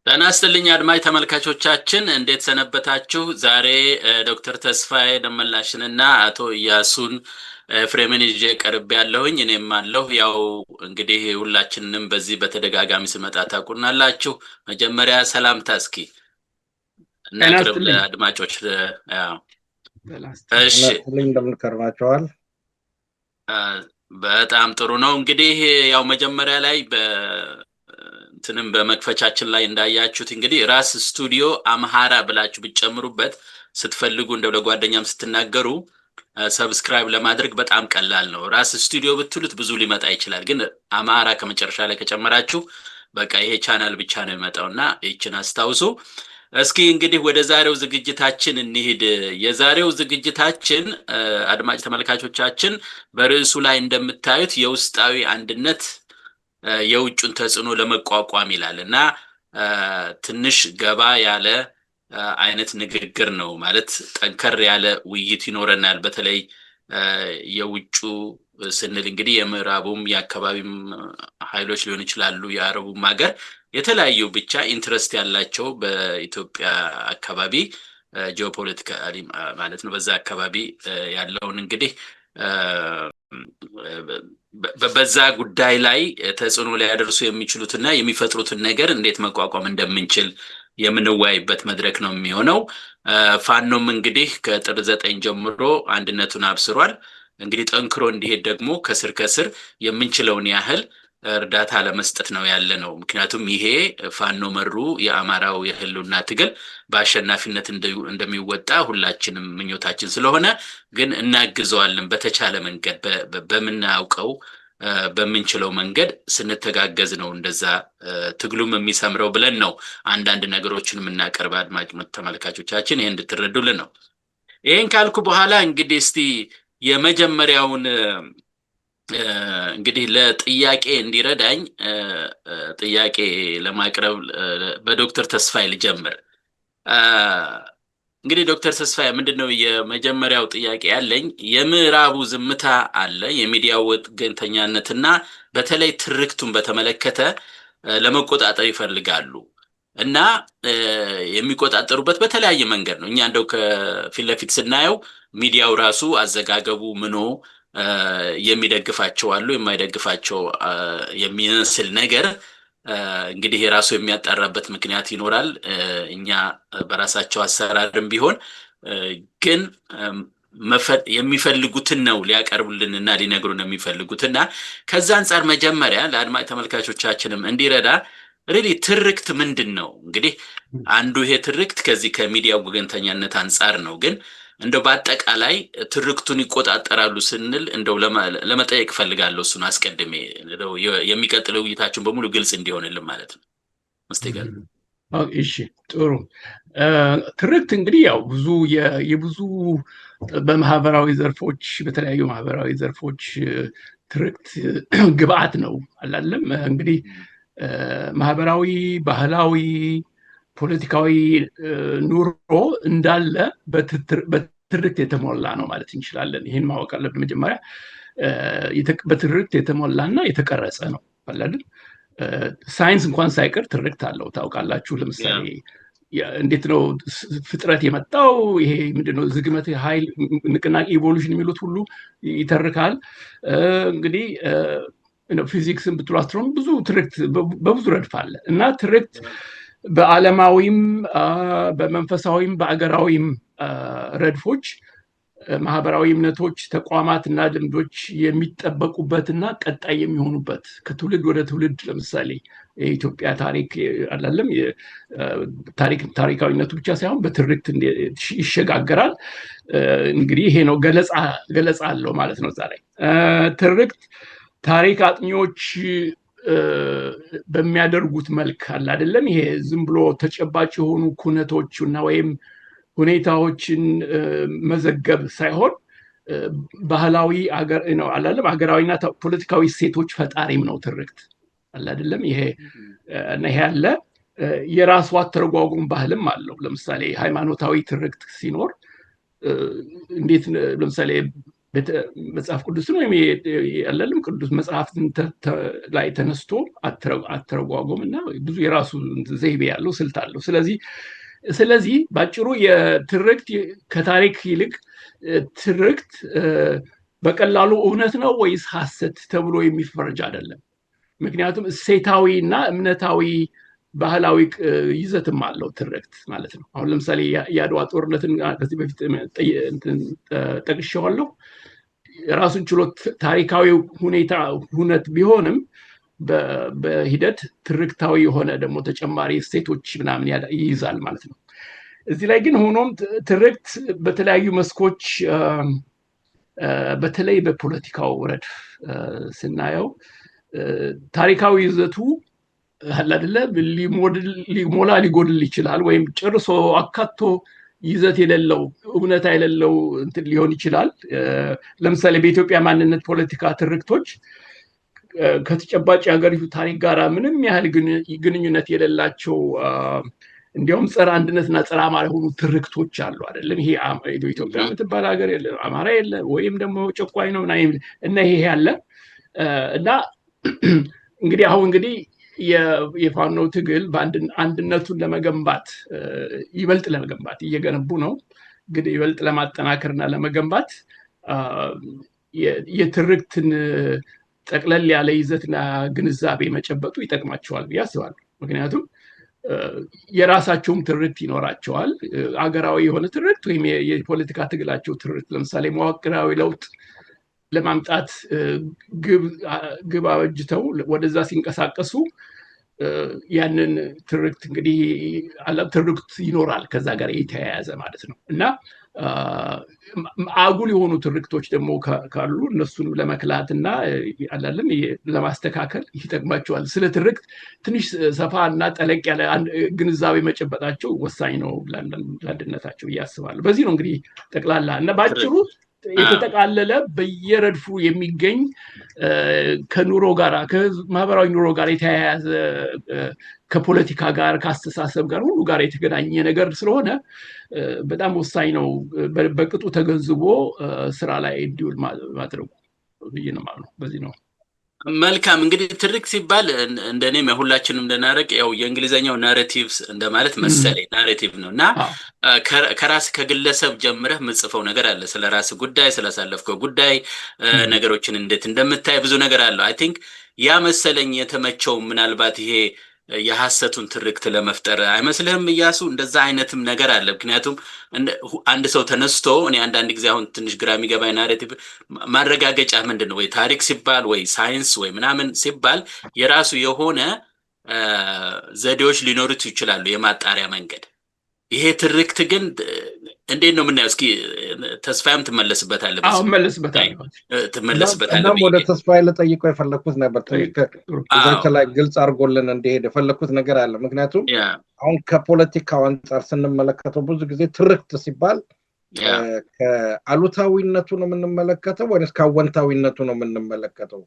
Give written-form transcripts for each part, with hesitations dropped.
ጤና ይስጥልኝ አድማጭ ተመልካቾቻችን እንዴት ሰነበታችሁ? ዛሬ ዶክተር ተስፋዬ ደመላሽንና አቶ ኢያሱን ፍሬምን ይዤ ቀርብ ያለሁኝ እኔም አለሁ። ያው እንግዲህ ሁላችንንም በዚህ በተደጋጋሚ ስመጣ ታውቁናላችሁ። መጀመሪያ ሰላምታ እስኪ እናቅርብ ለአድማጮች። እሺ እንደምን ከርማችኋል? በጣም ጥሩ ነው። እንግዲህ ያው መጀመሪያ ላይ እንትንም በመክፈቻችን ላይ እንዳያችሁት እንግዲህ ራስ ስቱዲዮ አምሃራ ብላችሁ ብትጨምሩበት ስትፈልጉ እንደው ለጓደኛም ስትናገሩ ሰብስክራይብ ለማድረግ በጣም ቀላል ነው። ራስ ስቱዲዮ ብትሉት ብዙ ሊመጣ ይችላል፣ ግን አምሃራ ከመጨረሻ ላይ ከጨመራችሁ በቃ ይሄ ቻናል ብቻ ነው የሚመጣውና ይችን አስታውሱ። እስኪ እንግዲህ ወደ ዛሬው ዝግጅታችን እንሂድ። የዛሬው ዝግጅታችን አድማጭ ተመልካቾቻችን በርዕሱ ላይ እንደምታዩት የውስጣዊ አንድነት የውጭን ተጽዕኖ ለመቋቋም ይላልና ትንሽ ገባ ያለ አይነት ንግግር ነው ማለት ጠንከር ያለ ውይይት ይኖረናል። በተለይ የውጩ ስንል እንግዲህ የምዕራቡም የአካባቢም ኃይሎች ሊሆን ይችላሉ፣ የአረቡም ሀገር የተለያዩ ብቻ ኢንትረስት ያላቸው በኢትዮጵያ አካባቢ ጂኦፖለቲካሊ ማለት ነው በዛ አካባቢ ያለውን እንግዲህ በዛ ጉዳይ ላይ ተጽዕኖ ሊያደርሱ የሚችሉትና የሚፈጥሩትን ነገር እንዴት መቋቋም እንደምንችል የምንወያይበት መድረክ ነው የሚሆነው። ፋኖም እንግዲህ ከጥር 9 ጀምሮ አንድነቱን አብስሯል። እንግዲህ ጠንክሮ እንዲሄድ ደግሞ ከስር ከስር የምንችለውን ያህል እርዳታ ለመስጠት ነው ያለ ነው። ምክንያቱም ይሄ ፋኖ መሩ የአማራው የህልውና ትግል በአሸናፊነት እንደሚወጣ ሁላችንም ምኞታችን ስለሆነ ግን እናግዘዋለን በተቻለ መንገድ በምናውቀው በምንችለው መንገድ ስንተጋገዝ ነው እንደዛ ትግሉም የሚሰምረው ብለን ነው አንዳንድ ነገሮችን የምናቀርብ። አድማጭ ተመልካቾቻችን ይሄን እንድትረዱልን ነው። ይሄን ካልኩ በኋላ እንግዲህ እስቲ የመጀመሪያውን እንግዲህ ለጥያቄ እንዲረዳኝ ጥያቄ ለማቅረብ በዶክተር ተስፋዬ ልጀምር። እንግዲህ ዶክተር ተስፋዬ ምንድነው የመጀመሪያው ጥያቄ ያለኝ? የምዕራቡ ዝምታ አለ፣ የሚዲያው ወገንተኛነትና በተለይ ትርክቱን በተመለከተ ለመቆጣጠር ይፈልጋሉ እና የሚቆጣጠሩበት በተለያየ መንገድ ነው። እኛ እንደው ከፊት ለፊት ስናየው ሚዲያው ራሱ አዘጋገቡ ምኖ የሚደግፋቸው አሉ፣ የማይደግፋቸው የሚመስል ነገር እንግዲህ የራሱ የሚያጣራበት ምክንያት ይኖራል። እኛ በራሳቸው አሰራርም ቢሆን ግን የሚፈልጉትን ነው ሊያቀርቡልንና ሊነግሩን የሚፈልጉትና ከዛ አንፃር መጀመሪያ ለአድማጭ ተመልካቾቻችንም እንዲረዳ ሪሊ ትርክት ምንድን ነው? እንግዲህ አንዱ ይሄ ትርክት ከዚህ ከሚዲያው ወገንተኛነት አንፃር ነው። ግን እንደው በአጠቃላይ ትርክቱን ይቆጣጠራሉ ስንል እንደው ለመጠየቅ ፈልጋለሁ። እሱን አስቀድሜ የሚቀጥለው ውይይታችን በሙሉ ግልጽ እንዲሆንልን ማለት ነው። መስተጋር እሺ፣ ጥሩ። ትርክት እንግዲህ ያው የብዙ በማህበራዊ ዘርፎች በተለያዩ ማህበራዊ ዘርፎች ትርክት ግብአት ነው አላለም። እንግዲህ ማህበራዊ፣ ባህላዊ፣ ፖለቲካዊ ኑሮ እንዳለ በትርክት የተሞላ ነው ማለት እንችላለን። ይህን ማወቅ አለብን። መጀመሪያ በትርክት የተሞላና የተቀረጸ ነው አይደል? ሳይንስ እንኳን ሳይቀር ትርክት አለው ታውቃላችሁ። ለምሳሌ እንዴት ነው ፍጥረት የመጣው? ይሄ ምንድነው ዝግመት፣ ኃይል፣ ንቅናቄ፣ ኢቮሉሽን የሚሉት ሁሉ ይተርካል። እንግዲህ ፊዚክስን ብትሉ አስትሮኖሚ ብዙ ትርክት በብዙ ረድፍ አለ እና ትርክት በዓለማዊም በመንፈሳዊም በአገራዊም ረድፎች ማህበራዊ እምነቶች፣ ተቋማትና ልምዶች የሚጠበቁበትና ቀጣይ የሚሆኑበት ከትውልድ ወደ ትውልድ ለምሳሌ የኢትዮጵያ ታሪክ አይደለም ታሪካዊነቱ ብቻ ሳይሆን በትርክት ይሸጋገራል። እንግዲህ ይሄ ነው ገለጻ አለው ማለት ነው። ዛሬ ትርክት ታሪክ አጥኚዎች በሚያደርጉት መልክ አለ አይደለም። ይሄ ዝም ብሎ ተጨባጭ የሆኑ ኩነቶችና ወይም ሁኔታዎችን መዘገብ ሳይሆን ባህላዊ ሀገራዊና ፖለቲካዊ እሴቶች ፈጣሪም ነው ትርክት አለ አይደለም። ይሄ ያለ የራሱ አተረጓጉም ባህልም አለው። ለምሳሌ ሃይማኖታዊ ትርክት ሲኖር እንዴት ለምሳሌ መጽሐፍ ቅዱስን ወይም ያለልም ቅዱስ መጽሐፍትን ላይ ተነስቶ አተረጓጎም እና ብዙ የራሱ ዘይቤ ያለው ስልት አለው። ስለዚህ ባጭሩ የትርክት ከታሪክ ይልቅ ትርክት በቀላሉ እውነት ነው ወይስ ሐሰት ተብሎ የሚፈረጅ አይደለም። ምክንያቱም እሴታዊ እና እምነታዊ ባህላዊ ይዘትም አለው ትርክት ማለት ነው። አሁን ለምሳሌ የአድዋ ጦርነትን ከዚህ በፊት ጠቅሼዋለሁ። ራሱን ችሎት ታሪካዊ ሁነት ቢሆንም በሂደት ትርክታዊ የሆነ ደግሞ ተጨማሪ እሴቶች ምናምን ይይዛል ማለት ነው። እዚህ ላይ ግን ሆኖም ትርክት በተለያዩ መስኮች በተለይ በፖለቲካው ረድፍ ስናየው ታሪካዊ ይዘቱ አለ አይደለ ሊሞላ ሊጎድል ይችላል፣ ወይም ጨርሶ አካቶ ይዘት የሌለው እውነታ የሌለው እንትን ሊሆን ይችላል። ለምሳሌ በኢትዮጵያ ማንነት ፖለቲካ ትርክቶች ከተጨባጭ የሀገሪቱ ታሪክ ጋር ምንም ያህል ግንኙነት የሌላቸው እንዲያውም ጸረ አንድነትና ጸረ አማራ የሆኑ ትርክቶች አሉ አይደለም። ይሄ ኢትዮጵያ የምትባል ሀገር የለ፣ አማራ የለ፣ ወይም ደግሞ ጨቋኝ ነው እና ይሄ ያለ እና እንግዲህ አሁን የፋኖ ትግል አንድነቱን ለመገንባት ይበልጥ ለመገንባት እየገነቡ ነው። እንግዲህ ይበልጥ ለማጠናከርና ለመገንባት የትርክትን ጠቅለል ያለ ይዘትና ግንዛቤ መጨበጡ ይጠቅማቸዋል ብዬ አስባለሁ። ምክንያቱም የራሳቸውም ትርክት ይኖራቸዋል። አገራዊ የሆነ ትርክት ወይም የፖለቲካ ትግላቸው ትርክት፣ ለምሳሌ መዋቅራዊ ለውጥ ለማምጣት ግብ አበጅተው ወደዛ ሲንቀሳቀሱ ያንን ትርክት እንግዲህ ትርክት ይኖራል ከዛ ጋር የተያያዘ ማለት ነው። እና አጉል የሆኑ ትርክቶች ደግሞ ካሉ እነሱንም ለመክላት እና አላለም ለማስተካከል ይጠቅማቸዋል። ስለ ትርክት ትንሽ ሰፋ እና ጠለቅ ያለ ግንዛቤ መጨበጣቸው ወሳኝ ነው ለአንድነታቸው እያስባለሁ። በዚህ ነው እንግዲህ ጠቅላላ እና ባጭሩ የተጠቃለለ በየረድፉ የሚገኝ ከኑሮ ጋር ከማህበራዊ ኑሮ ጋር የተያያዘ ከፖለቲካ ጋር ከአስተሳሰብ ጋር ሁሉ ጋር የተገናኘ ነገር ስለሆነ በጣም ወሳኝ ነው በቅጡ ተገንዝቦ ስራ ላይ እንዲውል ማድረጉ ብዬ ነው ማለት ነው። በዚህ ነው። መልካም እንግዲህ ትርክት ሲባል እንደኔም ሁላችንም እንደናረቅ ያው የእንግሊዘኛው ናሬቲቭስ እንደማለት መሰለኝ ናሬቲቭ ነው እና ከራስ ከግለሰብ ጀምረህ የምጽፈው ነገር አለ ስለ ራስ ጉዳይ ስላሳለፍከው ጉዳይ ነገሮችን እንዴት እንደምታይ ብዙ ነገር አለው። አይ ቲንክ ያ መሰለኝ የተመቸው ምናልባት ይሄ የሐሰቱን ትርክት ለመፍጠር አይመስልህም ኢያሱ? እንደዛ አይነትም ነገር አለ። ምክንያቱም አንድ ሰው ተነስቶ እኔ አንዳንድ ጊዜ አሁን ትንሽ ግራ የሚገባኝ ናሬቲቭ ማረጋገጫ ምንድን ነው ወይ ታሪክ ሲባል ወይ ሳይንስ ወይ ምናምን ሲባል የራሱ የሆነ ዘዴዎች ሊኖሩት ይችላሉ የማጣሪያ መንገድ። ይሄ ትርክት ግን እንዴት ነው የምናየው? እስኪ ተስፋዬም ትመለስበታለህ። አዎ እመለስበታለሁ። ትመለስበታለህ። ወደ ተስፋዬ ልጠይቀው የፈለኩት ነበር ትንሽ ላይ ግልጽ አድርጎልን እንዲሄድ የፈለኩት ነገር አለ። ምክንያቱም አሁን ከፖለቲካው አንጻር ስንመለከተው ብዙ ጊዜ ትርክት ሲባል ከአሉታዊነቱ ነው የምንመለከተው ወይስ ከአወንታዊነቱ ነው የምንመለከተው?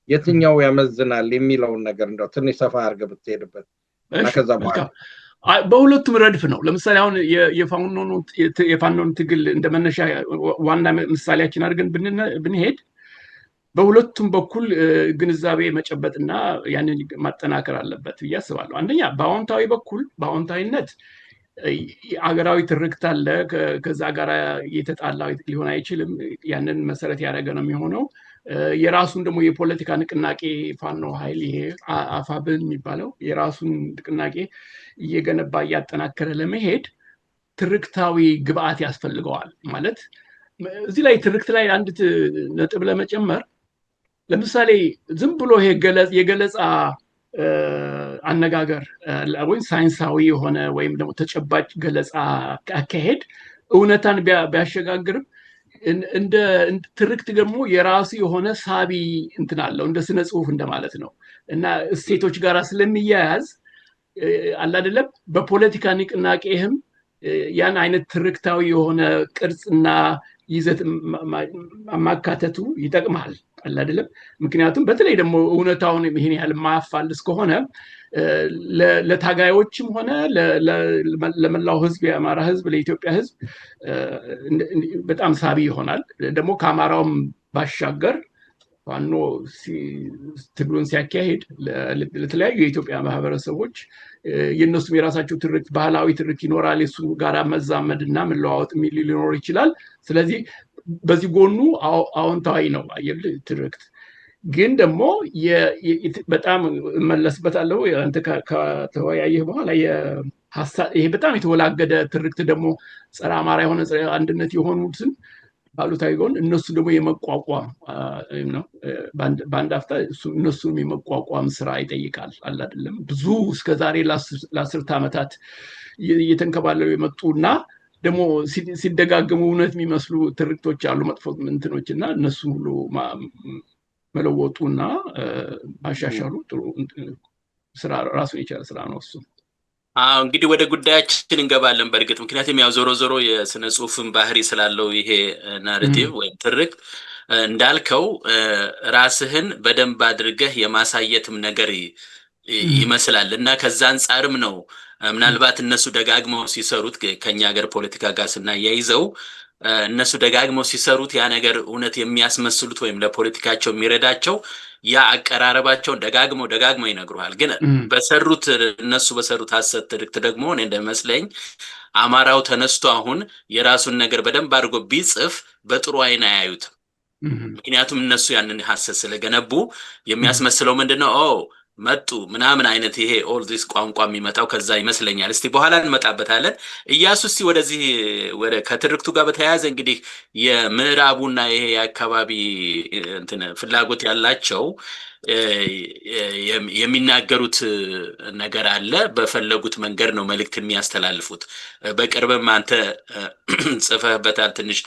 የትኛው ያመዝናል የሚለውን ነገር እንደው ትንሽ ሰፋ አድርገህ ብትሄድበት እና ከዛ በኋላ በሁለቱም ረድፍ ነው። ለምሳሌ አሁን የፋኖን ትግል እንደመነሻ ዋና ምሳሌያችን አድርገን ብንሄድ በሁለቱም በኩል ግንዛቤ መጨበጥና ያንን ማጠናከር አለበት ብዬ አስባለሁ። አንደኛ በአዎንታዊ በኩል በአዎንታዊነት አገራዊ ትርክት አለ። ከዛ ጋር የተጣላ ሊሆን አይችልም። ያንን መሰረት ያደረገ ነው የሚሆነው። የራሱን ደግሞ የፖለቲካ ንቅናቄ ፋኖ ኃይል ይሄ አፋብን የሚባለው የራሱን ንቅናቄ እየገነባ እያጠናከረ ለመሄድ ትርክታዊ ግብአት ያስፈልገዋል ማለት። እዚህ ላይ ትርክት ላይ አንድ ነጥብ ለመጨመር ለምሳሌ ዝም ብሎ ይሄ የገለጻ አነጋገር ወይም ሳይንሳዊ የሆነ ወይም ደግሞ ተጨባጭ ገለጻ አካሄድ እውነታን ቢያሸጋግርም እንደ ትርክት ደግሞ የራሱ የሆነ ሳቢ እንትን አለው እንደ ስነ ጽሁፍ እንደማለት ነው እና እሴቶች ጋር ስለሚያያዝ አለ አይደለም በፖለቲካ ንቅናቄህም ያን አይነት ትርክታዊ የሆነ ቅርጽና ይዘት ማካተቱ ይጠቅማል አይደለም። ምክንያቱም በተለይ ደግሞ እውነታውን ይሄን ያህል ማያፋልስ ከሆነ ለታጋዮችም ሆነ ለመላው ህዝብ፣ የአማራ ህዝብ፣ ለኢትዮጵያ ህዝብ በጣም ሳቢ ይሆናል። ደግሞ ከአማራውም ባሻገር ዋኖ ትግሉን ሲያካሄድ ለተለያዩ የኢትዮጵያ ማህበረሰቦች የነሱም የራሳቸው ትርክት፣ ባህላዊ ትርክት ይኖራል። እሱ ጋር መዛመድና መለዋወጥ ሊኖር ይችላል። ስለዚህ በዚህ ጎኑ አዎንታዊ ነው አየህ ትርክት። ግን ደግሞ በጣም እመለስበታለሁ አንተ ከተወያየህ በኋላ ይሄ በጣም የተወላገደ ትርክት ደግሞ ጸረ አማራ የሆነ ጸረ አንድነት የሆኑትን ባሉታዊ ጎን እነሱ ደግሞ የመቋቋም ነው። በአንድ አፍታ እነሱንም የመቋቋም ስራ ይጠይቃል አለ አይደለም። ብዙ እስከዛሬ ለአስርተ ዓመታት እየተንከባለሉ የመጡና ደግሞ ሲደጋገሙ እውነት የሚመስሉ ትርክቶች አሉ፣ መጥፎ እንትኖችና እነሱ ሁሉ መለወጡና ማሻሻሉ ጥሩ ስራ ራሱን የቻለ ስራ ነው እሱ። እንግዲህ ወደ ጉዳያችን እንገባለን። በእርግጥ ምክንያቱም ያው ዞሮ ዞሮ የስነ ጽሁፍን ባህሪ ስላለው ይሄ ናሬቲቭ ወይም ትርክት እንዳልከው ራስህን በደንብ አድርገህ የማሳየትም ነገር ይመስላል እና ከዛ አንጻርም ነው ምናልባት እነሱ ደጋግመው ሲሰሩት ከኛ ሀገር ፖለቲካ ጋር ስናያይዘው እነሱ ደጋግመው ሲሰሩት ያ ነገር እውነት የሚያስመስሉት ወይም ለፖለቲካቸው የሚረዳቸው ያ አቀራረባቸውን ደጋግመው ይነግሩሃል። ግን እነሱ በሰሩት ሐሰት ትርክት ደግሞ እኔ እንደመስለኝ አማራው ተነስቶ አሁን የራሱን ነገር በደንብ አድርጎ ቢጽፍ በጥሩ አይን አያዩትም። ምክንያቱም እነሱ ያንን ሐሰት ስለገነቡ የሚያስመስለው ምንድነው መጡ ምናምን አይነት ይሄ ኦል ዲስ ቋንቋ የሚመጣው ከዛ ይመስለኛል። እስቲ በኋላ እንመጣበታለን። ኢያሱ እስቲ ወደዚህ ከትርክቱ ጋር በተያያዘ እንግዲህ የምዕራቡና ይሄ የአካባቢ ፍላጎት ያላቸው የሚናገሩት ነገር አለ። በፈለጉት መንገድ ነው መልእክት የሚያስተላልፉት። በቅርብም አንተ ጽፈህበታል ትንሽ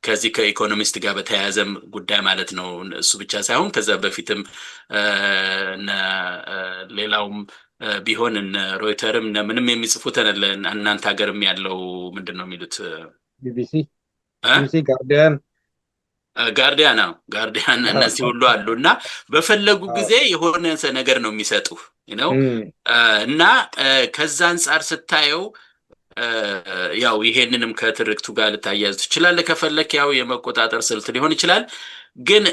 ከዚህ ከኢኮኖሚስት ጋር በተያያዘም ጉዳይ ማለት ነው። እሱ ብቻ ሳይሆን ከዛ በፊትም ሌላውም ቢሆን ሮይተርም ምንም የሚጽፉት እናንተ ሀገርም ያለው ምንድነው የሚሉት ቢቢሲ ጋርዲያን እነዚህ ሁሉ አሉና በፈለጉ ጊዜ የሆነ ነገር ነው የሚሰጡ ነው እና ከዛ አንፃር ስታየው ያው ይሄንንም ከትርክቱ ጋር ልታያዝ ትችላለህ ከፈለክ። ያው የመቆጣጠር ስልት ሊሆን ይችላል። ግን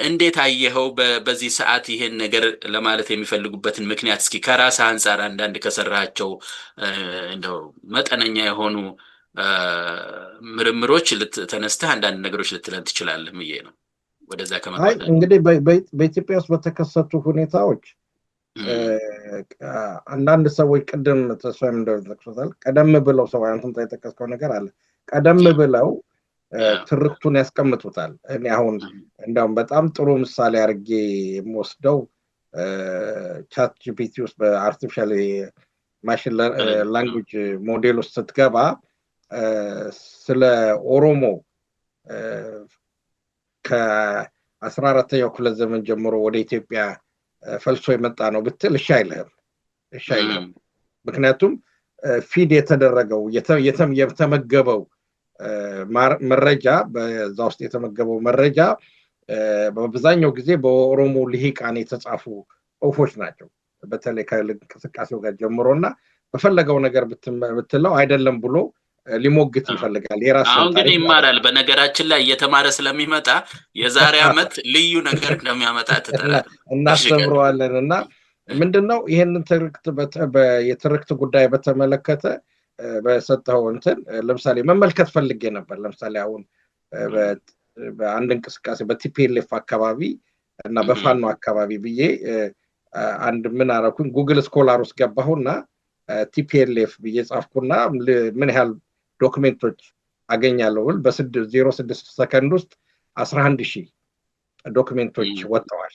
እንዴት አየኸው በዚህ ሰዓት ይሄን ነገር ለማለት የሚፈልጉበትን ምክንያት እስኪ ከራስህ አንፃር አንዳንድ ከሰራቸው እንደው መጠነኛ የሆኑ ምርምሮች ተነስተህ አንዳንድ ነገሮች ልትለን ትችላለህ ብዬ ነው። ወደዛ ከመጣን እንግዲህ በኢትዮጵያ ውስጥ በተከሰቱ ሁኔታዎች አንዳንድ ሰዎች ቅድም ተስፋም እንደተጠቅሶታል ቀደም ብለው ሰው አንተም የጠቀስከው ነገር አለ። ቀደም ብለው ትርክቱን ያስቀምጡታል። እኔ አሁን እንደውም በጣም ጥሩ ምሳሌ አድርጌ የምወስደው ቻት ጂፒቲ ውስጥ በአርቲፊሻል ማሽን ላንጉዌጅ ሞዴል ውስጥ ስትገባ ስለ ኦሮሞ ከ14ኛው ክፍለ ዘመን ጀምሮ ወደ ኢትዮጵያ ፈልሶ የመጣ ነው ብትል እሺ አይልም። ምክንያቱም ፊድ የተደረገው የተመገበው መረጃ በዛ ውስጥ የተመገበው መረጃ በአብዛኛው ጊዜ በኦሮሞ ልሂቃን የተጻፉ ጽሁፎች ናቸው። በተለይ ከእንቅስቃሴው ጋር ጀምሮና በፈለገው ነገር ብትለው አይደለም ብሎ ሊሞግት ይፈልጋል። አሁን እንግዲህ ይማራል። በነገራችን ላይ እየተማረ ስለሚመጣ የዛሬ ዓመት ልዩ ነገር እንደሚያመጣ እናስተምረዋለን። እና ምንድነው ይሄንን የትርክት ጉዳይ በተመለከተ በሰጠው ለምሳሌ መመልከት ፈልጌ ነበር። ለምሳሌ አሁን በአንድ እንቅስቃሴ በቲፒኤልኤፍ አካባቢ እና በፋኖ አካባቢ ብዬ አንድ ምን አደረኩኝ ጉግል ስኮላር ውስጥ ገባሁና ቲፒኤልኤፍ ብዬ ጻፍኩና ምን ያህል ዶክመንቶች አገኛለሁ ብል በ06 ሰከንድ ውስጥ 11000 ዶክመንቶች ወጥተዋል።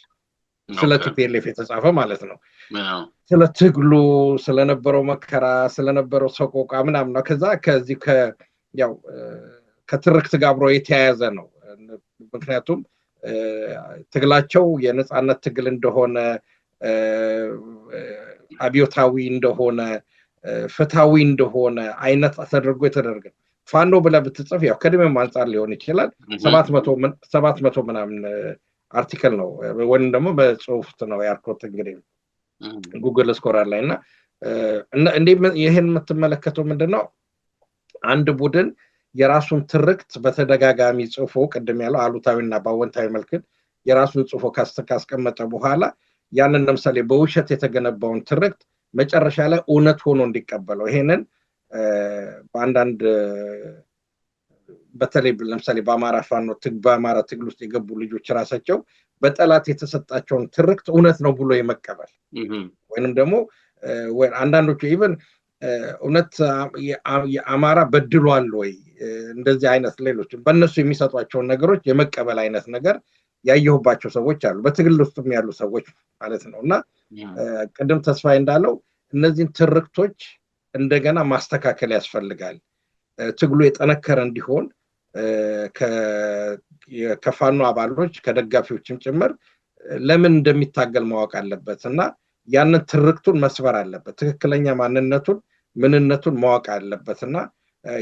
ስለ ቲፒኤልኤፍ የተጻፈ ማለት ነው። ስለ ትግሉ፣ ስለነበረው መከራ፣ ስለነበረው ሰቆቃ ምናምን ነው። ከዚህ ከትርክት ጋር አብሮ የተያያዘ ነው። ምክንያቱም ትግላቸው የነጻነት ትግል እንደሆነ፣ አብዮታዊ እንደሆነ፣ ፍትሃዊ እንደሆነ አይነት ተደርጎ የተደረገ ፋኖ ብለህ ብትጽፍ ያው ከድሜም አንጻር ሊሆን ይችላል 700 ምናምን አርቲክል ነው ወይም ደግሞ በጽሁፍ ነው ያልኩት እንግዲህ ጉግል ስኮላር ላይ እና እንዴ ይሄን የምትመለከተው ምንድነው አንድ ቡድን የራሱን ትርክት በተደጋጋሚ ጽፎ ቅድም ያለው አሉታዊና ባወንታዊ መልክ የራሱን ጽፎ ካስቀመጠ በኋላ ያንን ለምሳሌ በውሸት የተገነባውን ትርክት መጨረሻ ላይ እውነት ሆኖ እንዲቀበለው ይሄንን በአንዳንድ በተለይ ለምሳሌ በአማራ ፋኖ በአማራ ትግል ውስጥ የገቡ ልጆች ራሳቸው በጠላት የተሰጣቸውን ትርክት እውነት ነው ብሎ የመቀበል ወይንም ደግሞ አንዳንዶቹ ኢቭን እውነት የአማራ በድሏል ወይ እንደዚህ አይነት ሌሎች በእነሱ የሚሰጧቸውን ነገሮች የመቀበል አይነት ነገር ያየሁባቸው ሰዎች አሉ በትግል ውስጥም ያሉ ሰዎች ማለት ነውና ቅድም ተስፋዬ እንዳለው እነዚህን ትርክቶች እንደገና ማስተካከል ያስፈልጋል ትግሉ የጠነከረ እንዲሆን ከፋኖ አባሎች ከደጋፊዎችም ጭምር ለምን እንደሚታገል ማወቅ አለበትና ያንን ትርክቱን መስበር አለበት ትክክለኛ ማንነቱን ምንነቱን ማወቅ አለበትና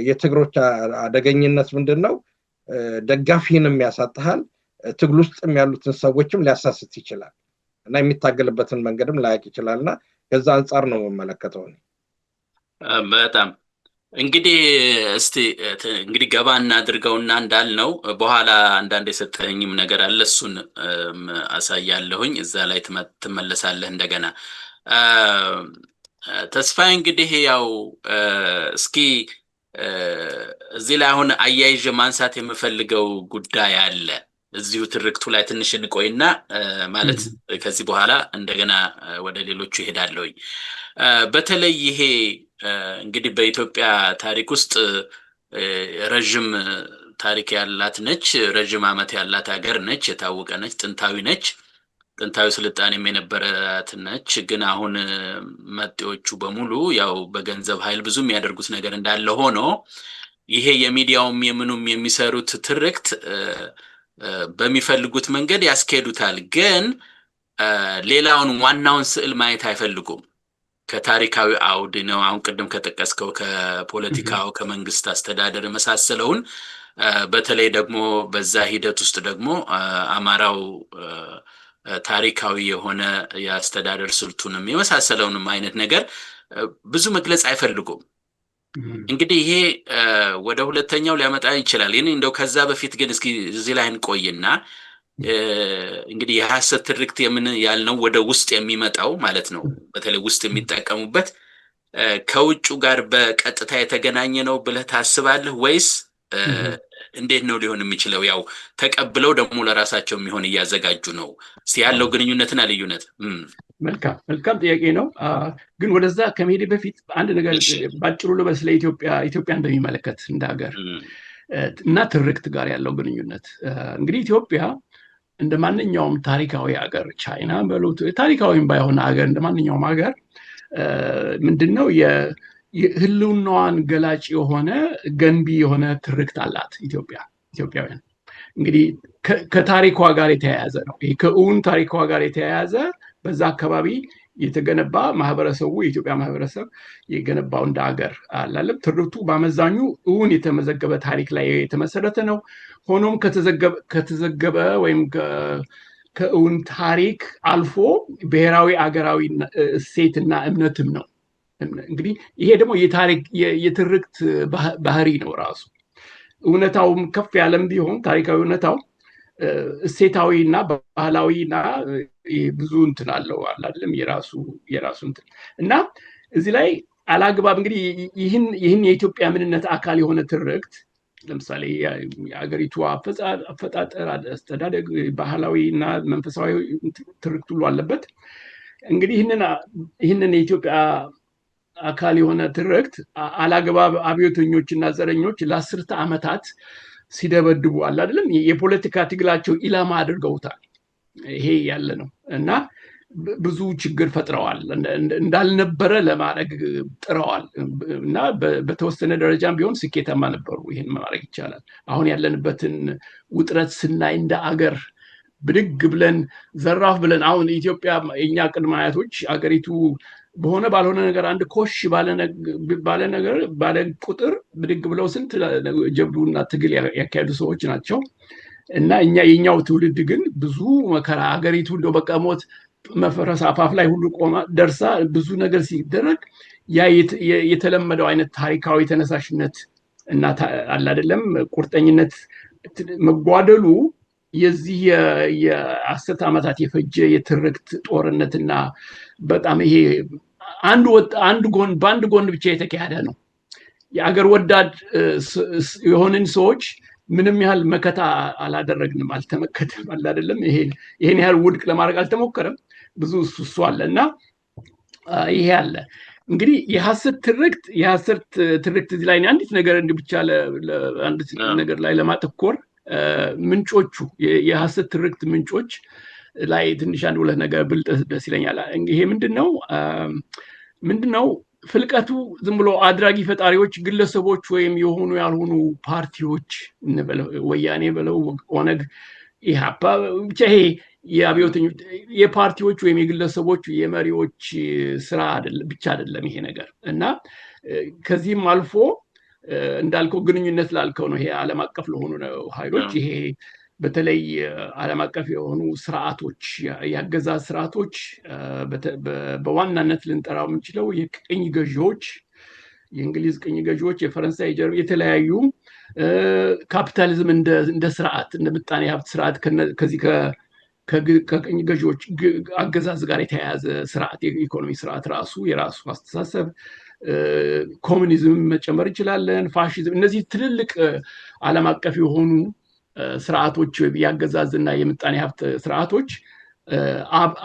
የትግሮች አደገኝነት ምንድነው ደጋፊንም ያሳጣሃል ትግል ውስጥም ያሉትን ሰዎችም ሊያሳስት ይችላል እና የሚታገልበትን መንገድም ላያቅ ይችላልና ከዛ አንፃር ነው መመለከተው በጣም እንግዲህ እስቲ እንግዲህ ገባ እናድርገውና እንዳልነው በኋላ አንዳንድ የሰጠኝም ነገር አለ እሱን አሳያለሁኝ እዛ ላይ ትመለሳለህ እንደገና ተስፋዬ እንግዲህ ያው እስኪ እዚህ ላይ አሁን አያይዤ ማንሳት የምፈልገው ጉዳይ አለ እዚሁ ትርክቱ ላይ ትንሽ እንቆይና ማለት ከዚህ በኋላ እንደገና ወደ ሌሎቹ ይሄዳለሁኝ በተለይ ይሄ እንግዲህ በኢትዮጵያ ታሪክ ውስጥ ረጅም ታሪክ ያላት ነች ረጅም ዓመት ያላት ሀገር ነች የታወቀ ነች ጥንታዊ ስልጣኔም የነበራት ነች ግን አሁን መጤዎቹ በሙሉ ያው በገንዘብ ኃይል ብዙ የሚያደርጉት ነገር እንዳለ ሆኖ ይሄ የሚዲያውም የምኑም የሚሰሩት ትርክት በሚፈልጉት መንገድ ያስኬዱታል ግን ሌላውን ዋናውን ስዕል ማየት አይፈልጉም ከታሪካዊ አውድ ነው አሁን ቅድም ከጠቀስከው ከፖለቲካው ከመንግስት አስተዳደር መሳሰለውን በተለይ ደግሞ በዛ ሂደት ውስጥ ደግሞ አማራው ታሪካዊ የሆነ የአስተዳደር ስልቱንም የመሳሰለውንም አይነት ነገር ብዙ መግለጽ አይፈልጉም እንግዲህ ይሄ ወደ ሁለተኛው ሊያመጣ ይችላል እንደው ከዛ በፊት ግን እስኪ እዚህ ላይ እንቆይና እንግዲህ የሐሰት ትርክት የምን ያልነው ወደ ውስጥ የሚመጣው ማለት ነው በተለይ ውስጥ የሚጠቀሙበት ከውጭ ጋር በቀጥታ የተገናኘ ነው ብለህ ታስባለህ ወይስ እንዴት ነው ሊሆን የሚችለው ያው ተቀብለው ደግሞ ለራሳቸው የሚሆን እያዘጋጁ ነው ያለው ግንኙነትና ልዩነት መልካም ጥያቄ ነው ግን ወደዛ ከመሄድ በፊት አንድ ነገር ባጭሩ ልበል ስለ ኢትዮጵያን በሚመለከት እንደ ሀገር እና ትርክት ጋር ያለው ግንኙነት እንግዲህ ኢትዮጵያ እንደ ማንኛውም ታሪካዊ ሀገር ቻይና በሉት ታሪካዊም ባይሆን ሀገር እንደ ማንኛውም ሀገር ምንድነው የህልውናዋን ገላጭ የሆነ ገንቢ የሆነ ትርክት አላት ኢትዮጵያውያን እንግዲህ ከታሪኳ ጋር የተያያዘ ነው ይሄ ከእውን ታሪኳ ጋር የተያያዘ በዛ አካባቢ የተገነባ ማህበረሰቡ የኢትዮጵያ ማህበረሰብ የገነባው እንደ ሀገር አላለም ትርክቱ በአመዛኙ እውን የተመዘገበ ታሪክ ላይ የተመሰረተ ነው ሆኖም ከተዘገበ ወይም ከእውን ታሪክ አልፎ ብሔራዊ አገራዊ እሴትና እምነትም ነው እንግዲህ ይሄ ደግሞ የትርክት ባህሪ ነው ራሱ እውነታውም ከፍ ያለም ቢሆን ታሪካዊ እውነታው እሴታዊና ባህላዊና ብዙ እንትን አለው አይደለም የራሱ እንትን እና እዚህ ላይ አላግባብ እንግዲህ ይህን የኢትዮጵያ ምንነት አካል የሆነ ትርክት ለምሳሌ የአገሪቱ አፈጣጠር አስተዳደግ ባህላዊና መንፈሳዊ ትርክት ሁሉ አለበት እንግዲህ ይህንን የኢትዮጵያ አካል የሆነ ትርክት አላግባብ አብዮተኞችና ዘረኞች ለአስርተ ዓመታት ሲደበድቡ አይደለም የፖለቲካ ትግላቸው ኢላማ አድርገውታል ይሄ ያለ ነው እና ብዙ ችግር ፈጥረዋል እንዳልነበረ ለማድረግ ጥረዋል እና በተወሰነ ደረጃም ቢሆን ስኬታማ ነበሩ ይሄን ማድረግ ይቻላል አሁን ያለንበትን ውጥረት ስናይ እንደ አገር ብድግ ብለን ዘራፍ ብለን አሁን ኢትዮጵያ የኛ ቅድመ አያቶች አገሪቱ በሆነ ባልሆነ ነገር አንድ ኮሽ ባለ ቁጥር ብድግ ብለው ስንት ጀብዱና ትግል ያካሄዱ ሰዎች ናቸው። እና የኛው ትውልድ ግን ብዙ መከራ ሀገሪቱ እንደው በቃ ሞት መፈረስ አፋፍ ላይ ሁሉ ቆማ ደርሳ ብዙ ነገር ሲደረግ ያ የተለመደው አይነት ታሪካዊ ተነሳሽነት እና አለ አይደለም ቁርጠኝነት መጓደሉ የዚህ የ10 ዓመታት የፈጀ የትርክት ጦርነትና በጣም ይሄ በአንድ ጎን ብቻ የተካሄደ ነው። የአገር ወዳድ የሆንን ሰዎች ምንም ያህል መከታ አላደረግንም፣ አልተመከተም አለ አይደለም። ይሄን ያህል ውድቅ ለማድረግ አልተሞከረም። ብዙ እሱ አለ እና ይሄ አለ እንግዲህ የሐሰት ትርክት እዚህ ላይ አንዲት ነገር ብቻ አንዲት ነገር ላይ ለማተኮር ምንጮቹ የሐሰት ትርክት ምንጮች ላይ ትንሽ አንድ ሁለት ነገር ብል ደስ ይለኛል። ይሄ ምንድነው ፍልቀቱ ዝም ብሎ አድራጊ ፈጣሪዎች ግለሰቦች ወይም የሆኑ ያልሆኑ ፓርቲዎች ወያኔ ብለው ኦነግ ኢህአፓ ብቻ ይሄ የአብዮተኞች የፓርቲዎች ወይም የግለሰቦች የመሪዎች ስራ ብቻ አይደለም ይሄ ነገር እና ከዚህም አልፎ እንዳልከው ግንኙነት ላልከው ነው። ይሄ ዓለም አቀፍ ለሆኑ ኃይሎች ይሄ በተለይ ዓለም አቀፍ የሆኑ ስርዓቶች ያገዛዝ ስርዓቶች በዋናነት ልንጠራው የምንችለው የቅኝ ገዢዎች የእንግሊዝ ቅኝ ገዢዎች የፈረንሳይ ጀርመን የተለያዩ ካፒታሊዝም እንደ ስርዓት እንደ ምጣኔ ሀብት ስርዓት ከዚህ ከቅኝ ገዢዎች አገዛዝ ጋር የተያያዘ ስርዓት የኢኮኖሚ ስርዓት ራሱ የራሱ አስተሳሰብ ኮሙኒዝም መጨመር እንችላለን፣ ፋሺዝም እነዚህ ትልልቅ ዓለም አቀፍ የሆኑ ስርዓቶች ያገዛዝና የምጣኔ ሀብት ስርዓቶች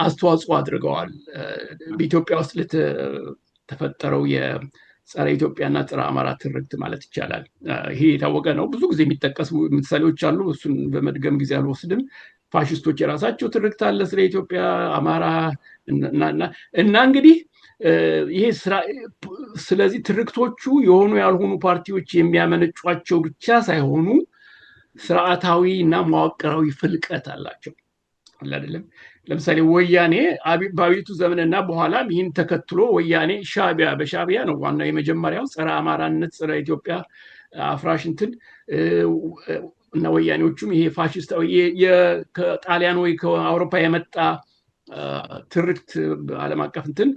አስተዋጽኦ አድርገዋል በኢትዮጵያ ውስጥ ለተፈጠረው የጸረ ኢትዮጵያና ጸረ አማራ ትርክት ማለት ይቻላል። ይሄ የታወቀ ነው። ብዙ ጊዜ የሚጠቀሱ ምሳሌዎች አሉ። እሱን በመድገም ጊዜ አልወስድም። ፋሽስቶች የራሳቸው ትርክት አለ ስለ ኢትዮጵያ አማራ እና እንግዲህ ይሄ ስለዚህ ትርክቶቹ የሆኑ ያልሆኑ ፓርቲዎች የሚያመነጯቸው ብቻ ሳይሆኑ ስርዓታዊ እና መዋቅራዊ ፍልቀት አላቸው አይደለም። ለምሳሌ ወያኔ በአብዮቱ ዘመንና በኋላም ይህን ተከትሎ ወያኔ በሻዕቢያ ነው ዋናው የመጀመሪያው ጸረ አማራነት ጸረ ኢትዮጵያ አፍራሽ እንትን እና ወያኔዎቹም ይሄ ፋሽስታዊ ከጣሊያን ወይ ከአውሮፓ የመጣ ትርክት ዓለም አቀፍ እንትን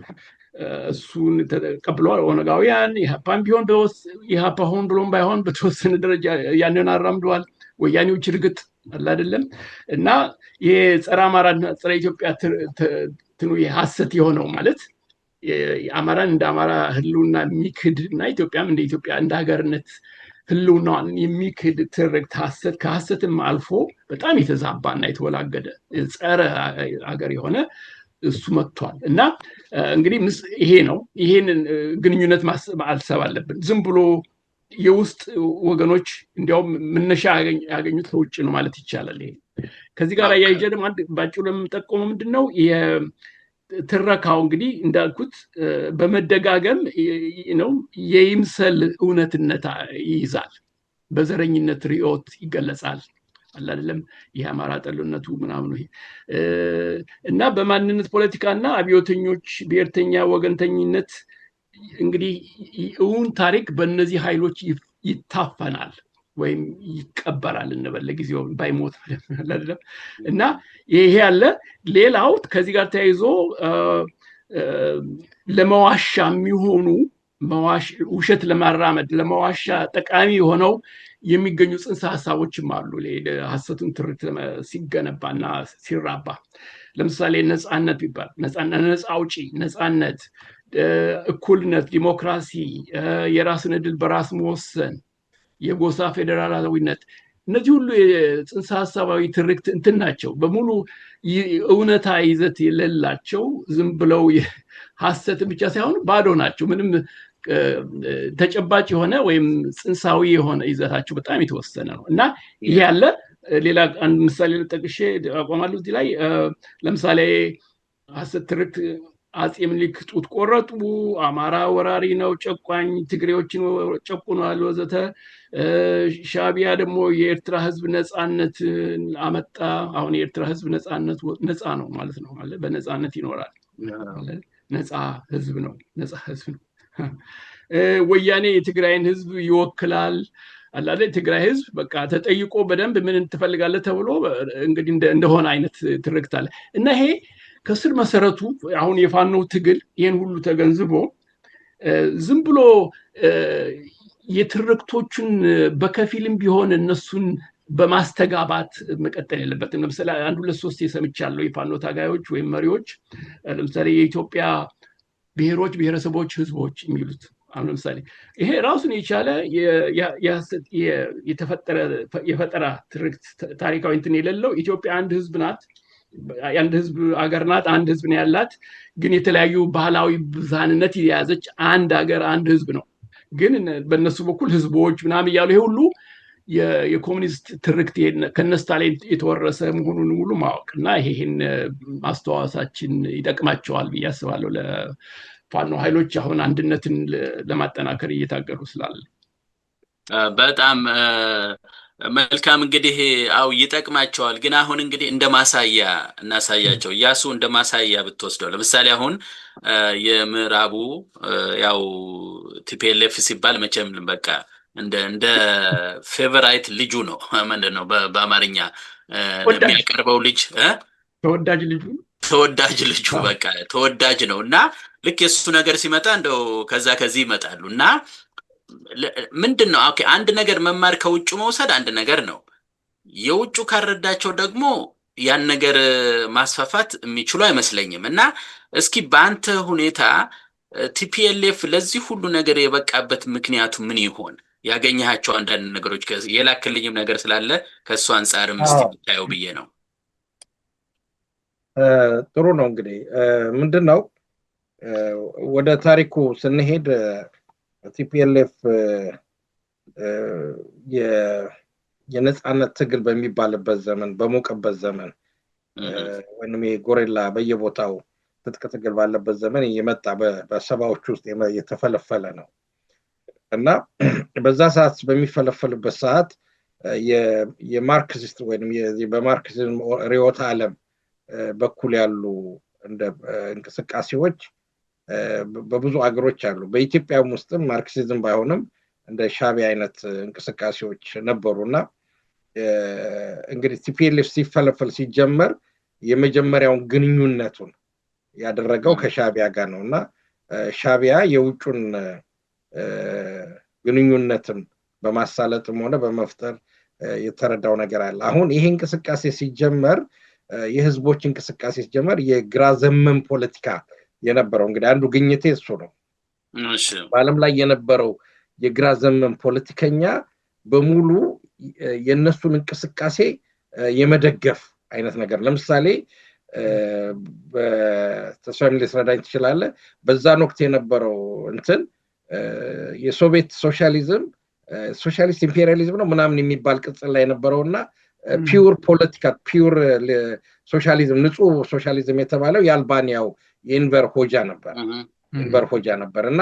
እሱን ተቀብለዋል። ኦነጋውያን ኢህአፓም ቢሆን ኢህአፓ ሆን ብሎም ባይሆን በተወሰነ ደረጃ ያንን አራምደዋል። ወያኔዎች እርግጥ አለ አይደለም እና የጸረ አማራና ጸረ ኢትዮጵያ ትኑ የሐሰት የሆነው ማለት የአማራን እንደ አማራ ህልውና የሚክድ እና ኢትዮጵያም እንደ ኢትዮጵያ እንደ ሀገርነት ህልውናን የሚክድ ትርክት ከሐሰትም አልፎ በጣም የተዛባና የተወላገደ ጸረ ሀገር የሆነ እሱ መጥቷል እና እንግዲህ ይሄ ነው። ይሄንን ግንኙነት ማሰብ አለብን። ዝም ብሎ የውስጥ ወገኖች እንዲያውም መነሻ ያገኙት ከውጭ ነው ማለት ይቻላል። ይሄ ከዚህ ጋር ያያይዤ ደግሞ አንድ ባጭሩ ለምጠቆመው ምንድነው ትረካው እንግዲህ እንዳልኩት በመደጋገም ነው የይምሰል እውነትነት ይይዛል። በዘረኝነት ርዕዮት ይገለጻል አይደለም። የአማራ ጠልነቱ ምናምን ይሄ እና በማንነት ፖለቲካና አብዮተኞች ብሔርተኛ ወገንተኝነት እንግዲህ እውን ታሪክ በእነዚህ ኃይሎች ይታፈናል ወይም ይቀበራል እንበል ለጊዜው ባይሞት አይደለም እና ይሄ ያለ ሌላው ከዚህ ጋር ተያይዞ ለመዋሻ የሚሆኑ ውሸት ለማራመድ ለመዋሻ ጠቃሚ ሆነው የሚገኙ ጽንሰ ሀሳቦችም አሉ። ሐሰቱን ትርክት ሲገነባና ሲራባ ለምሳሌ ነፃነት ቢባል ነፃ አውጪ፣ ነፃነት፣ እኩልነት፣ ዲሞክራሲ፣ የራስን ዕድል በራስ መወሰን፣ የጎሳ ፌዴራላዊነት እነዚህ ሁሉ የጽንሰ ሀሳባዊ ትርክት እንትን ናቸው። በሙሉ እውነታ ይዘት የሌላቸው ዝም ብለው ሐሰት ብቻ ሳይሆን ባዶ ናቸው። ምንም ተጨባጭ የሆነ ወይም ጽንሳዊ የሆነ ይዘታቸው በጣም የተወሰነ ነው እና ይሄ ያለ ሌላ አንድ ምሳሌ ጠቅሼ አቆማለሁ እዚህ ላይ። ለምሳሌ ሐሰት ትርክት አጼ ምኒልክ ጡት ቆረጡ፣ አማራ ወራሪ ነው፣ ጨቋኝ፣ ትግሬዎችን ጨቁኗል ወዘተ። ሻዕቢያ ደግሞ የኤርትራ ህዝብ ነፃነት አመጣ። አሁን የኤርትራ ህዝብ ነፃ ነው ማለት ነው። በነፃነት ይኖራል። ነፃ ህዝብ ነው። ወያኔ የትግራይን ህዝብ ይወክላል አላለ። ትግራይ ህዝብ በቃ ተጠይቆ በደንብ ምን ትፈልጋለህ ተብሎ እንግዲህ እንደሆነ አይነት ትርክት አለ እና ይሄ ከስር መሰረቱ አሁን የፋኖ ትግል ይሄን ሁሉ ተገንዝቦ ዝም ብሎ የትርክቶቹን በከፊልም ቢሆን እነሱን በማስተጋባት መቀጠል የለበትም። ለምሳሌ አንድ ሁለት ሶስት የሰምቻለሁ የፋኖ ታጋዮች ወይም መሪዎች ለምሳሌ የኢትዮጵያ ብሔሮች፣ ብሔረሰቦች፣ ህዝቦች የሚሉት አሁን ለምሳሌ ይሄ ራሱን የቻለ የፈጠራ ትርክት ታሪካዊ እንትን የሌለው ኢትዮጵያ አንድ ህዝብ ናት፣ አንድ ህዝብ አገር ናት፣ አንድ ህዝብ ነው ያላት፣ ግን የተለያዩ ባህላዊ ብዝሃንነት የያዘች አንድ አገር አንድ ህዝብ ነው። ግን በእነሱ በኩል ህዝቦች ምናምን እያሉ ይሄ ሁሉ የኮሙኒስት ትርክት ከነስታሊን የተወረሰ መሆኑን ሙሉ ማወቅ እና ይሄን ማስተዋወሳችን ይጠቅማቸዋል ብዬ አስባለሁ። ለፋኖ ኃይሎች አሁን አንድነትን ለማጠናከር እየታገሉ ስላለ በጣም መልካም። እንግዲህ ይጠቅማቸዋል። ግን አሁን እንግዲህ እንደ ማሳያ እናሳያቸው። እያሱ እንደ ማሳያ ብትወስደው ለምሳሌ አሁን የምዕራቡ ያው ቲፒኤልኤፍ ሲባል መቼም በቃ እንደ ፌቨራይት ልጁ ነው። ምንድነው በአማርኛ የሚያቀርበው ልጅ ተወዳጅ ልጁ በቃ ተወዳጅ ነው እና ልክ የሱ ነገር ሲመጣ እንደው ከዚህ ይመጣሉ እና ምንድነው ኦኬ አንድ ነገር መማር ከውጭ መውሰድ አንድ ነገር ነው። የውጭ ካረዳቸው ደግሞ ያን ነገር ማስፋፋት የሚችሉ አይመስለኝም። እና እስኪ በአንተ ሁኔታ ቲፒኤልኤፍ ለዚህ ሁሉ ነገር የበቃበት ምክንያቱ ምን ይሆን? ያገኘሃቸው አንዳንድ ነገሮች የላክልኝም ነገር ስላለ ከሱ አንፃርም እስቲ ብታየው ብዬ ነው። ጥሩ ነው። እንግዲህ ምንድነው ወደ ታሪኩ ስንሄድ ቲፒኤልኤፍ የነጻነት ትግል በሚባልበት ዘመን በሞቀበት ዘመን ወይንም የጎሬላ በየቦታው ትጥቅ ትግል ባለበት ዘመን የመጣ በሰባዎች ውስጥ የተፈለፈለ ነው እና በዛ ሰዓት በሚፈለፈልበት ሰዓት የማርክሲስት ወይንም በማርክሲዝም ርዕዮተ ዓለም በኩል ያሉ እንደ እንቅስቃሴዎች በብዙ አገሮች አሉ። በኢትዮጵያም ውስጥም ማርክሲዝም ባይሆንም እንደ ሻዕቢያ አይነት እንቅስቃሴዎች ነበሩና እንግዲህ ቲፒኤልኤፍ ሲፈለፈል ሲጀመር የመጀመሪያውን ግንኙነቱን ያደረገው ከሻዕቢያ ጋር ነውና ሻዕቢያ የውጩን ግንኙነትን በማሳለጥም ሆነ በመፍጠር የተረዳው ነገር አለ። አሁን ይሄ እንቅስቃሴ ሲጀመር የህዝቦች እንቅስቃሴ ሲጀመር የግራ ዘመም ፖለቲካ የነበረው እንግዲህ አንዱ ግኝቴ እሱ ነው። በዓለም ላይ የነበረው የግራ ዘመም ፖለቲከኛ በሙሉ የነሱን እንቅስቃሴ የመደገፍ አይነት ነገር ለምሳሌ በተስፋዬ ሊያስረዳኝ ትችላለህ። በዛን ወቅት የነበረው እንትን የሶቪየት ሶሻሊስት ኢምፔሪያሊዝም ነው ምናምን የሚባል ቅጽል ላይ የነበረውና ፒውር ፖለቲካ ፒውር ሶሻሊዝም ንጹህ ሶሻሊዝም የተባለው የአልባኒያው የኢንቨር ሆጃ ነበር እና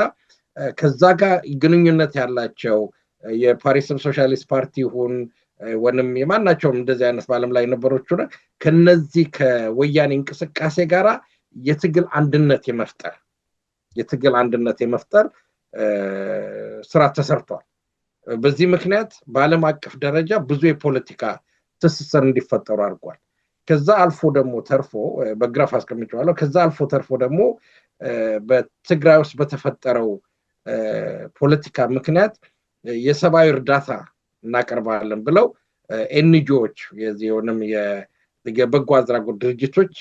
ከዛ ጋር ግንኙነት ያላቸው የፓሪስም ሶሻሊስት ፓርቲ ይሁን ወንም የማናቸውም እንደዚህ አይነት በዓለም ላይ ነበሮች ሆነ ከነዚህ ከወያኔ እንቅስቃሴ ጋራ የትግል አንድነት የመፍጠር ስራ ተሰርቷል። በዚህ ምክንያት በዓለም አቀፍ ደረጃ ብዙ የፖለቲካ ትስስር እንዲፈጠሩ አድርጓል። ከዛ አልፎ ደግሞ ተርፎ በግራፍ አስቀምጬዋለሁ። ከዛ አልፎ ተርፎ ደግሞ በትግራይ ውስጥ በተፈጠረው ፖለቲካ ምክንያት የሰብአዊ እርዳታ እናቀርባለን ብለው ኤንጂኦዎች የዚህንም የበጎ አድራጎት ድርጅቶች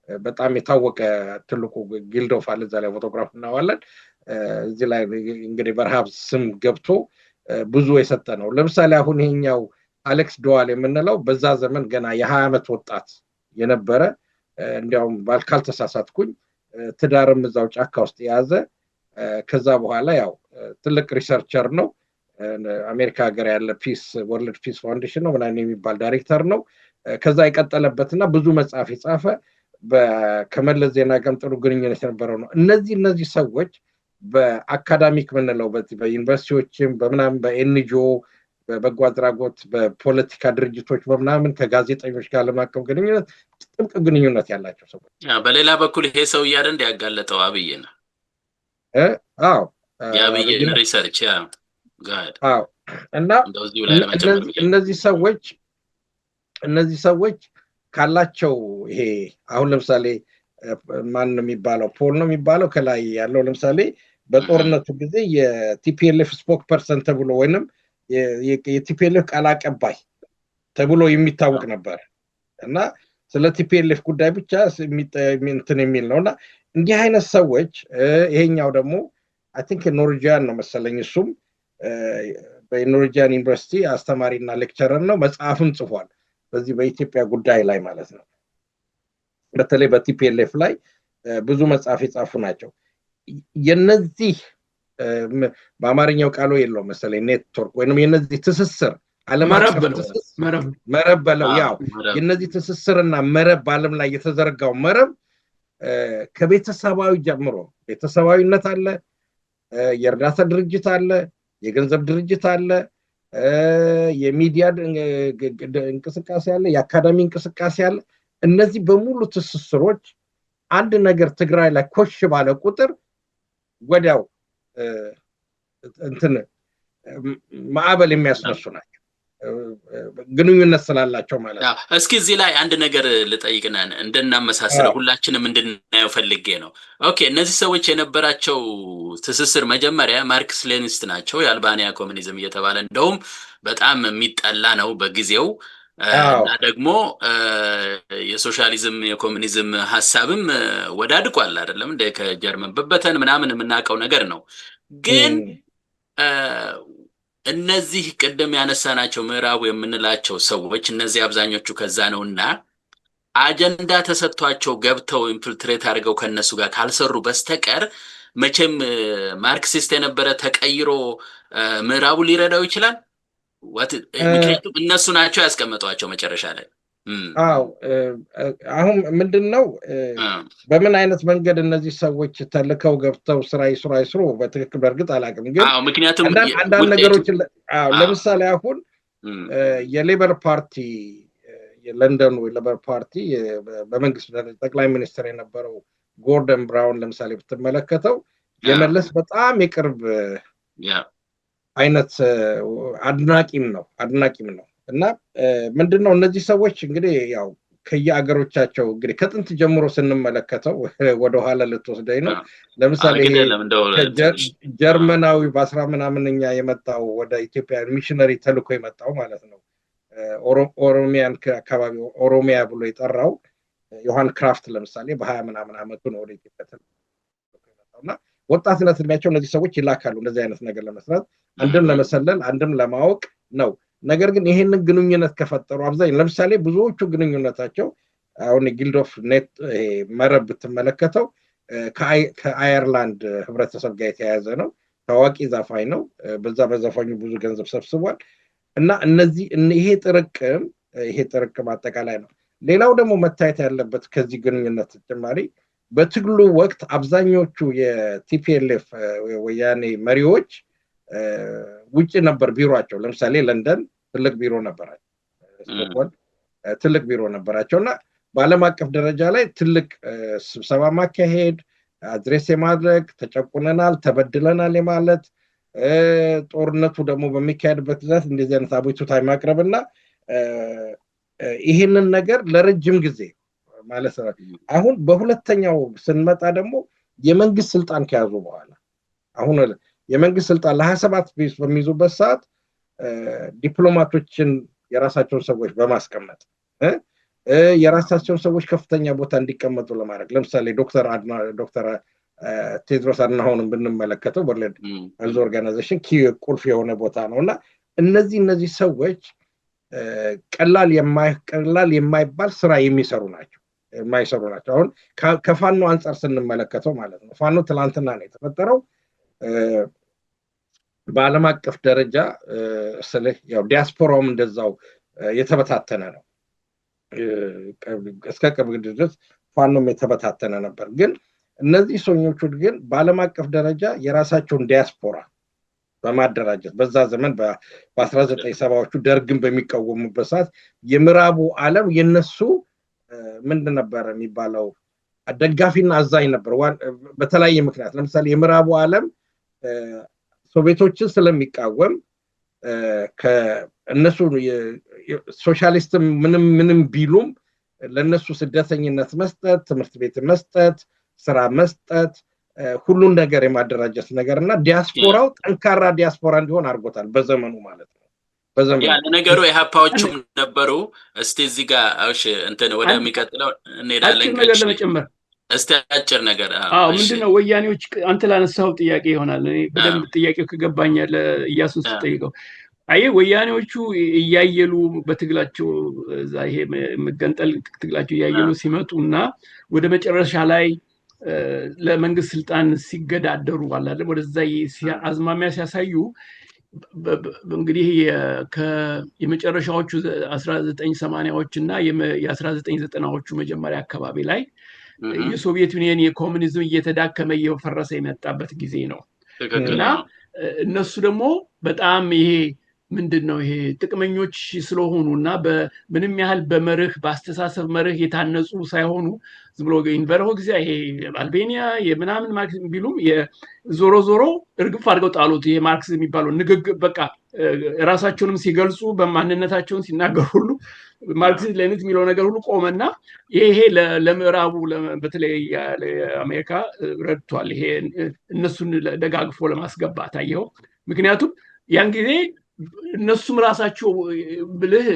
በጣም የታወቀ ትልቁ ጊልዶፍ አለ፣ እዛ ላይ ፎቶግራፍ እናዋለን። እዚህ ላይ እንግዲህ በረሃብ ስም ገብቶ ብዙ የሰጠ ነው። ለምሳሌ አሁን ይሄኛው አሌክስ ዶዋል የምንለው በዛ ዘመን ገና የ20 ዓመት ወጣት የነበረ እንዲያውም ካልተሳሳትኩኝ ትዳርም እዛው ጫካ ውስጥ የያዘ ከዛ በኋላ ያው ትልቅ ሪሰርቸር ነው። አሜሪካ ሀገር ያለ ወርልድ ፒስ ፋውንዴሽን ነው ምናምን የሚባል ዳይሬክተር ነው። ከዛ የቀጠለበትና ብዙ መጽሐፍ የጻፈ ከመለስ ዜና ጋርም ጥሩ ግንኙነት የነበረው ነው። እነዚህ ሰዎች በአካዳሚክ ምንለው በዩኒቨርሲቲዎችም በምናምን በኤንጂኦ በበጎ አድራጎት በፖለቲካ ድርጅቶች በምናምን ከጋዜጠኞች ጋር ዓለም አቀፍ ግንኙነት ጥብቅ ግንኙነት ያላቸው ሰዎች። በሌላ በኩል ይሄ ሰው እያለ እንዲያጋለጠው አብይ ነው። አዎ የአብይን ሪሰርች አዎ። እና እነዚህ ሰዎች ካላቸው ይሄ አሁን ለምሳሌ ማን ነው የሚባለው ፖል ነው የሚባለው ከላይ ያለው ለምሳሌ በጦርነቱ ጊዜ የቲፒኤልኤፍ ስፖክ ፐርሰን ተብሎ ወይንም የቲፒኤልኤፍ ቃል አቀባይ ተብሎ የሚታወቅ ነበር እና ስለ ቲፒኤልኤፍ ጉዳይ ብቻ እንትን የሚል ነውና እንዲህ አይነት ሰዎች ይሄኛው ደግሞ አይ ቲንክ ኖርዌጂያን ነው መሰለኝ እሱም በኖርዌጂያን ዩኒቨርሲቲ አስተማሪና ሌክቸረር ነው መጽሐፍም ጽፏል በዚህ በኢትዮጵያ ጉዳይ ላይ ማለት ነው በተለይ በቲፒኤልኤፍ ላይ ብዙ መጽሐፍ የጻፉ ናቸው የነዚህ በአማርኛው ቃሉ የለው መሰለኝ ኔትወርክ ወይንም የነዚህ ትስስር ዓለም አቀፍ መረብ በለው ያው የነዚህ ትስስርና መረብ በዓለም ላይ የተዘረጋው መረብ ከቤተሰባዊ ጀምሮ ቤተሰባዊነት አለ የእርዳታ ድርጅት አለ የገንዘብ ድርጅት አለ የሚዲያ እንቅስቃሴ አለ የአካዳሚ እንቅስቃሴ አለ እነዚህ በሙሉ ትስስሮች አንድ ነገር ትግራይ ላይ ኮሽ ባለ ቁጥር ወዲያው እንትን ማዕበል የሚያስነሱ ናቸው ግንኙነት ስላላቸው ማለት ነው እስኪ እዚህ ላይ አንድ ነገር ልጠይቅና እንደናመሳስለው ሁላችንም እንድናየው ፈልጌ ነው ኦኬ እነዚህ ሰዎች የነበራቸው ትስስር መጀመሪያ ማርክስ ሌኒስት ናቸው የአልባኒያ ኮሙኒዝም እየተባለ እንደውም በጣም የሚጠላ ነው በጊዜው እና ደግሞ የሶሻሊዝም የኮሙኒዝም ሐሳብም ወዳድቋል አይደለም እንደ ከጀርመን በበተን ምናምን የምናውቀው ነገር ነው ግን እነዚህ ቅድም ያነሳናቸው ምዕራቡ የምንላቸው ሰዎች እነዚህ አብዛኞቹ ከዛ ነውና አጀንዳ ተሰጥቷቸው ገብተው ኢንፊልትሬት አድርገው ከነሱ ጋር ካልሰሩ በስተቀር መቼም ማርክሲስት የነበረ ተቀይሮ ምዕራቡ ሊረዳው ይችላል ምክንያቱም እነሱ ናቸው ያስቀመጧቸው መጨረሻ ላይ አዎ አሁን ምንድነው በምን አይነት መንገድ እነዚህ ሰዎች ተልከው ገብተው ስራ ይስሩ በትክክል በርግጥ አላውቅም ግን ምክንያቱም አንዳንድ ነገሮች ለምሳሌ አሁን የሌበር ፓርቲ የለንደኑ ሌበር ፓርቲ በመንግስት ጠቅላይ ሚኒስትር የነበረው ጎርደን ብራውን ለምሳሌ ብትመለከተው የመለስ በጣም የቅርብ አይነት አድናቂም ነው እና ምንድነው እነዚህ ሰዎች እንግዲህ ያው ከየአገሮቻቸው እንግዲህ ከጥንት ጀምሮ ስንመለከተው ወደ ኋላ ልትወስደኝ ነው ለምሳሌ ጀርመናዊ በ10 ምናምንኛ የመጣው ወደ ኢትዮጵያ ሚሽነሪ ተልኮ የመጣው ማለት ነው ኦሮሚያን አካባቢ ኦሮሚያ ብሎ የጠራው ዮሐን ክራፍት ለምሳሌ በ20 ምናምን አመቱ ነው ወደ ኢትዮጵያ ተልኮ የመጣውና ወጣትነት እድሜያቸው እነዚህ ሰዎች ይላካሉ እንደዚህ አይነት ነገር ለመስራት አንድም ለመሰለል አንድም ለማወቅ ነው ነገር ግን ይሄንን ግንኙነት ከፈጠሩ አብዛኛው ለምሳሌ ብዙዎቹ ግንኙነታቸው አሁን ጊልድ ኦፍ ኔት መረብ ብትመለከተው ከአየርላንድ ህብረተሰብ ጋር የተያያዘ ነው ታዋቂ ዘፋኝ ነው በዛ በዘፋኙ ብዙ ገንዘብ ሰብስቧል እና እነዚህ ይሄ ጥርቅም አጠቃላይ ነው ሌላው ደግሞ መታየት ያለበት ከዚህ ግንኙነት ተጨማሪ በትግሉ ወቅት አብዛኞቹ የቲፒኤልኤፍ ወያኔ መሪዎች ውጪ ነበር ቢሮአቸው ለምሳሌ ለንደን ትልቅ ቢሮ ነበራቸው ስቶክሆልም ትልቅ ቢሮ ነበራቸውና በዓለም አቀፍ ደረጃ ላይ ትልቅ ስብሰባ ማካሄድ አድሬስ የማድረግ ተጨቁነናል ተበድለናል የማለት ጦርነቱ ደግሞ በሚካሄድበት ጊዜ እንደዚህ አይነት አቤቱታ ማቅረብና ይሄንን ነገር ለረጅም ጊዜ ማለት ነው አሁን በሁለተኛው ስንመጣ ደግሞ የመንግስት ስልጣን ከያዙ በኋላ አሁን የመንግስት ስልጣን ለ27 በሚይዙበት ሰዓት ዲፕሎማቶችን የራሳቸውን ሰዎች በማስቀመጥ የራሳቸውን ሰዎች ከፍተኛ ቦታ እንዲቀመጡ ለማድረግ ለምሳሌ ዶክተር ቴድሮስ አድናሆንን ብንመለከተው ወርልድ ሄልዝ ኦርጋናይዜሽን ቁልፍ የሆነ ቦታ ነውና እነዚህ ሰዎች ቀላል የማይባል ስራ የሚሰሩ ናቸው አሁን ከፋኖ አንፃር ስንመለከተው ማለት ነው ፋኖ ትላንትና ነው የተፈጠረው በዓለም አቀፍ ደረጃ ያው ዲያስፖራውም እንደዛው የተበታተነ ነው እስከ ቅርብ ድረስ ፋኖም የተበታተነ ነበር ግን እነዚህ ሰኞቹ ግን በዓለም አቀፍ ደረጃ የራሳቸውን ዲያስፖራ በማደራጀት በዛ ዘመን በ1970ዎቹ ደርግን በሚቃወሙበት ሰዓት የምዕራቡ ዓለም የነሱ ምንድን ነበር የሚባለው ደጋፊና አዛኝ ነበር በተለያየ ምክንያት ለምሳሌ የምዕራቡ ዓለም ሶቪየቶችን ስለሚቃወም ከእነሱ ሶሻሊስት ምንም ቢሉም ለነሱ ስደተኝነት መስጠት ትምህርት ቤት መስጠት ስራ መስጠት ሁሉን ነገር የማደራጀት ነገርና ዲያስፖራው ጠንካራ ዲያስፖራ እንዲሆን አድርጎታል በዘመኑ ማለት ነው ያ ነገሩ የሃፓዎቹም ነበሩ እስቲ እዚህ ጋር እሺ እንትን ወደሚቀጥለው እንሄዳለን ነገር ለመጨመር እስቲ አጭር ነገር ምንድነው ወያኔዎች አንተ ላነሳው ጥያቄ ይሆናል እኔ በደንብ ጥያቄው ከገባኛል ኢያሱን ስትጠይቀው አይ ወያኔዎቹ እያየሉ በትግላቸው እዛ ይሄ መገንጠል ትግላቸው እያየሉ ሲመጡና ወደ መጨረሻ ላይ ለመንግስት ስልጣን ሲገዳደሩ አይደል ወደዛ አዝማሚያ ሲያሳዩ እንግዲህ የመጨረሻዎቹ 1980ዎች እና የ1990ዎቹ መጀመሪያ አካባቢ ላይ የሶቪየት ዩኒየን የኮሙኒዝም እየተዳከመ እየፈረሰ የመጣበት ጊዜ ነው እና እነሱ ደግሞ በጣም ይሄ ምንድነው ይሄ ጥቅመኞች ስለሆኑና በምንም ያህል በመርህ በአስተሳሰብ መርህ የታነጹ ሳይሆኑ ዝም ብሎ ኢንቨርሆ ጊዜ ይሄ አልቤኒያ የምናምን ማርክስ ቢሉም ዞሮ እርግፍ አድርገው ጣሉት ይሄ ማርክስ የሚባለው ንግግር በቃ ራሳቸውንም ሲገልጹ በማንነታቸውን ሲናገሩ ሁሉ ማርክስ ሌኒን የሚለው ነገር ሁሉ ቆመና ይሄ ለምዕራቡ በተለይ ለአሜሪካ ረድቷል ይሄ እነሱን ደጋግፎ ለማስገባት አየው ምክንያቱም ያን ጊዜ እነሱም ራሳቸው ብልህ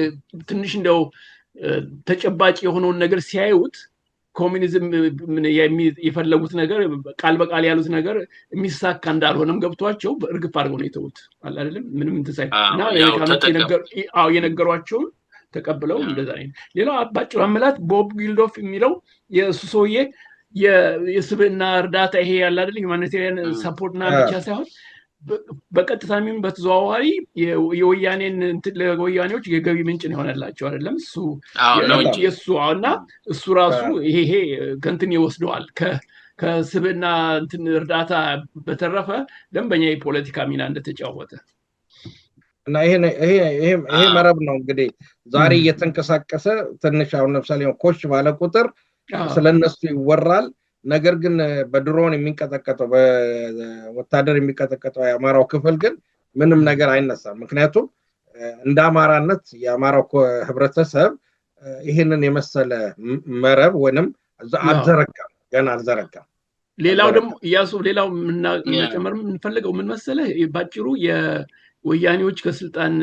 ትንሽ እንደው ተጨባጭ የሆነውን ነገር ሲያዩት ኮሙኒዝም የፈለጉት ነገር ቃል በቃል ያሉት ነገር የሚሳካ እንዳልሆነም ገብቷቸው በእርግፍ አድርገው ነው የተውት አይደለም ምንም እንተሳይ እና የነገሯቸውን ተቀብለው እንደዛ ነው ሌላው አባጭሩ አመላት ቦብ ጊልዶፍ የሚለው የሱሶዬ የስብና እርዳታ ይሄ ያለ አይደል ሁማኒቴሪያን ሰፖርትና ብቻ ሳይሆን በቀጥታ ምን በተዘዋዋሪ የወያኔን ለወያኔዎች የገቢ ምንጭ ነው ሆነላቸው አይደለም እሱ የሱና እሱ ራሱ ይሄ ከንትን ይወስደዋል ከስብና እንትን እርዳታ በተረፈ ደንበኛ የፖለቲካ ሚና እንደተጫወተ እና ይሄ መረብ ነው እንግዲህ ዛሬ እየተንቀሳቀሰ ትንሽ አሁን ለምሳሌ ኮሽ ባለ ቁጥር ስለነሱ ይወራል ነገር ግን በድሮን የሚንቀጠቀጠው በወታደር የሚንቀጠቀጠው የአማራው ክፍል ግን ምንም ነገር አይነሳም ምክንያቱም እንደ አማራነት የአማራው ህብረተሰብ ይሄንን የመሰለ መረብ ወንም አልዘረጋም ገና አልዘረጋም ሌላው ደግሞ ያሱ ሌላው መጨመር የምንፈልገው ምን መሰለህ ባጭሩ የወያኔዎች ከስልጣን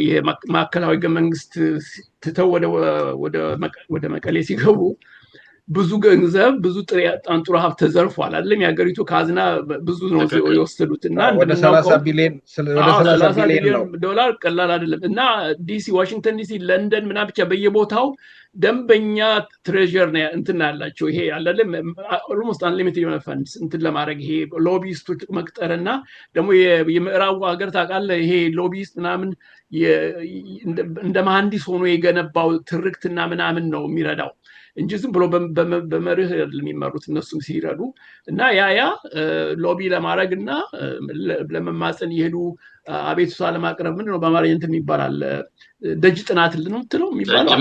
የማዕከላዊ መንግስት ትተው ወደ መቀሌ ሲገቡ ብዙ ገንዘብ ብዙ ጥሩ ሀብት ተዘርፏል አይደለም የሀገሪቱ ካዝና ብዙ ነው የወሰዱትና ወደ 30 ቢሊዮን ዶላር ቀላል አይደለም እና ዲሲ ዋሽንግተን ዲሲ ለንደን ምናምን ብቻ በየቦታው ደንበኛ ትሬዠር ነው እንትና ያላቸው ይሄ አይደለም ኦልሞስት አንሊሚትድ የሆነ ፈንድስ እንትን ለማድረግ ይሄ ሎቢስቶች መቅጠርና ደግሞ የምዕራቡ ሀገር ታውቃለህ ይሄ ሎቢስት ምናምን እንደ መሐንዲስ ሆኖ የገነባው ትርክትና ምናምን ነው የሚረዳው እንጂ ዝም ብሎ በመርህ የሚመሩት እነሱም ሲረዱ እና ያ ሎቢ ለማድረግና ለመማፀን ይሄዱ አቤቱታ ለማቅረብ ምንድነው በአማርኛ እንትን ይባላል ደጅ ጥናት ነው የምትለው የሚባለው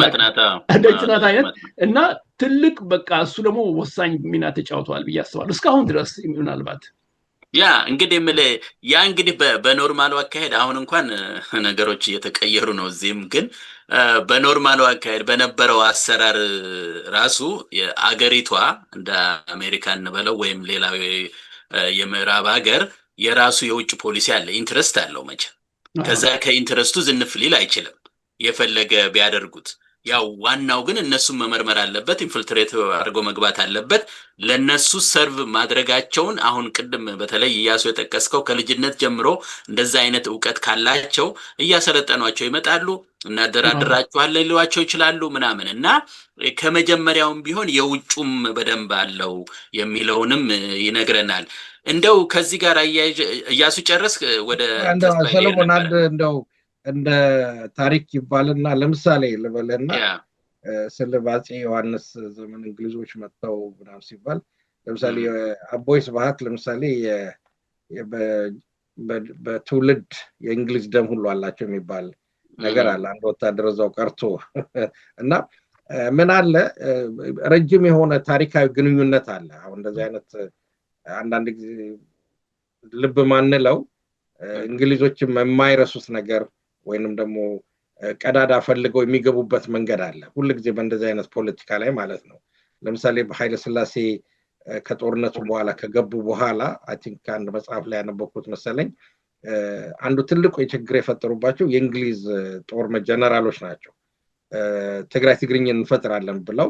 ደጅ ጥናት አይነት እና ትልቅ በቃ እሱ ደግሞ ወሳኝ ሚና ተጫውቷል ብዬ አስባለሁ እስካሁን ድረስ ምናልባት ያ እንግዲህ በኖርማሉ አካሄድ አሁን እንኳን ነገሮች እየተቀየሩ ነው እዚህም ግን በኖርማሉ አካሄድ በነበረው አሰራር ራሱ የአገሪቷ እንደ አሜሪካ እንበለው ወይም ሌላው የምዕራብ ሀገር የራሱ የውጭ ፖሊሲ አለ ኢንትረስት አለው መቼም ከዛ ከኢንትረስቱ ዝንፍ ሊል አይችልም የፈለገ ቢያደርጉት ያው ዋናው ግን እነሱን መመርመር አለበት ኢንፊልትሬት አድርጎ መግባት አለበት ለነሱ ሰርቭ ማድረጋቸውን አሁን ቅድም በተለይ ያሱ የጠቀስከው ከልጅነት ጀምሮ እንደዛ አይነት ዕውቀት ካላቸው እያሰለጠኗቸው ይመጣሉ እና ደራድራቸዋለን ሊሏቸው ይችላሉ ምናምን እና ከመጀመሪያውም ቢሆን የውጩም በደንብ አለው የሚለውንም ይነግረናል እንደው ከዚህ ጋር ያሱ ጨረስ ወደ ሰለሞን አንድ እንደው እንደ ታሪክ ይባልና ለምሳሌ ልበልና ስለ አፄ ዮሐንስ ዘመን እንግሊዞች መጥተው ምናምን ሲባል ለምሳሌ አቦይ ስብሃት ለምሳሌ በትውልድ የእንግሊዝ ደም ሁሉ አላቸው የሚባል ነገር አለ። አንድ ወታደር እዛው ቀርቶ እና ምን አለ ረጅም የሆነ ታሪካዊ ግንኙነት አለ። አሁን እንደዚህ አይነት አንዳንድ ጊዜ ልብ ማንለው እንግሊዞችም የማይረሱት ነገር ወይንም ደግሞ ቀዳዳ ፈልገው የሚገቡበት መንገድ አለ ሁልጊዜ በእንደዚህ አይነት ፖለቲካ ላይ ማለት ነው። ለምሳሌ በኃይለ ሥላሴ ከጦርነቱ በኋላ ከገቡ በኋላ አይ ቲንክ አንድ መጽሐፍ ላይ ያነበብኩት መሰለኝ አንዱ ትልቁ የችግር የፈጠሩባቸው የእንግሊዝ ጦር ጀነራሎች ናቸው። ትግራይ ትግርኝን እንፈጥራለን ብለው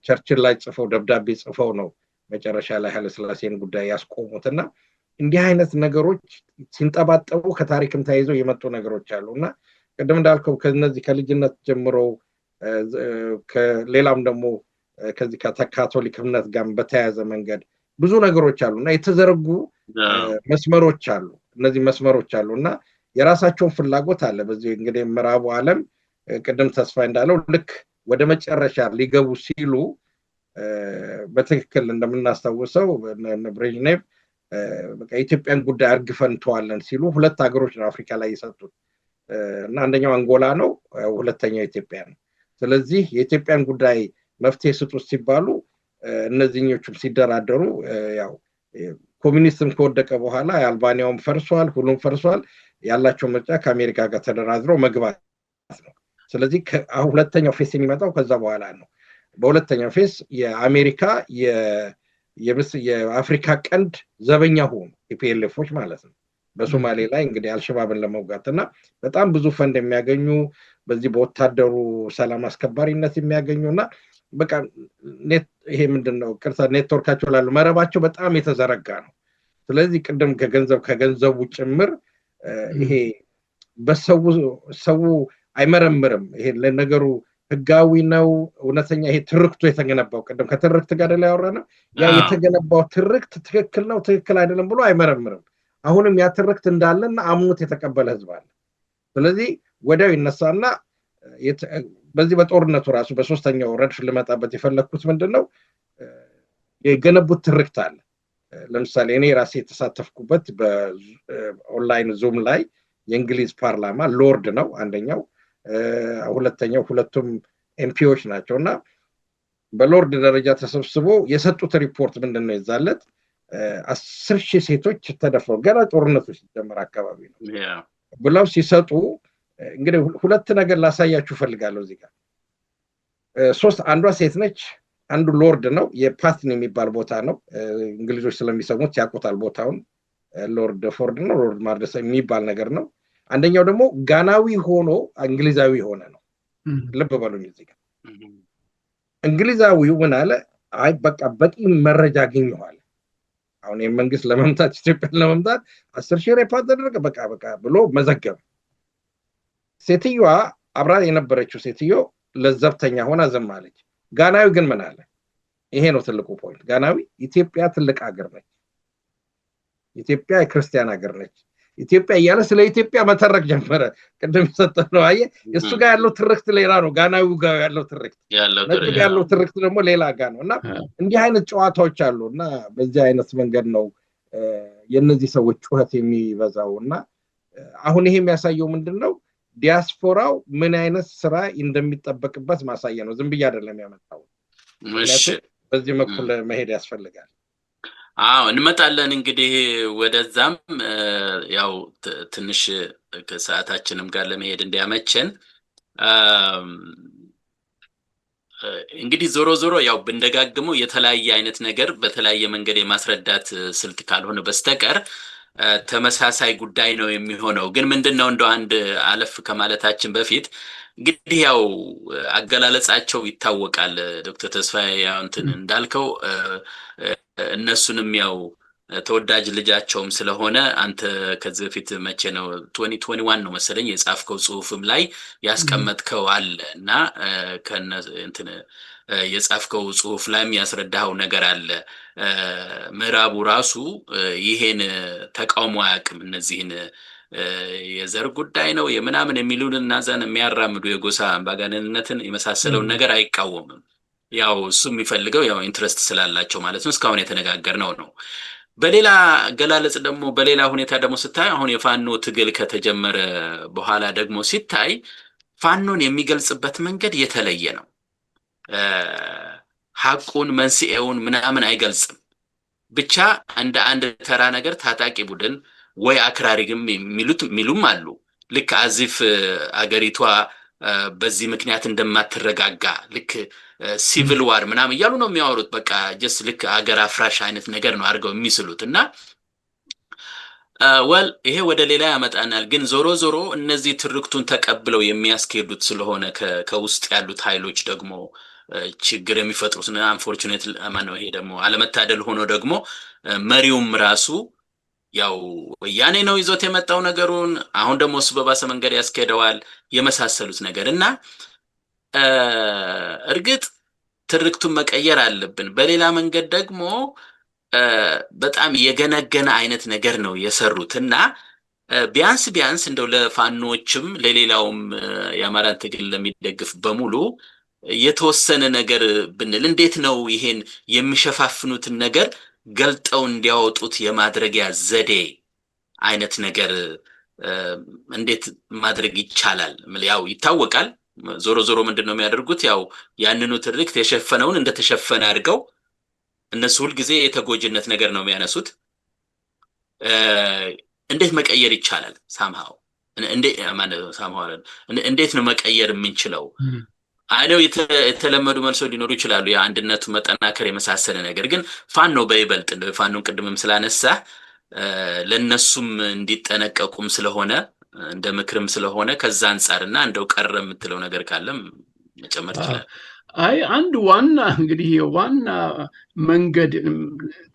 ቸርችል ላይ ጽፈው ደብዳቤ ጽፈው ነው መጨረሻ ላይ ኃይለ ሥላሴን ጉዳይ ያስቆሙትና እንዲህ አይነት ነገሮች ሲንጠባጠቡ ከታሪክም ተያይዘው የመጡ ነገሮች አሉና ቅድም እንዳልከው ከነዚህ ከልጅነት ጀምሮ ከሌላም ደግሞ ከዚህ ከካቶሊክ እምነት ጋር በተያያዘ መንገድ ብዙ ነገሮች አሉና የተዘረጉ መስመሮች አሉ። እነዚህ መስመሮች አሉና የራሳቸውን ፍላጎት አለ። በዚህ እንግዲህ ምዕራቡ ዓለም ቅድም ተስፋ እንዳለው ልክ ወደ መጨረሻ ሊገቡ ሲሉ በትክክል እንደምናስታውሰው ብሬዥኔቭ በቃ ኢትዮጵያን ጉዳይ አርግፈን ተዋለን ሲሉ ሁለት ሀገሮች ነው አፍሪካ ላይ የሰጡት እና አንደኛው አንጎላ ነው፣ ሁለተኛው ኢትዮጵያ ነው። ስለዚህ የኢትዮጵያን ጉዳይ መፍትሄ ስጡት ሲባሉ እነዚህኞቹም ሲደራደሩ ያው ኮሚኒዝም ከወደቀ በኋላ አልባኒያውም ፈርሷል፣ ሁሉም ፈርሷል። ያላቸው ምርጫ ከአሜሪካ ጋር ተደራድረው መግባት ነው። ስለዚህ ሁለተኛው ፌስ የሚመጣው ከዛ በኋላ ነው። በሁለተኛው ፌስ የአሜሪካ የአፍሪካ ቀንድ ዘበኛ ሆኑ የፒኤልኤፎች ማለት ነው። በሶማሌ ላይ እንግዲህ አልሸባብን ለመውጋትና በጣም ብዙ ፈንድ የሚያገኙ በዚህ በወታደሩ ሰላም አስከባሪነት የሚያገኙና በቃ ይሄ ምንድነው ኔትወርካቸው ላሉ መረባቸው በጣም የተዘረጋ ነው። ስለዚህ ቅድም ከገንዘቡ ጭምር ይሄ በሰው አይመረምርም። ይሄ ለነገሩ ህጋዊ ነው እውነተኛ ይሄ ትርክቱ የተገነባው ቅድም ከትርክት ጋር ላይ ያወራነው ያ የተገነባው ትርክት ትክክል ነው ትክክል አይደለም ብሎ አይመረምርም። አሁንም ያ ትርክት እንዳለና አምኖት የተቀበለ ህዝብ አለ። ስለዚህ ወዲያው ይነሳና በዚህ በጦርነቱ ራሱ በሶስተኛው ረድፍ ልመጣበት የፈለኩት ምንድነው የገነቡት ትርክት አለ። ለምሳሌ እኔ ራሴ የተሳተፍኩበት በኦንላይን ዙም ላይ የእንግሊዝ ፓርላማ ሎርድ ነው አንደኛው፣ ሁለተኛው ሁለቱም ኤምፒዎች ናቸውና በሎርድ ደረጃ ተሰብስቦ የሰጡት ሪፖርት ምንድነው ይዛለት 10,000 ሴቶች ተደፈሩ ገና ጦርነቱ ሲጀመር አካባቢ ነው ብለው ሲሰጡ እንግዲህ ሁለት ነገር ላሳያችሁ ፈልጋለሁ እዚህ ጋር ሶስት አንዷ ሴት ነች አንዱ ሎርድ ነው የፓትን የሚባል ቦታ ነው እንግሊዞች ስለሚሰሙት ያቆታል ቦታውን ሎርድ ፎርድ ነው ሎርድ ማርደስ የሚባል ነገር ነው አንደኛው ደግሞ ጋናዊ ሆኖ እንግሊዛዊ ሆነ ነው ልብ በሉኝ እዚህ ጋር እንግሊዛዊው ምን አለ አይ በቃ በቂ መረጃ አገኘዋል አሁን የመንግስት ለመምታት ኢትዮጵያን ለመምታት 10,000 ሬፕ አደረገ በቃ ብሎ መዘገበ ሴትዮዋ አብራ የነበረችው ሴትዮ ለዘብተኛ ሆና ዝም አለች ጋናዊ ግን ምን አለ ይሄ ነው ትልቁ ፖይንት ጋናዊ ኢትዮጵያ ትልቅ ሀገር ነች ኢትዮጵያ የክርስቲያን ሀገር ነች ኢትዮጵያ እያለ ስለ ኢትዮጵያ መተረክ ጀመረ ቅድም ሰጠነው አየ እሱ ጋር ያለው ትርክት ሌላ ነው ጋናዊው ጋር ያለው ትርክት ደግሞ ሌላ ጋር ነውና እንዲህ አይነት ጨዋታዎች አሉና በዚህ አይነት መንገድ ነው የነዚህ ሰዎች ጩኸት የሚበዛውና አሁን ይሄ የሚያሳየው ምንድነው ዲያስፖራው ምን አይነት ስራ እንደሚጠበቅበት ማሳያ ነው ዝም ብዬ አይደለም ያመጣው እሺ በዚህ በኩል መሄድ ያስፈልጋል አዎ እንመጣለን እንግዲህ ወደዛም ያው ትንሽ ከሰዓታችንም ጋር ለመሄድ እንዲያመቸን እንግዲህ ዞሮ ያው ብንደጋግመው የተለያየ አይነት ነገር በተለያየ መንገድ የማስረዳት ስልት ካልሆነ በስተቀር ተመሳሳይ ጉዳይ ነው የሚሆነው ግን ምንድነው እንደው አንድ አለፍ ከማለታችን በፊት እንግዲህ ያው አገላለጻቸው ይታወቃል ዶክተር ተስፋዬ ያው እንትን እንዳልከው እነሱንም ያው ተወዳጅ ልጃቸውም ስለሆነ አንተ ከዚህ በፊት መቼ ነው 2021 ነው መሰለኝ የጻፍከው ጽሁፍም ላይ ያስቀመጥከው አለና ከነ እንትን የጻፍከው ጽሁፍ ላይም ያስረዳው ነገር አለ ምዕራቡ ራሱ ይሄን ተቃውሞ አያውቅም እነዚህን የዘር ጉዳይ ነው የምናምን የሚሉንና ዘን የሚያራምዱ የጎሳ አምባገነንነትን የመሳሰለው ነገር አይቃወምም ያው እሱ የሚፈልገው ያው ኢንትረስት ስላላቸው ማለት ነው እስካሁን የተነጋገርነው ነው በሌላ ገላለጽ ደግሞ በሌላ ሁኔታ ደግሞ ስታይ አሁን የፋኖ ትግል ከተጀመረ በኋላ ደግሞ ሲታይ ፋኖን የሚገልጽበት መንገድ የተለየ ነው። ሐቁን መንስኤውን ምናምን አይገልጽም። ብቻ እንደ አንድ ተራ ነገር ታጣቂ ቡድን ወይ አክራሪግም የሚሉም አሉ። ልክ አዚፍ አገሪቷ በዚህ ምክንያት እንደማትረጋጋ ልክ ሲቪል ዋር ምናምን እያሉ ነው የሚያወሩት። በቃ ጀስት ልክ አገር አፍራሽ አይነት ነገር ነው አድርገው የሚስሉት እና ይሄ ወደ ሌላ ያመጣናል። ግን ዞሮ ዞሮ እነዚህ ትርክቱን ተቀብለው የሚያስኬዱት ስለሆነ ከውስጥ ያሉት ኃይሎች ደግሞ ችግር የሚፈጥሩት አንፎርቹኔት ማነው ይሄ ደግሞ አለመታደል ሆኖ ደግሞ መሪውም ራሱ ያው ወያኔ ነው ይዞት የመጣው ነገሩን። አሁን ደግሞ እሱ በባሰ መንገድ ያስኬደዋል የመሳሰሉት ነገር እና እርግጥ ትርክቱን መቀየር አለብን። በሌላ መንገድ ደግሞ በጣም የገነገነ አይነት ነገር ነው የሰሩት እና ቢያንስ እንደው ለፋኖችም ለሌላውም የአማራን ትግል ለሚደግፍ በሙሉ የተወሰነ ነገር ብንል እንዴት ነው ይሄን የሚሸፋፍኑትን ነገር ገልጠው እንዲያወጡት የማድረጊያ ዘዴ አይነት ነገር እንዴት ማድረግ ይቻላል? ያው ይታወቃል። ዞሮ ዞሮ ምንድነው የሚያደርጉት? ያው ያንኑ ትርክት የሸፈነውን እንደተሸፈነ አድርገው እነሱ ሁል ጊዜ የተጎጅነት ነገር ነው የሚያነሱት። እንዴት መቀየር ይቻላል? ሳምሃው እንዴት ነው መቀየር የምንችለው? አይነው የተለመዱ መልሶ ሊኖሩ ይችላሉ። የአንድነቱ መጠናከር የመሳሰለ ነገር ግን ፋኖ በይበልጥ እንደው ፋኖን ቅድምም ስላነሳ ለነሱም እንዲጠነቀቁም ስለሆነ እንደ ምክርም ስለሆነ ከዛ አንፃርና እንደው ቀረ የምትለው ነገር ካለም መጨመር ይችላል። አንድ ዋና እንግዲህ ዋና መንገድ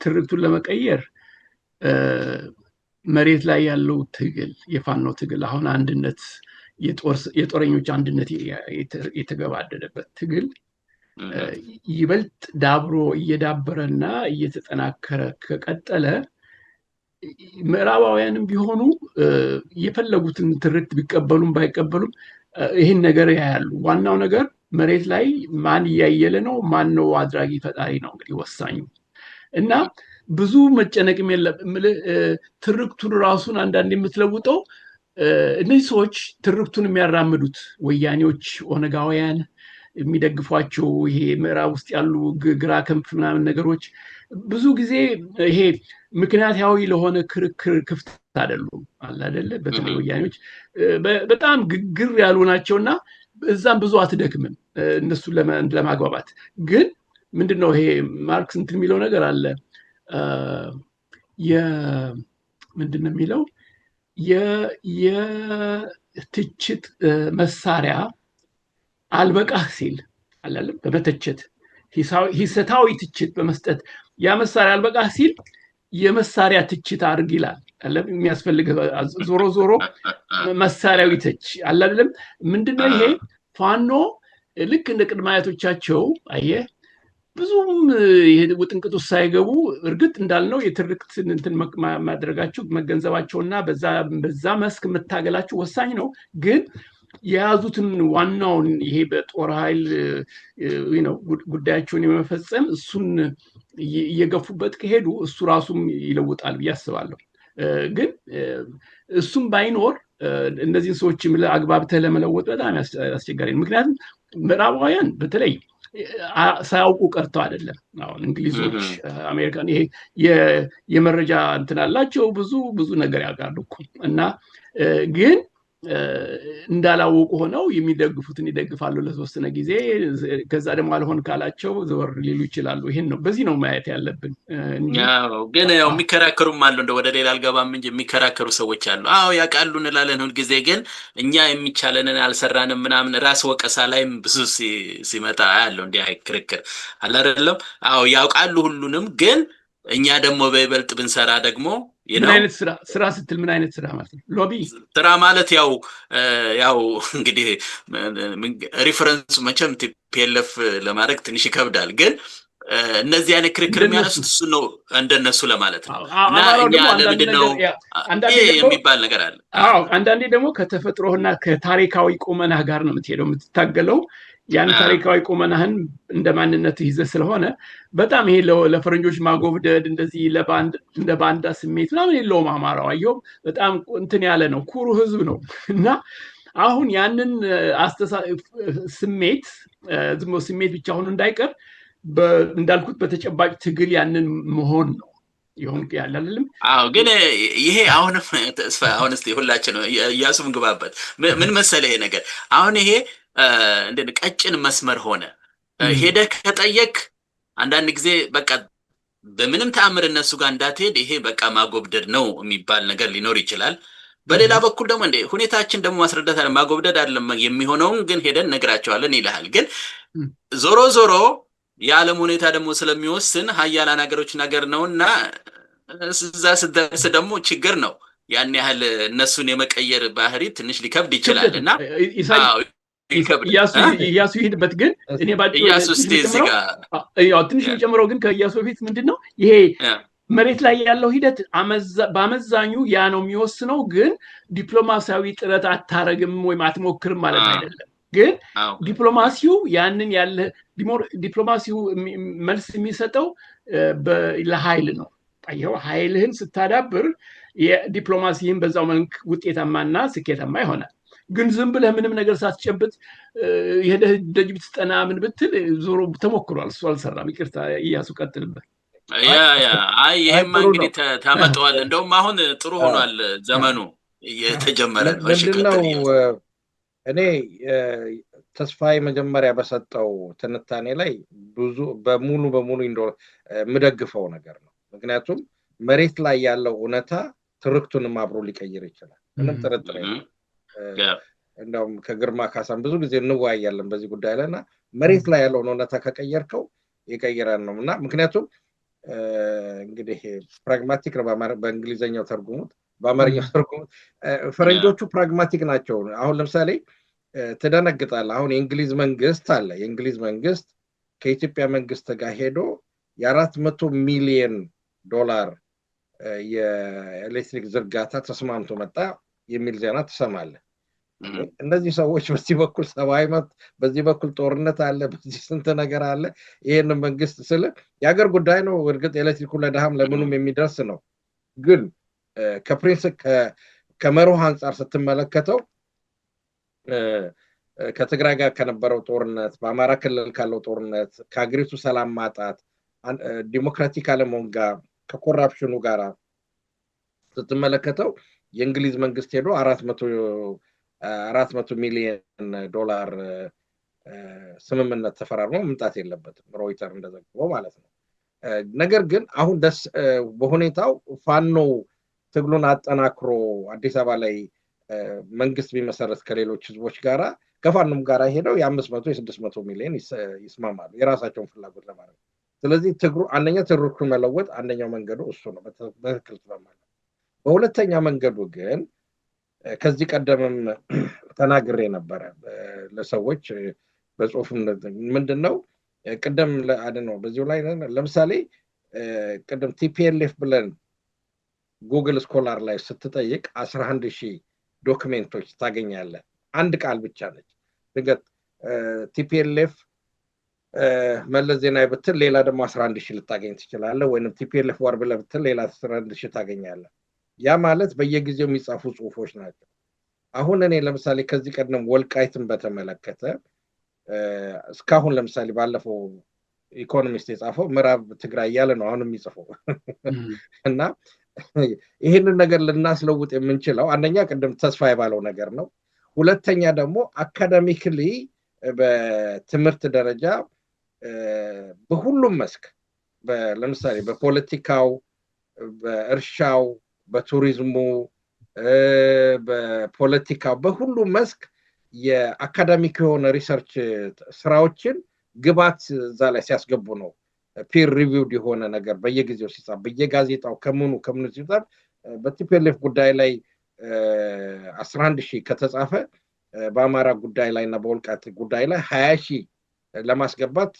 ትርክቱን ለመቀየር መሬት ላይ ያለው ትግል የፋኖ ትግል አሁን አንድነት የጦረኞች አንድነት የተገባደደበት ትግል ይበልጥ ዳብሮ እየዳበረና እየተጠናከረ ከቀጠለ ምዕራባውያንም ቢሆኑ የፈለጉትን ትርክት ቢቀበሉም ባይቀበሉም ይህን ነገር ያያሉ። ዋናው ነገር መሬት ላይ ማን እያየለ ነው፣ ማን ነው አድራጊ ፈጣሪ ነው እንግዲህ ወሳኙ እና ብዙ መጨነቅም የለም። ትርክቱን ራሱን አንዳንድ የምትለውጠው እነዚህ ሰዎች ትርክቱን የሚያራምዱት ወያኔዎች፣ ኦነጋውያን የሚደግፏቸው ይሄ ምዕራብ ውስጥ ያሉ ግራ ክንፍ ምናምን ነገሮች ብዙ ጊዜ ይሄ ምክንያታዊ ለሆነ ክርክር ክፍት አይደሉም አለ አይደለ? በተለይ ወያኔዎች በጣም ግግር ያሉ ናቸውና እዛም ብዙ አትደክምም እነሱን ለማግባባት። ግን ምንድነው ይሄ ማርክስ እንትን የሚለው ነገር አለ ምንድነው የሚለው የትችት መሳሪያ አልበቃህ ሲል አላለም በመተቸት ሂሰታዊ ትችት በመስጠት ያ መሳሪያ አልበቃህ ሲል የመሳሪያ ትችት አድርግ ይላል። አለም የሚያስፈልግ ዞሮ ዞሮ መሳሪያው ይተች አላለም። ምንድነው ይሄ ፋኖ ልክ እንደ ቅድመ አያቶቻቸው አየህ ብዙም ይሄ ውጥንቅጥ ውስጥ ሳይገቡ እርግጥ እንዳልነው የትርክት እንትን ማድረጋቸው መገንዘባቸውና በዛ መስክ መታገላቸው ወሳኝ ነው። ግን የያዙትን ዋናውን ይሄ በጦር ኃይል ጉዳያቸውን የመፈጸም እሱን እየገፉበት ከሄዱ እሱ ራሱም ይለውጣል ብዬ አስባለሁ። ግን እሱም ባይኖር እነዚህን ሰዎች አግባብተህ ለመለወጥ በጣም አስቸጋሪ ነው። ምክንያቱም ምዕራባውያን በተለይ ሳያውቁ ቀርተው አይደለም። አሁን እንግሊዞች፣ አሜሪካን ይሄ የመረጃ እንትን አላቸው ብዙ ነገር ያውቃሉ እኮ እና ግን እንዳላወቁ ሆነው የሚደግፉትን ይደግፋሉ ለተወሰነ ጊዜ። ከዛ ደግሞ አልሆን ካላቸው ዘወር ሊሉ ይችላሉ። ይሄን ነው በዚህ ነው ማየት ያለብን። ግን ያው የሚከራከሩም አሉ። እንደ ወደ ሌላ አልገባም እንጂ የሚከራከሩ ሰዎች አሉ። ያውቃሉ እንላለን ሁል ጊዜ ግን እኛ የሚቻለንን አልሰራንም ምናምን ራስ ወቀሳ ላይም ብዙ ሲመጣ ያለው እንዲህ ክርክር አለ አይደለም። ያውቃሉ ሁሉንም ግን እኛ ደግሞ በይበልጥ ብንሰራ ደግሞ ምን አይነት ስራ ስትል ምን አይነት ስራ ማለት ነው? ሎቢ ስራ ማለት ያው እንግዲህ ሪፈረንስ መቼም ቲፒኤልኤፍ ለማድረግ ትንሽ ይከብዳል። ግን እነዚህ አይነት ክርክር የሚያነሱት እሱ ነው እንደነሱ ለማለት ነው። እና እኛ ለምንድነው የሚባል ነገር አለ። አንዳንዴ ደግሞ ከተፈጥሮና ከታሪካዊ ቁመና ጋር ነው የምትሄደው የምትታገለው። ያን ታሪካዊ ቁመናህን እንደ ማንነት ይዘህ ስለሆነ በጣም ይሄ ለፈረንጆች ማጎብደድ እንደዚህ እንደ ባንዳ ስሜት ምናምን የለውም። አማራው አየው በጣም እንትን ያለ ነው፣ ኩሩ ህዝብ ነው። እና አሁን ያንን ስሜት ዝም ብሎ ስሜት ብቻ ሆኖ እንዳይቀር እንዳልኩት በተጨባጭ ትግል ያንን መሆን ነው ይሁን ያለ አይደለም። አዎ ግን ይሄ አሁንም ተስፋ አሁን እስቲ ሁላችን እያሱም ግባበት ምን መሰለ ይሄ ነገር አሁን ይሄ እንደ ቀጭን መስመር ሆነ ሄደህ ከጠየቅ አንዳንድ ጊዜ በቃ በምንም ተአምር እነሱ ጋር እንዳትሄድ ይሄ በቃ ማጎብደድ ነው የሚባል ነገር ሊኖር ይችላል። በሌላ በኩል ደግሞ እንደ ሁኔታችን ደግሞ ማስረዳት አለ ማጎብደድ አይደለም የሚሆነውን ግን ሄደን ነግራቸዋለን ይላል። ግን ዞሮ ዞሮ የዓለም ሁኔታ ደግሞ ስለሚወስን ሀያላን ሀገሮች ነገር ነውና እዛ ስደርስ ደግሞ ችግር ነው። ያን ያህል እነሱን የመቀየር ባህሪ ትንሽ ሊከብድ ይችላልና ኢያሱ ይሄድበት ግን እኔ ባጭሩ ኢያሱ እዚህ ጋር ትንሽ የሚጨምረው ግን ከኢያሱ በፊት ምንድነው ይሄ መሬት ላይ ያለው ሂደት በአመዛኙ ያ ነው የሚወስነው። ግን ዲፕሎማሲያዊ ጥረት አታረግም ወይም አትሞክርም ማለት አይደለም። ግን ዲፕሎማሲው ያንን ያለ ዲፕሎማሲው መልስ የሚሰጠው ለኃይል ነው። አየው ኃይልህን ስታዳብር የዲፕሎማሲን በዛው መልክ ውጤታማና ስኬታማ ይሆናል። ግን ዝም ብለህ ምንም ነገር ሳትጨብጥ የሄደህ ደጅ ብትጠና ምን ብትል ዞሮ ተሞክሯል፣ እሱ አልሰራም። ይቅርታ ኢያሱ ቀጥልበት። አይ ይሄማ እንግዲህ ታመጣዋል። እንደውም አሁን ጥሩ ሆኗል ዘመኑ እየተጀመረ ነው። ምንድነው እኔ ተስፋዬ መጀመሪያ በሰጠው ትንታኔ ላይ ብዙ በሙሉ የምደግፈው ነገር ነው። ምክንያቱም መሬት ላይ ያለው እውነታ ትርክቱንም አብሮ ሊቀይር ይችላል፣ ምንም ጥርጥር የለም። እንደውም ከግርማ ካሳም ብዙ ጊዜ እንወያያለን በዚህ ጉዳይ ላይ እና መሬት ላይ ያለውን እውነታ ከቀየርከው ይቀይራል ነው። እና ምክንያቱም እንግዲህ ፕራግማቲክ ነው በእንግሊዘኛው ተርጉሙት፣ በአማርኛው ተርጉሙት። ፈረንጆቹ ፕራግማቲክ ናቸው። አሁን ለምሳሌ ትደነግጣለህ። አሁን የእንግሊዝ መንግስት አለ። የእንግሊዝ መንግስት ከኢትዮጵያ መንግስት ጋር ሄዶ $400 ሚሊዮን የኤሌክትሪክ ዝርጋታ ተስማምቶ መጣ የሚል ዜና ትሰማለህ። እነዚህ ሰዎች በዚህ በኩል ሰብአዊ መብት፣ በዚህ በኩል ጦርነት አለ፣ በዚህ ስንት ነገር አለ። ይሄን መንግስት ስለ የሀገር ጉዳይ ነው። እርግጥ ኤሌክትሪኩ ለደሃም ለምኑም የሚደርስ ነው። ግን ከመርህ አንጻር ስትመለከተው ከትግራይ ጋር ከነበረው ጦርነት፣ በአማራ ክልል ካለው ጦርነት፣ ከሀገሪቱ ሰላም ማጣት፣ ዲሞክራቲክ አለመሆን ጋር ከኮራፕሽኑ ጋር ስትመለከተው የእንግሊዝ መንግስት ሄዶ $400 ሚሊዮን ስምምነት ተፈራርሞ መምጣት የለበትም፣ ሮይተር እንደዘገበው ማለት ነው። ነገር ግን አሁን በሁኔታው ፋኖ ትግሉን አጠናክሮ አዲስ አበባ ላይ መንግስት ቢመሰረት ከሌሎች ህዝቦች ጋራ ከፋኖም ጋራ ሄደው የ500-600 ሚሊዮን ይስማማሉ የራሳቸውን ፍላጎት ለማድረግ። ስለዚህ አንደኛ ትርክቱን መለወጥ አንደኛው መንገዱ እሱ ነው፣ በትክክል ተማማለ። በሁለተኛ መንገዱ ግን ከዚህ ቀደምም ተናግሬ ነበረ ለሰዎች በጽሁፍም ምንድነው ቅደም ነው በዚሁ ላይ ለምሳሌ ቅደም ቲፒኤልኤፍ ብለን ጉግል ስኮላር ላይ ስትጠይቅ 11,000 ዶክሜንቶች ታገኛለህ። አንድ ቃል ብቻ ነች። ድንገት ቲፒኤልኤፍ መለስ ዜናዊ ብትል ሌላ ደግሞ 11,000 ልታገኝ ትችላለህ። ወይንም ቲፒኤልኤፍ ዋር ብለህ ብትል ሌላ 11,000 ታገኛለህ። ያ ማለት በየጊዜው የሚጻፉ ጽሁፎች ናቸው። አሁን እኔ ለምሳሌ ከዚህ ቀደም ወልቃይትን በተመለከተ እስካሁን ለምሳሌ ባለፈው ኢኮኖሚስት የጻፈው ምዕራብ ትግራይ ያለ ነው አሁን የሚጽፈው እና ይሄንን ነገር ልናስለውጥ የምንችለው አንደኛ ቅድም ተስፋ የባለው ነገር ነው። ሁለተኛ ደግሞ አካዳሚክሊ በትምህርት ደረጃ በሁሉም መስክ ለምሳሌ በፖለቲካው፣ በእርሻው፣ በቱሪዝሙ፣ በፖለቲካው በሁሉም መስክ የአካዳሚክ የሆነ ሪሰርች ስራዎችን ግባት እዛ ላይ ሲያስገቡ ነው ፒር ሪቪውድ የሆነ ነገር በየጊዜው ሲጻፍ በየጋዜጣው ከምኑ ሲጻፍ በቲፒኤልኤፍ ጉዳይ ላይ 11,000 ከተጻፈ በአማራ ጉዳይ ላይ እና በወልቃይት ጉዳይ ላይ 20,000 ለማስገባት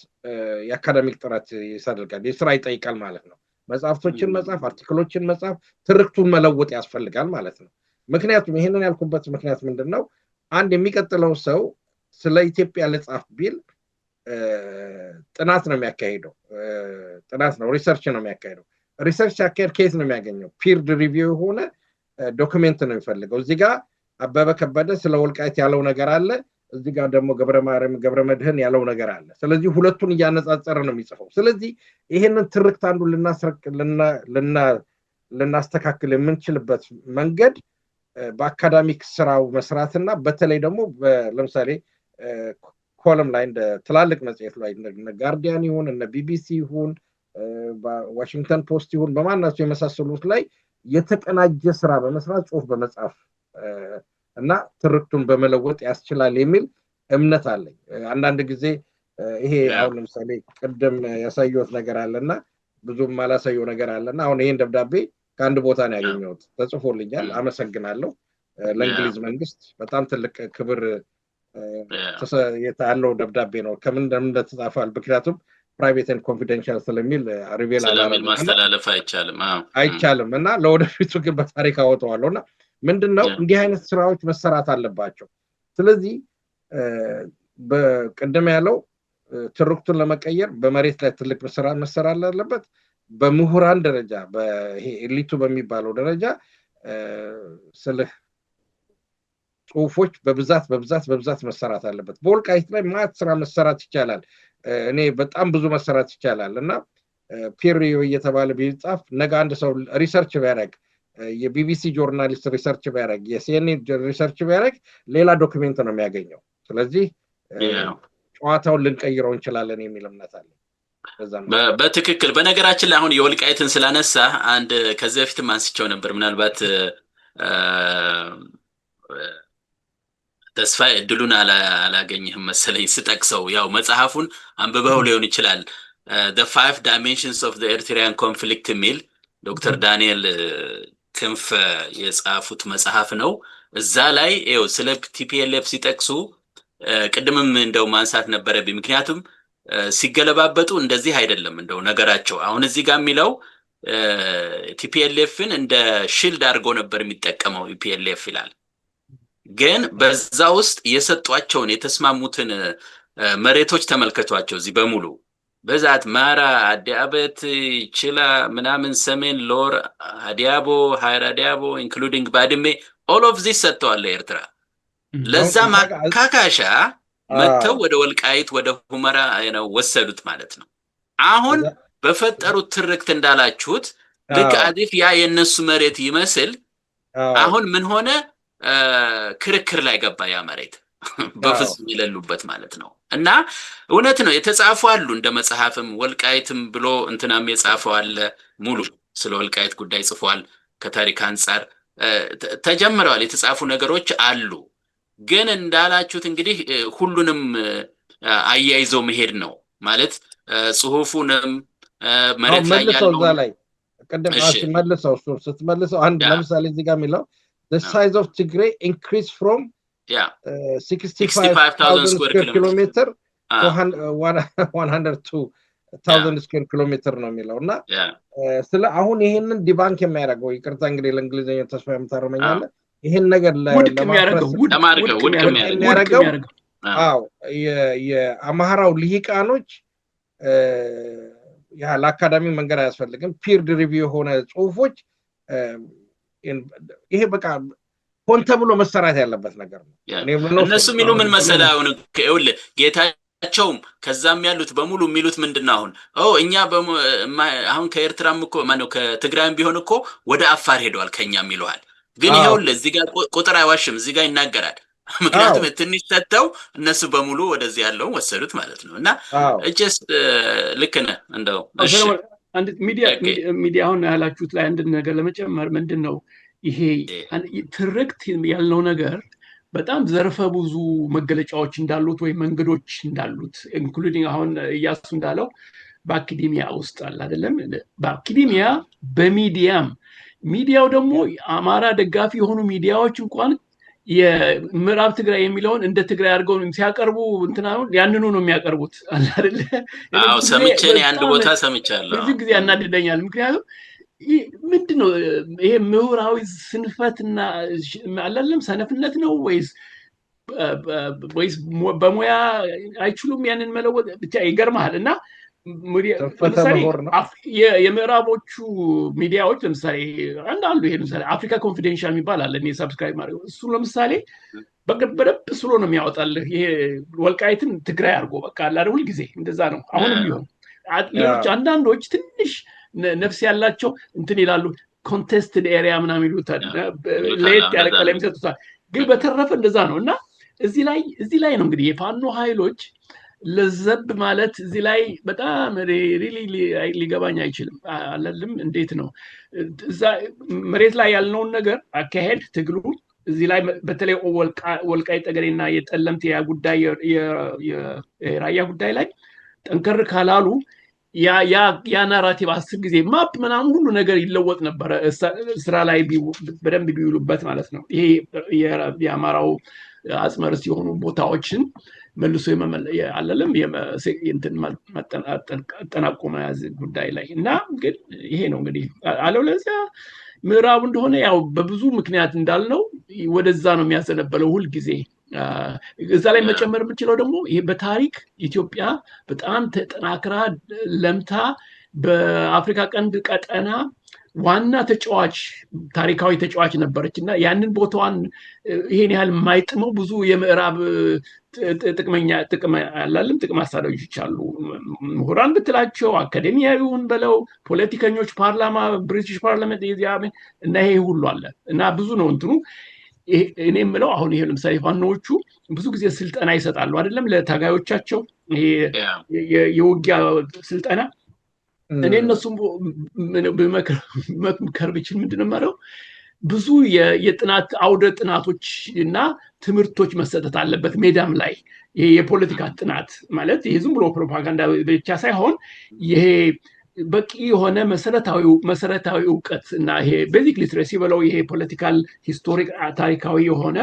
የአካዳሚክ ጥረት ይሳደርጋል፣ የስራ ይጠይቃል ማለት ነው። መጽሐፍቶችን መጻፍ፣ አርቲክሎችን መጻፍ፣ ትርክቱን መለወጥ ያስፈልጋል ማለት ነው። ምክንያቱም ይሄንን ያልኩበት ምክንያት ምንድነው? አንድ የሚቀጥለው ሰው ስለ ኢትዮጵያ ልጻፍ ቢል ጥናት ነው የሚያካሂደው ጥናት ነው ሪሰርች ነው የሚያካሂደው ሪሰርች አካሄድ ከየት ነው የሚያገኘው ፒርድ ሪቪው የሆነ ዶክመንት ነው የሚፈልገው እዚህ ጋር አበበ ከበደ ስለ ወልቃይት ያለው ነገር አለ እዚህ ጋር ደግሞ ገብረመድህን ያለው ነገር አለ ስለዚህ ሁለቱን እያነጻጸረ ነው የሚጽፈው ስለዚህ ይሄንን ትርክት አንዱ ልናስተካክል የምንችልበት መንገድ በአካዳሚክ ስራው መስራትና በተለይ ደግሞ ለምሳሌ ኮለም ላይ እንደ ትላልቅ መጽሔት ላይ እነ ጋርዲያን ይሁን እነ ቢቢሲ ይሁን ዋሽንግተን ፖስት ይሁን በማናቸው የመሳሰሉት ላይ የተቀናጀ ስራ በመስራት ጽሁፍ በመጻፍ እና ትርክቱን በመለወጥ ያስችላል የሚል እምነት አለኝ አንዳንድ ጊዜ ይሄ አሁን ለምሳሌ ቀደም ያሳየሁት ነገር አለና ብዙም አላሳየው ነገር አለና አሁን ይሄን ደብዳቤ ከአንድ ቦታ ነው ያገኘሁት ተጽፎልኛል አመሰግናለሁ ለእንግሊዝ መንግስት በጣም ትልቅ ክብር ያለው ደብዳቤ ነው ከምን እንደተጻፈ ምክንያቱም ፕራይቬት ኤንድ ኮንፊደንሻል ስለሚል ሪቬል አላለም ማስተላለፍ አይቻልም እና ለወደፊቱ ግን በታሪክ አወጣዋለሁና ምንድነው እንዲህ አይነት ስራዎች መሰራት አለባቸው ስለዚህ በቀደም ያለው ትርክቱን ለመቀየር በመሬት ላይ ትልቅ መሰራት አለበት በምሁራን ደረጃ በይሄ ኤሊቱ በሚባለው ደረጃ ስለ ጽሁፎች በብዛት መሰራት አለበት በወልቃይት ላይ ማት ስራ መሰራት ይቻላል እኔ በጣም ብዙ መሰራት ይቻላል እና ፒር ሪቪው እየተባለ ቢጻፍ ነገ አንድ ሰው ሪሰርች ቢያደርግ የቢቢሲ ጆርናሊስት ሪሰርች ቢያደርግ የሲኤንኤን ሪሰርች ቢያደርግ ሌላ ዶክመንት ነው የሚያገኘው ስለዚህ ጨዋታውን ልንቀይረው እንችላለን የሚል እምነት አለ በትክክል በነገራችን ላይ አሁን የወልቃይትን ስላነሳ አንድ ከዚህ በፊትም አንስቼው ነበር ምናልባት ተስፋ እድሉን አላገኘህም መሰለኝ ስጠቅሰው ያው መጽሐፉን አንብበው ሊሆን ይችላል the 5 dimensions of the Eritrean conflict ሚል ዶክተር ዳንኤል ክንፍ የጻፉት መጽሐፍ ነው እዛ ላይ ይኸው ስለ ቲፒኤልኤፍ ሲጠቅሱ ቅድምም እንደው ማንሳት ነበረብኝ ምክንያቱም ሲገለባበጡ እንደዚህ አይደለም እንደው ነገራቸው አሁን እዚህ ጋር የሚለው ቲፒኤልኤፍን እንደ ሺልድ አድርጎ ነበር የሚጠቀመው ቲፒኤልኤፍ ይላል ግን በዛ ውስጥ የሰጧቸውን የተስማሙትን መሬቶች ተመልከቷቸው እዚህ በሙሉ በዛት ማራ አዲያበት ችላ ምናምን ሰሜን ሎር አዲያቦ ሃይራ አዲያቦ ኢንክሉዲንግ ባድሜ all of this ሰጥተዋል ኤርትራ ለዛ ማካካሻ መተው ወደ ወልቃይት ወደ ሁመራ ነው ወሰዱት ማለት ነው አሁን በፈጠሩት ትርክት እንዳላችሁት ልክ አዲፍ ያ የነሱ መሬት ይመስል አሁን ምን ሆነ ክርክር ላይ ገባ ያ መሬት በፍጹም ይለሉበት ማለት ነው እና እውነት ነው የተጻፉ አሉ እንደ መጽሐፍም ወልቃይትም ብሎ እንትናም የጻፈው አለ ሙሉ ስለ ወልቃይት ጉዳይ ጽፏል ከታሪክ አንፃር ተጀምረዋል የተጻፉ ነገሮች አሉ ግን እንዳላችሁት እንግዲህ ሁሉንም አያይዘው መሄድ ነው ማለት ጽሁፉንም መሬት ላይ ያለው ላይ ቀደም አስመልሰው ስትመልሰው አንድ ለምሳሌ እዚህ ጋር የሚለው the size of Tigray increased from 65,000 square kilometer to 102,000 square kilometer ነው የሚለውና ስለ አሁን ይሄንን ዲባንክ የሚያደርገው ይቅርታ እንግዲህ ለእንግሊዘኛ ተስፋ የምታረመኛለ ይሄን ነገር ለማድረግ የአማራው ልሂቃኖች ለአካዳሚ መንገድ አያስፈልግም ፒርድ ሪቪው የሆነ ጽሁፎች ይሄ በቃ ሆን ተብሎ መሰራት ያለበት ነገር ነው እነሱ ሚሉ ምን መሰለህ አሁን ጌታቸውም ከዛም ያሉት በሙሉ ሚሉት ምንድነው አሁን እኛ አሁን ከኤርትራም እኮ ማነው ከትግራይም ቢሆን እኮ ወደ አፋር ሄደዋል ከኛም ይሉሃል ግን ይሄው ለዚህ ጋር ቁጥር አይዋሽም እዚህ ጋር ይናገራል ምክንያቱም ትንሽ ሰተው እነሱ በሙሉ ወደዚህ ያለው ወሰዱት ማለት ነው እና just ልክ ነህ እንደው እሺ አንድ ሚዲያ አሁን ያላችሁት ላይ አንድ ነገር ለመጨመር ምንድነው ይሄ ትርክት ያልነው ነገር በጣም ዘርፈ ብዙ መገለጫዎች እንዳሉት ወይ መንገዶች እንዳሉት ኢንክሉዲንግ አሁን ያሱ እንዳለው በአካዳሚያ ውስጥ አለ አይደለም በአካዳሚያ ሚዲያው ደግሞ አማራ ደጋፊ የሆኑ ሚዲያዎች እንኳን የምዕራብ ትግራይ የሚለውን እንደ ትግራይ አድርገው ሲያቀርቡ እንትናውን ያንኑ ነው የሚያቀርቡት አይደል ሰምቼን አንድ ቦታ ሰምቻለሁ ብዙ ጊዜ ያናድደኛል ምክንያቱም ምንድነው ይሄ ምሁራዊ ስንፈትና አላለም ሰነፍነት ነው ወይስ ወይስ በሙያ አይችሉም ያንን መለወጥ? ብቻ ይገርማል። እና ለምሳሌ የምዕራቦቹ ሚዲያዎች ለምሳሌ አንዳንዱ ይሄ ለምሳሌ አፍሪካ ኮንፊደንሻል የሚባል አለ እኔ ሰብስክራይብ ማድረግ እሱ ለምሳሌ በደንብ ስሎ ነው የሚያወጣልህ። ይሄ ወልቃይትን ትግራይ አድርጎ በቃ አለ ሁል ጊዜ እንደዛ ነው አሁንም ቢሆን። ሌሎች አንዳንዶች ትንሽ ነፍስ ያላቸው እንትን ይላሉ ኮንቴስትድ ኤሪያ ምናምን ይሉታል ለየት ያለ ቀለም ይሰጡታል። ግን በተረፈ እንደዛ ነው። እና እዚህ ላይ ነው እንግዲህ የፋኖ ኃይሎች ለዘብ ማለት እዚህ ላይ በጣም ሊገባኝ አይችልም። አለልም እንዴት ነው እዛ መሬት ላይ ያልነውን ነገር አካሄድ ትግሉ እዚህ ላይ በተለይ ወልቃይት ጠገዴና የጠለምት ጉዳይ የራያ ጉዳይ ላይ ጠንከር ካላሉ ያ ናራቲቭ 10 ጊዜ ማፕ ምናምን ሁሉ ነገር ይለወጥ ነበር ስራ ላይ በደንብ ቢውሉበት ማለት ነው። ይሄ የአማራው አጽመር ሲሆኑ ቦታዎችን መልሶ አለለም እንትን አጠናቆ መያዝ ጉዳይ ላይ እና ግን ይሄ ነው እንግዲህ አለበለዚያ ምዕራቡ እንደሆነ ያው በብዙ ምክንያት እንዳልነው ወደዛ ነው የሚያዘነበለው ሁል ጊዜ። እዛ ላይ መጨመር የምችለው ደግሞ ይሄ በታሪክ ኢትዮጵያ በጣም ተጠናክራ ለምታ በአፍሪካ ቀንድ ቀጠና ዋና ተጫዋች ታሪካዊ ተጫዋች ነበረች እና ያንን ቦታዋን ይሄን ያህል የማይጥመው ብዙ የምዕራብ ጥቅም አሳዳጆች አሉ። ምሁራን ብትላቸው አካዴሚያዊውን በለው ፖለቲከኞች፣ ፓርላማ፣ ብሪቲሽ ፓርላመንት እና ይሄ ሁሉ አለ እና ብዙ ነው እንትኑ። እኔ የምለው አሁን ይሄ ለምሳሌ ፋኖዎቹ ብዙ ጊዜ ስልጠና ይሰጣሉ አይደለም ለታጋዮቻቸው የውጊያ ስልጠና። እኔ እነሱም መምከር ብችል ምንድነው የማለው ብዙ የጥናት አውደ ጥናቶች እና ትምህርቶች መሰጠት አለበት ሜዳም ላይ። ይሄ የፖለቲካ ጥናት ማለት ይሄ ዝም ብሎ ፕሮፓጋንዳ ብቻ ሳይሆን ይሄ በቂ የሆነ መሰረታዊ እውቀት እና ይሄ ቤዚክ ሊትሬሲ ብለው ይሄ ፖለቲካል ሂስቶሪክ ታሪካዊ የሆነ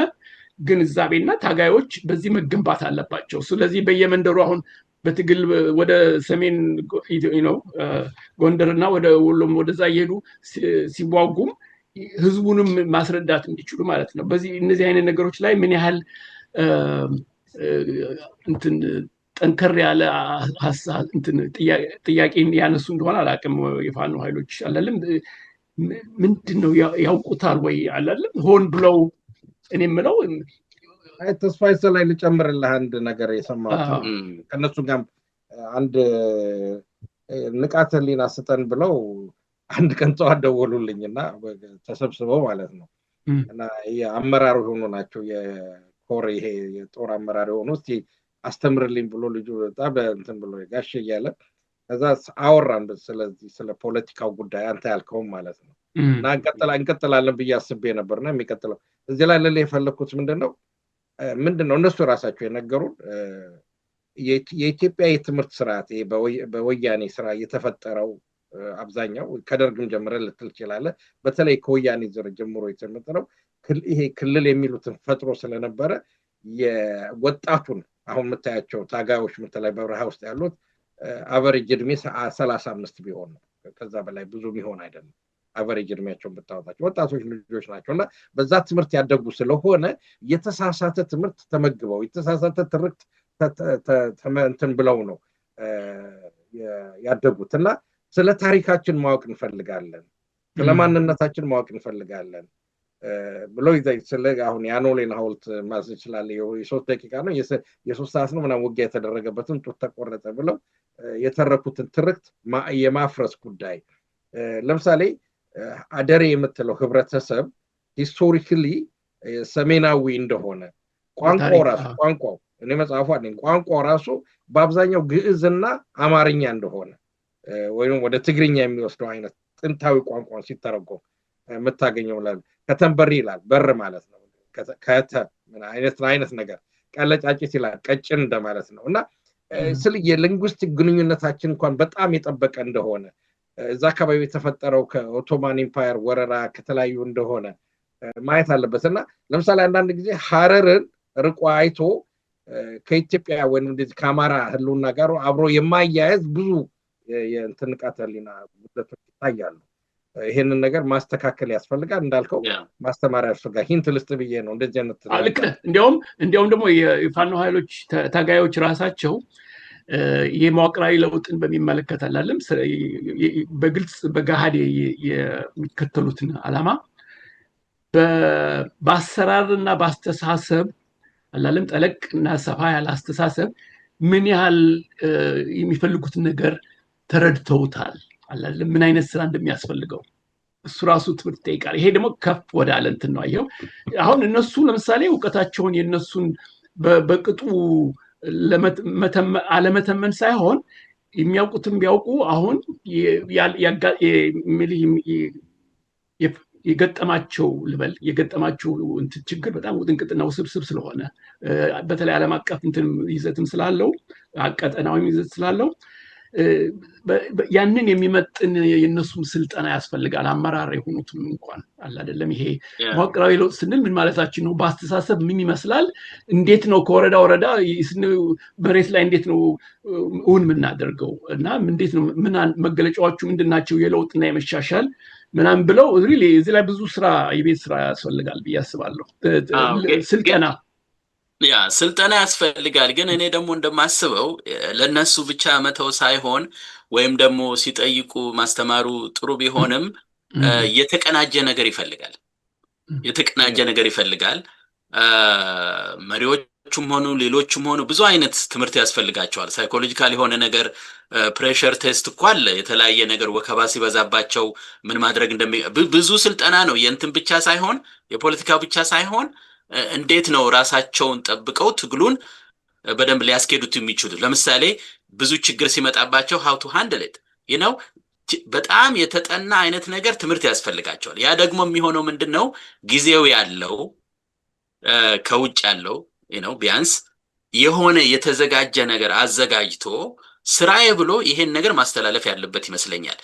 ግንዛቤና ታጋዮች በዚህ መገንባት አለባቸው። ስለዚህ በየመንደሩ አሁን በትግል ወደ ሰሜን ጎንደርና ወደ ወሎም ወደዛ እየሄዱ ሲዋጉም ህዝቡንም ማስረዳት እንዲችሉ ማለት ነው። በዚህ እነዚህ አይነት ነገሮች ላይ ምን ያህል እንትን ጠንከር ያለ ሀሳብ እንትን ጥያቄን ያነሱ እንደሆነ አላውቅም። የፋኖ ኃይሎች አላለም ምንድነው ያውቁታል ወይ አላለም ሆን ብለው? እኔ የምለው ተስፋዬ ላይ ልጨምርልህ አንድ ነገር የሰማሁት ከነሱ ጋር አንድ ንቃተ ህሊና ስጠን ብለው አንድ ቀን ጠዋት ደወሉልኝና ተሰብስበው ማለት ነው እና የአመራሩ ሆኖ ናቸው የኮር ይሄ የጦር አመራር ሆኖ እስቲ አስተምርልኝ ብሎ ልጁ በጣም እንትን ብሎ ጋሽ እያለ ከዛ አወራን ስለዚህ ስለ ፖለቲካው ጉዳይ አንተ ያልከው ማለት ነው እና እንቀጥላለን ብዬ አስቤ ነበርና የሚቀጥለው እዚህ ላይ ለሌ የፈለኩት ምንድነው እነሱ ራሳቸው የነገሩን የኢትዮጵያ የትምህርት ስርዓት በወያኔ ስራ የተፈጠረው አብዛኛው ከደርግም ጀምረ ልትል ይችላል በተለይ ከወያኔ ዘር ጀምሮ የተመጠረው ይሄ ክልል የሚሉትን ፈጥሮ ስለነበረ የወጣቱን አሁን መታያቸው ታጋዮች መተላይ በረሃ ውስጥ ያሉት አቨሬጅ እድሜ 35 ቢሆን ነው ከዛ በላይ ብዙ ቢሆን አይደለም አቨሬጅ እድሜያቸውን ብታወጣቸው ወጣቶች ልጆች ናቸውና በዛ ትምህርት ያደጉ ስለሆነ የተሳሳተ ትምህርት ተመግበው የተሳሳተ ትርክት እንትን ብለው ነው ያደጉትና ስለ ታሪካችን ማወቅ እንፈልጋለን ስለ ማንነታችን ማወቅ እንፈልጋለን ብለው ስለ አሁን ያኖሌን ሐውልት ማዝ ይችላል የ3 ደቂቃ ነው የ3 ሰዓት ነው ምናምን ውጊያ የተደረገበትን ጡት ተቆረጠ ብለው የተረኩትን ትርክት የማፍረስ ጉዳይ ለምሳሌ አደሬ የምትለው ህብረተሰብ ሂስቶሪካሊ ሰሜናዊ እንደሆነ ቋንቋው እኔ መጽሐፉ አለኝ ቋንቋው ራሱ በአብዛኛው ግዕዝና አማርኛ እንደሆነ ወይንም ወደ ትግርኛ የሚወስደው አይነት ጥንታዊ ቋንቋን ሲተረጎም መታገኘው ከተንበሪ ይላል በር ማለት ነው ምን አይነት ነገር ቀለጫጭት ይላል ቀጭን እንደማለት ነው እና ስለ የሊንጉስቲክ ግንኙነታችን እንኳን በጣም የጠበቀ እንደሆነ እዛ አካባቢ የተፈጠረው ከኦቶማን ኢምፓየር ወረራ ከተለያዩ እንደሆነ ማየት አለበትና ለምሳሌ አንዳንድ ጊዜ ሐረርን ርቆ አይቶ ከኢትዮጵያ ወይንም እንደዚህ ከአማራ ህልውና ጋር አብሮ የማያያዝ ብዙ የእንትን ንቃተ ህሊና ጉዳዮች ይታያሉ ይሄንን ነገር ማስተካከል ያስፈልጋል እንዳልከው ማስተማር ያስፈልጋል ሂንት ልስጥ ብዬ ነው እንደዚህ አይነት ልክ ነህ እንዲያውም ደግሞ የፋኖ ኃይሎች ታጋዮች ራሳቸው የመዋቅራዊ ለውጥን በሚመለከት አላለም በግልጽ በጋሃድ የሚከተሉትን ዓላማ በአሰራርና በአስተሳሰብ አላለም ጠለቅና ሰፋ ያለ አስተሳሰብ ምን ያህል የሚፈልጉትን ነገር ተረድተውታል አላለም ምን አይነት ስራ እንደሚያስፈልገው እሱ ራሱ ትምህርት ይጠይቃል ይሄ ደግሞ ከፍ ወደ አለ እንትን ነው አየው አሁን እነሱ ለምሳሌ ዕውቀታቸውን የነሱን በቅጡ አለመተመን ሳይሆን የሚያውቁትን ቢያውቁ አሁን የገጠማቸው ልበል የገጠማቸው እንትን ችግር በጣም ውጥንቅጥና ውስብስብ ስለሆነ በተለይ ዓለም አቀፍ እንትን ይዘትም ስላለው ቀጠናዊ ይዘት ስላለው ያንን የሚመጥን የነሱም ስልጠና ያስፈልጋል አመራር የሆኑትም እንኳን አለ አይደለም ይሄ መዋቅራዊ ለውጥ ስንል ምን ማለታችን ነው በአስተሳሰብ ምን ይመስላል እንዴት ነው ከወረዳ ወረዳ መሬት ላይ እንዴት ነው እውን የምናደርገው እና እንዴት ነው ምን መገለጫዎቹ ምንድናቸው የለውጥና የመሻሻል ምናምን ብለው ሪሊ እዚህ ላይ ብዙ ስራ የቤት ስራ ያስፈልጋል ብዬ አስባለሁ ስልጠና ያስፈልጋል ግን እኔ ደግሞ እንደማስበው ለነሱ ብቻ መተው ሳይሆን ወይም ደግሞ ሲጠይቁ ማስተማሩ ጥሩ ቢሆንም የተቀናጀ ነገር ይፈልጋል መሪዎቹም ሆኑ ሌሎችም ሆኑ ብዙ አይነት ትምህርት ያስፈልጋቸዋል ሳይኮሎጂካል የሆነ ነገር ፕሬሸር ቴስት እኮ አለ የተለያየ ነገር ወከባ ሲበዛባቸው ምን ማድረግ ብዙ ስልጠና ነው የእንትን ብቻ ሳይሆን የፖለቲካ ብቻ ሳይሆን እንዴት ነው ራሳቸውን ጠብቀው ትግሉን በደንብ ሊያስኬዱት የሚችሉት ለምሳሌ ብዙ ችግር ሲመጣባቸው how to handle it በጣም የተጠና አይነት ነገር ትምህርት ያስፈልጋቸዋል ያ ደግሞ የሚሆነው ምንድነው ጊዜው ያለው ከውጭ ያለው ቢያንስ የሆነ የተዘጋጀ ነገር አዘጋጅቶ ስራዬ ብሎ ይሄን ነገር ማስተላለፍ ያለበት ይመስለኛል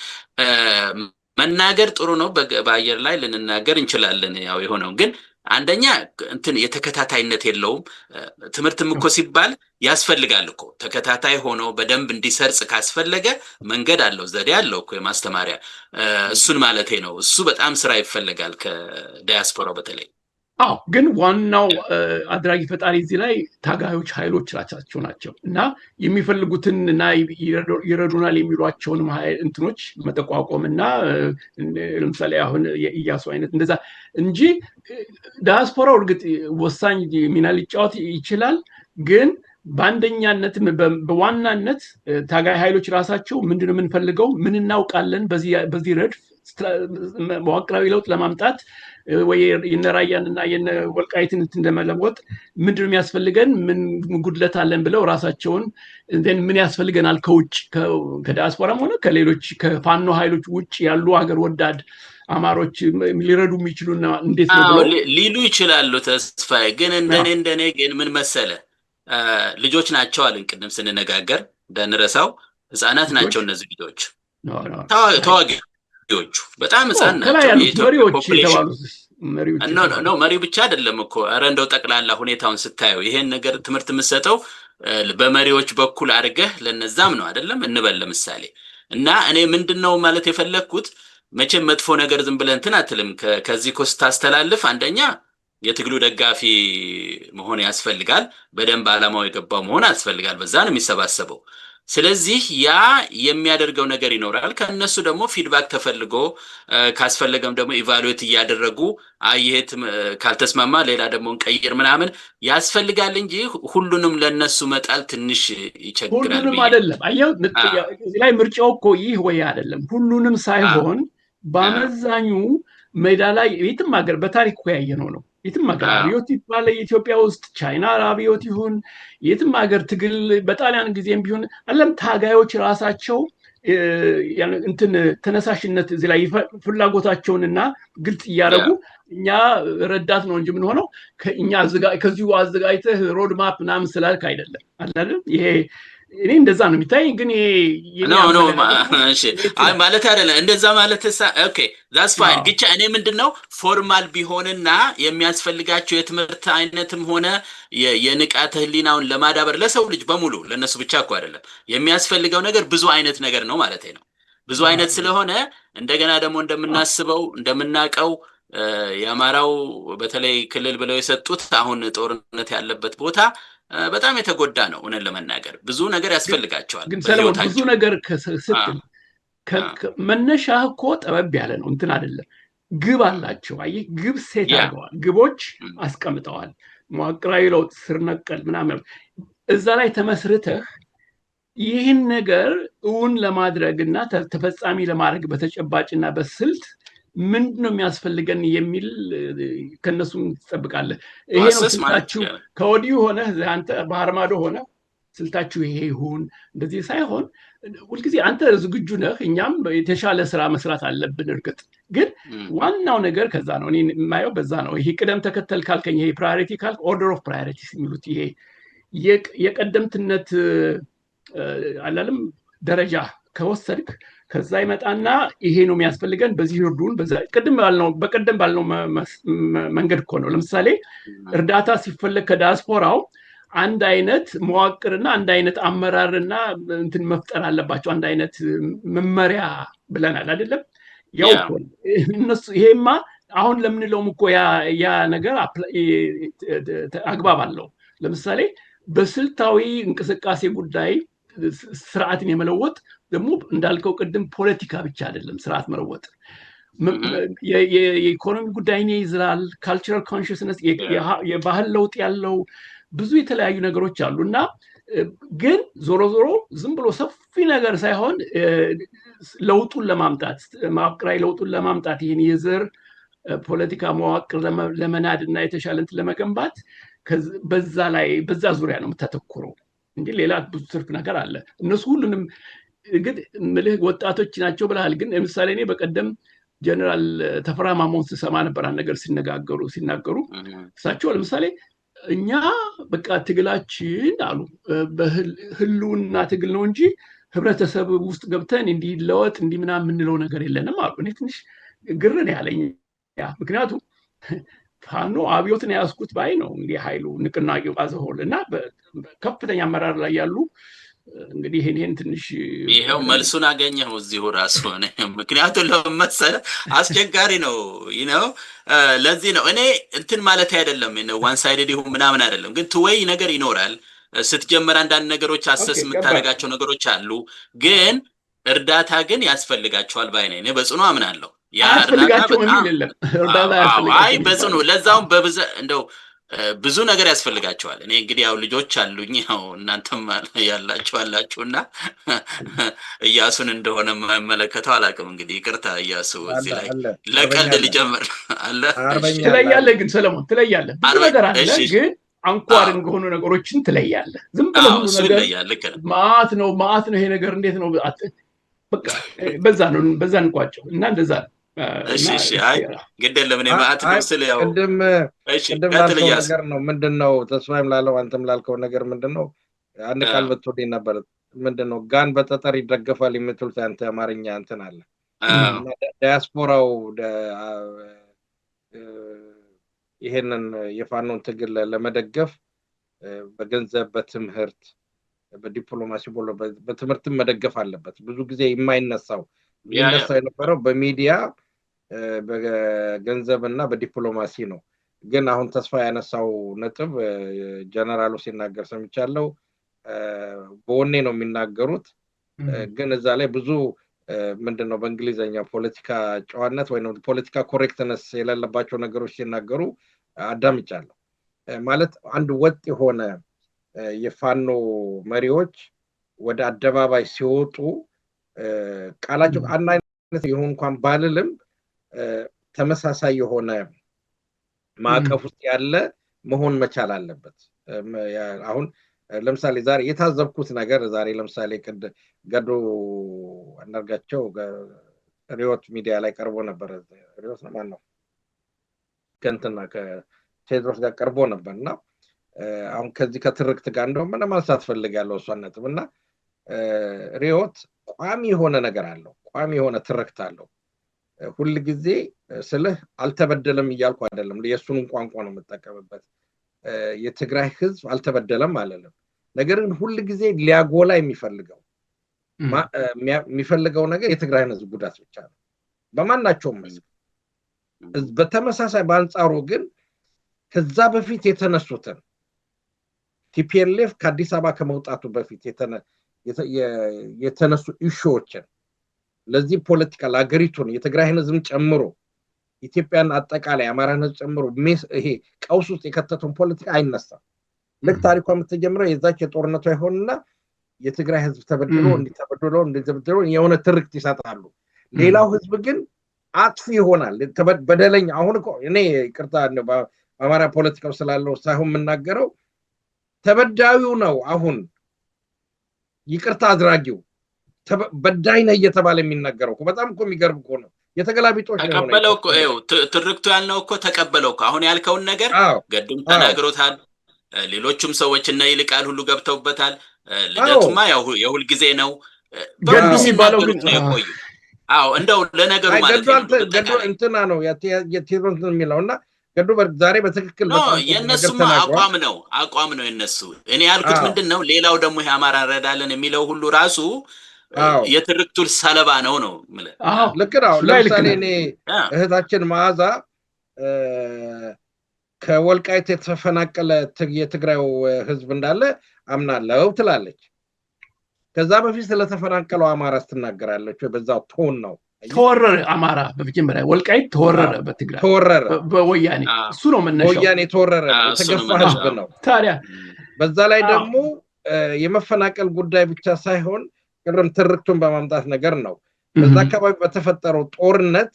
መናገር ጥሩ ነው በአየር ላይ ልንናገር እንችላለን ያው የሆነው ግን አንደኛ እንትን የተከታታይነት የለውም ትምህርትም እኮ ሲባል ያስፈልጋል እኮ ተከታታይ ሆኖ በደንብ እንዲሰርጽ ካስፈለገ መንገድ አለው ዘዴ አለው እኮ የማስተማሪያ እሱን ማለቴ ነው እሱ በጣም ስራ ይፈልጋል ከዲያስፖራው በተለይ ግን ዋናው አድራጊ ፈጣሪ እዚህ ላይ ታጋዮች ኃይሎች ራሳቸው ናቸው እና የሚፈልጉትን እና ይረዱናል የሚሏቸውን እንትኖች መጠቋቋምና ለምሳሌ አሁን የኢያሱ አይነት እንደዛ እንጂ ዲያስፖራው እርግጥ ወሳኝ ሚና ሊጫወት ይችላል ግን በአንደኛነት በዋናነት ታጋይ ኃይሎች ራሳቸው ምንድነው የምንፈልገው ምን እናውቃለን በዚህ ረድፍ መዋቅራዊ ለውጥ ለማምጣት ወይ የነራያንና የነወልቃይትን እንደመለወጥ ምንድነው የሚያስፈልገን ምን ጉድለት አለን ብለው ራሳቸውን then ምን ያስፈልገናል ከውጭ ከዲያስፖራም ሆነ ከሌሎች ከፋኖ ኃይሎች ውጭ ያሉ ሀገር ወዳድ አማሮች ሊረዱ የሚችሉና እንዴት ነው ብለው ሊሉ ይችላሉ ተስፋዬ ግን እንደኔ ግን ምን መሰለ ልጆች ናቸው አልን ቅድም ስንነጋገር እንደነረሳው ህፃናት ናቸው እነዚህ ልጆች ተዋጊዎች በጣም ህፃን ናቸው መሪው ብቻ አይደለም እኮ አረ እንደው ጠቅላላ ሁኔታውን ስታየው ይሄን ነገር ትምህርት መስጠው በመሪዎች በኩል አድርገህ ለነዛም ነው አይደለም እንበል ለምሳሌ እና እኔ ምንድነው ማለት የፈለኩት መቼም መጥፎ ነገር ዝም ብለን እንትን አትልም ከዚህ ኮስት አስተላልፍ አንደኛ የትግሉ ደጋፊ መሆን ያስፈልጋል በደንብ ዓላማው የገባው መሆን ያስፈልጋል በዛ ነው የሚሰባሰበው ስለዚህ ያ የሚያደርገው ነገር ይኖራል ከነሱ ደግሞ ፊድባክ ተፈልጎ ካስፈልገም ደግሞ ኢቫሉዌት ያደረጉ አይሄት ካልተስማማ ሌላ ደግሞ እንቀይር ምናምን ያስፈልጋል እንጂ ሁሉንም ለነሱ መጣል ትንሽ ይቸግራል ሁሉንም አይደለም አየው እዚህ ላይ ምርጫው እኮ ይህ ወይ አይደለም ሁሉንም ሳይሆን በአመዛኙ ሜዳ ላይ የትም ሀገር በታሪክ ያየነው ነው የትም ሀገር አብዮት ይባል ኢትዮጵያ ውስጥ ቻይና አብዮት ይሁን የትም ሀገር ትግል በጣሊያን ጊዜም ቢሆን አለም ታጋዮች ራሳቸው እንትን ተነሳሽነት እዚህ ላይ ፍላጎታቸውንና ግልጽ ያያረጉ እኛ ረዳት ነው እንጂ ምን ሆነው ከኛ ከዚሁ አዘጋጅተህ ሮድ ማፕ ናም ስላልክ አይደለም አይደል ይሄ እኔ እንደዛ ነው የሚታይ ግን ይሄ ኖ እሺ አይ ማለት አይደለም እንደዛ ማለት ኦኬ that's fine ግቻ እኔ ምንድነው ፎርማል ቢሆንና የሚያስፈልጋቸው የትምህርት አይነትም ሆነ የንቃተ ህሊናውን ለማዳበር ለሰው ልጅ በሙሉ ለነሱ ብቻ እኮ አይደለም የሚያስፈልገው ነገር ብዙ አይነት ነገር ነው ማለት ነው ብዙ አይነት ስለሆነ እንደገና ደግሞ እንደምናስበው እንደምናቀው የአማራው በተለይ ክልል ብለው የሰጡት አሁን ጦርነት ያለበት ቦታ በጣም የተጎዳ ነው። እውነት ለመናገር ብዙ ነገር ያስፈልጋቸዋል። ግን ሰለሞን ብዙ ነገር ስትል መነሻህ እኮ ጠበብ ያለ ነው እንትን አይደለም። ግብ አላቸው። አይ ግብ ሴት አድርገዋል፣ ግቦች አስቀምጠዋል። መዋቅራዊ ለውጥ ስር ነቀል ምናምን እዛ ላይ ተመስርተህ ይህን ነገር እውን ለማድረግና ተፈጻሚ ለማድረግ በተጨባጭና በስልት ምንድነው የሚያስፈልገን የሚል ከነሱም ትጠብቃለህ። ይሄ ነው ስልታችሁ። ከወዲሁ ሆነ አንተ ባህር ማዶ ሆነ ስልታችሁ ይሄ ይሁን እንደዚህ ሳይሆን ሁልጊዜ አንተ ዝግጁ ነህ፣ እኛም የተሻለ ስራ መስራት አለብን። እርግጥ ግን ዋናው ነገር ከዛ ነው። እኔ የማየው በዛ ነው። ይሄ ቅደም ተከተል ካልከኝ ይሄ ፕራዮሪቲ ካልክ ኦርደር ኦፍ ፕራዮሪቲስ የሚሉት ይሄ የቀደምትነት አላለም ደረጃ ከወሰድክ ከዛ ይመጣና ይሄ ነው የሚያስፈልገን፣ በዚህ እርዱን፣ በዛ በቀደም ባልነው መንገድ እኮ ነው። ለምሳሌ እርዳታ ሲፈለግ ከዲያስፖራው አንድ አይነት መዋቅርና አንድ አይነት አመራርና እንትን መፍጠር አለባቸው። አንድ አይነት መመሪያ ብለናል አይደለም? ያው እኮ እነሱ ይሄማ አሁን ለምንለውም እኮ ያ ነገር አግባብ አለው። ለምሳሌ በስልታዊ እንቅስቃሴ ጉዳይ ስርዓትን የመለወጥ ደግሞ እንዳልከው ቅድም ፖለቲካ ብቻ አይደለም ስርዓት መለወጥ፣ የኢኮኖሚ ጉዳይን ይይዛል። ካልቸራል ኮንሽስነስ፣ የባህል ለውጥ ያለው ብዙ የተለያዩ ነገሮች አሉ እና ግን ዞሮ ዞሮ ዝም ብሎ ሰፊ ነገር ሳይሆን ለውጡን ለማምጣት መዋቅራዊ ለውጡን ለማምጣት ይህን የዘር ፖለቲካ መዋቅር ለመናድ እና የተሻለ እንትን ለመገንባት በዛ ዙሪያ ነው የምታተኩረው እንጂ ሌላ ብዙ ትርፍ ነገር አለ። እነሱ ሁሉንም እንግዲህ ምልህ ወጣቶች ናቸው ብለሃል። ግን ለምሳሌ እኔ በቀደም ጀነራል ተፈራ ማሞን ስሰማ ነበር አንድ ነገር ሲናገሩ እሳቸው ለምሳሌ እኛ በቃ ትግላችን አሉ በህልውና ትግል ነው እንጂ ህብረተሰብ ውስጥ ገብተን እንዲለወጥ እንዲምናምን የምንለው ነገር የለንም አሉ። እኔ ትንሽ ግርን ያለኝ ምክንያቱም ፋኖ አብዮትን ያስኩት ባይ ነው እንግዲህ ኃይሉ ንቅናቄው ባዘሆል እና ከፍተኛ አመራር ላይ ያሉ እንግዲህ ይሄን ትንሽ ይሄው መልሱን አገኘው እዚሁ ራሱ ሆነ። ምክንያቱም ለመሰለ አስቸጋሪ ነው ነው ለዚህ ነው እኔ እንትን ማለት አይደለም ዋን ሳይድድ ይሁን ምናምን አይደለም፣ ግን ትወይ ነገር ይኖራል። ስትጀምር አንዳንድ ነገሮች አሰስ የምታደርጋቸው ነገሮች አሉ፣ ግን እርዳታ ግን ያስፈልጋቸዋል ባይ ነኝ። እኔ በጽኑ አምናለሁ። ያ አይ በጽኑ ለዛውም በብዛ እንደው ብዙ ነገር ያስፈልጋቸዋል። እኔ እንግዲህ ያው ልጆች አሉኝ፣ ያው እናንተም ያላችሁና እያሱን እንደሆነ የማይመለከተው አላውቅም። እንግዲህ ይቅርታ እያሱ እዚህ ላይ ለቀልድ ልጀምር አለ ትለያለህ። ግን ሰለሞን ትለያለህ፣ ብዙ ነገር አለ፣ ግን አንኳር የሆኑ ነገሮችን ትለያለህ። ዝም ብለህ ሁሉ ነገር ማአት ነው ይሄ ነገር እንዴት ነው በቃ በዛ እንቋጨው እና እንደዛ ነው። እሺ አይ ግዴለ ምን ማአት ምስል ያው ቅድም ነገር ነው። ምንድነው ተስፋዬም ላለው አንተም ላልከው ነገር ምንድነው አንድ ቃል በትወደኝ ነበር። ምንድነው ጋን በጠጠር ይደገፋል የምትሉት አንተ አማርኛ እንትን አለ። ዲያስፖራው ይሄንን የፋኖን ትግል ለመደገፍ በገንዘብ፣ በትምህርት፣ በዲፕሎማሲ በትምህርትም መደገፍ አለበት። ብዙ ጊዜ የማይነሳው የነበረው በሚዲያ በገንዘብና በዲፕሎማሲ ነው። ግን አሁን ተስፋ ያነሳው ነጥብ ጀነራሉ ሲናገር ሰምቻለሁ። በወኔ ነው የሚናገሩት፣ ግን እዛ ላይ ብዙ ምንድነው በእንግሊዘኛ ፖለቲካ ጨዋነት ወይ ነው ፖለቲካ ኮሬክትነስ የሌለባቸው ነገሮች ሲናገሩ አዳምጫለሁ። ማለት አንድ ወጥ የሆነ የፋኖ መሪዎች ወደ አደባባይ ሲወጡ ቃላቸው አንድ አይነት ይሁን እንኳን ባልልም ተመሳሳይ የሆነ ማዕቀፍ ውስጥ ያለ መሆን መቻል አለበት። አሁን ለምሳሌ ዛሬ የታዘብኩት ነገር ዛሬ ለምሳሌ ገዱ አንዳርጋቸው ሪዮት ሚዲያ ላይ ቀርቦ ነበር። ሪዮት ነው ማን ነው ከንትና ከቴድሮስ ጋር ቀርቦ ነበርና አሁን ከዚህ ከትርክት ጋር እንደውም ምን ማንሳት ፈልጋለሁ እሷን ነጥብና ሪዮት ቋሚ የሆነ ነገር አለው፣ ቋሚ የሆነ ትርክት አለው። ሁሉ ጊዜ ስልህ አልተበደለም እያልኩ አይደለም፣ የሱን ቋንቋ ነው የምጠቀምበት። የትግራይ ህዝብ አልተበደለም አይደለም፣ ነገር ግን ሁሉ ጊዜ ሊያጎላ የሚፈልገው የሚፈልገው ነገር የትግራይን ህዝብ ጉዳት ብቻ ነው በማናቸውም መስክ። በተመሳሳይ በአንጻሩ ግን ከዛ በፊት የተነሱትን ቲፒኤልኤፍ ከአዲስ አበባ ከመውጣቱ በፊት የተነሱ ኢሹዎችን ለዚህ ፖለቲካል አገሪቱን የትግራይን ህዝብ ጨምሮ ኢትዮጵያን አጠቃላይ አማራን ህዝብ ጨምሮ ይሄ ቀውስ ውስጥ የከተቱን ፖለቲካ አይነሳም። ልክ ታሪኳ የምትጀምረው የዛች የጦርነቱ አይሆንና የትግራይ ህዝብ ተበድሎ እንዲተበድሎ የሆነ ትርክት ይሰጣሉ። ሌላው ህዝብ ግን አጥፊ ይሆናል፣ በደለኛ። አሁን እኮ እኔ ይቅርታ በአማራ ፖለቲካው ስላለው ሳይሆን የምናገረው ተበዳዩ ነው። አሁን ይቅርታ አድራጊው በዳይ ነህ እየተባለ የሚናገረው እኮ በጣም እኮ የሚገርም እኮ ነው። የተገላቢጦች ነው። ተቀበለው እኮ ትርክቱ ያልነው እኮ ተቀበለው እኮ አሁን ያልከውን ነገር ገድም ተናግሮታል። ሌሎችም ሰዎች እና ይልቃል ሁሉ ገብተውበታል። ልደቱማ ያው የሁል ጊዜ ነው። ገዱ የሚባለው ግን እንደው ለነገሩ ማለት ነው እንትና ነው የቴሮንስ የሚለውና ገዱ ዛሬ በትክክል የነሱማ አቋም ነው የነሱ። እኔ ያልኩት ምንድነው ሌላው ደግሞ የአማራ ረዳለን የሚለው ሁሉ ራሱ የትርክቱ ሰለባ ነው ማለት። ልክ ነው። ለምሳሌ እኔ እህታችን መዓዛ ከወልቃይት የተፈናቀለ የትግራይ ህዝብ እንዳለ አምናለሁ ትላለች። ከዛ በፊት ስለተፈናቀለው አማራ ስትናገራለች። በዛው ቶን ነው ተወረረ አማራ በመጀመሪያ ወልቃይት ተወረረ፣ በትግራይ ተወረረ በወያኔ። እሱ ነው መነሻው። ወያኔ ተወረረ የተገፋ ህዝብ ነው። ታዲያ በዛ ላይ ደግሞ የመፈናቀል ጉዳይ ብቻ ሳይሆን ቅድም ትርክቱን በማምጣት ነገር ነው። በዛ አካባቢ በተፈጠረው ጦርነት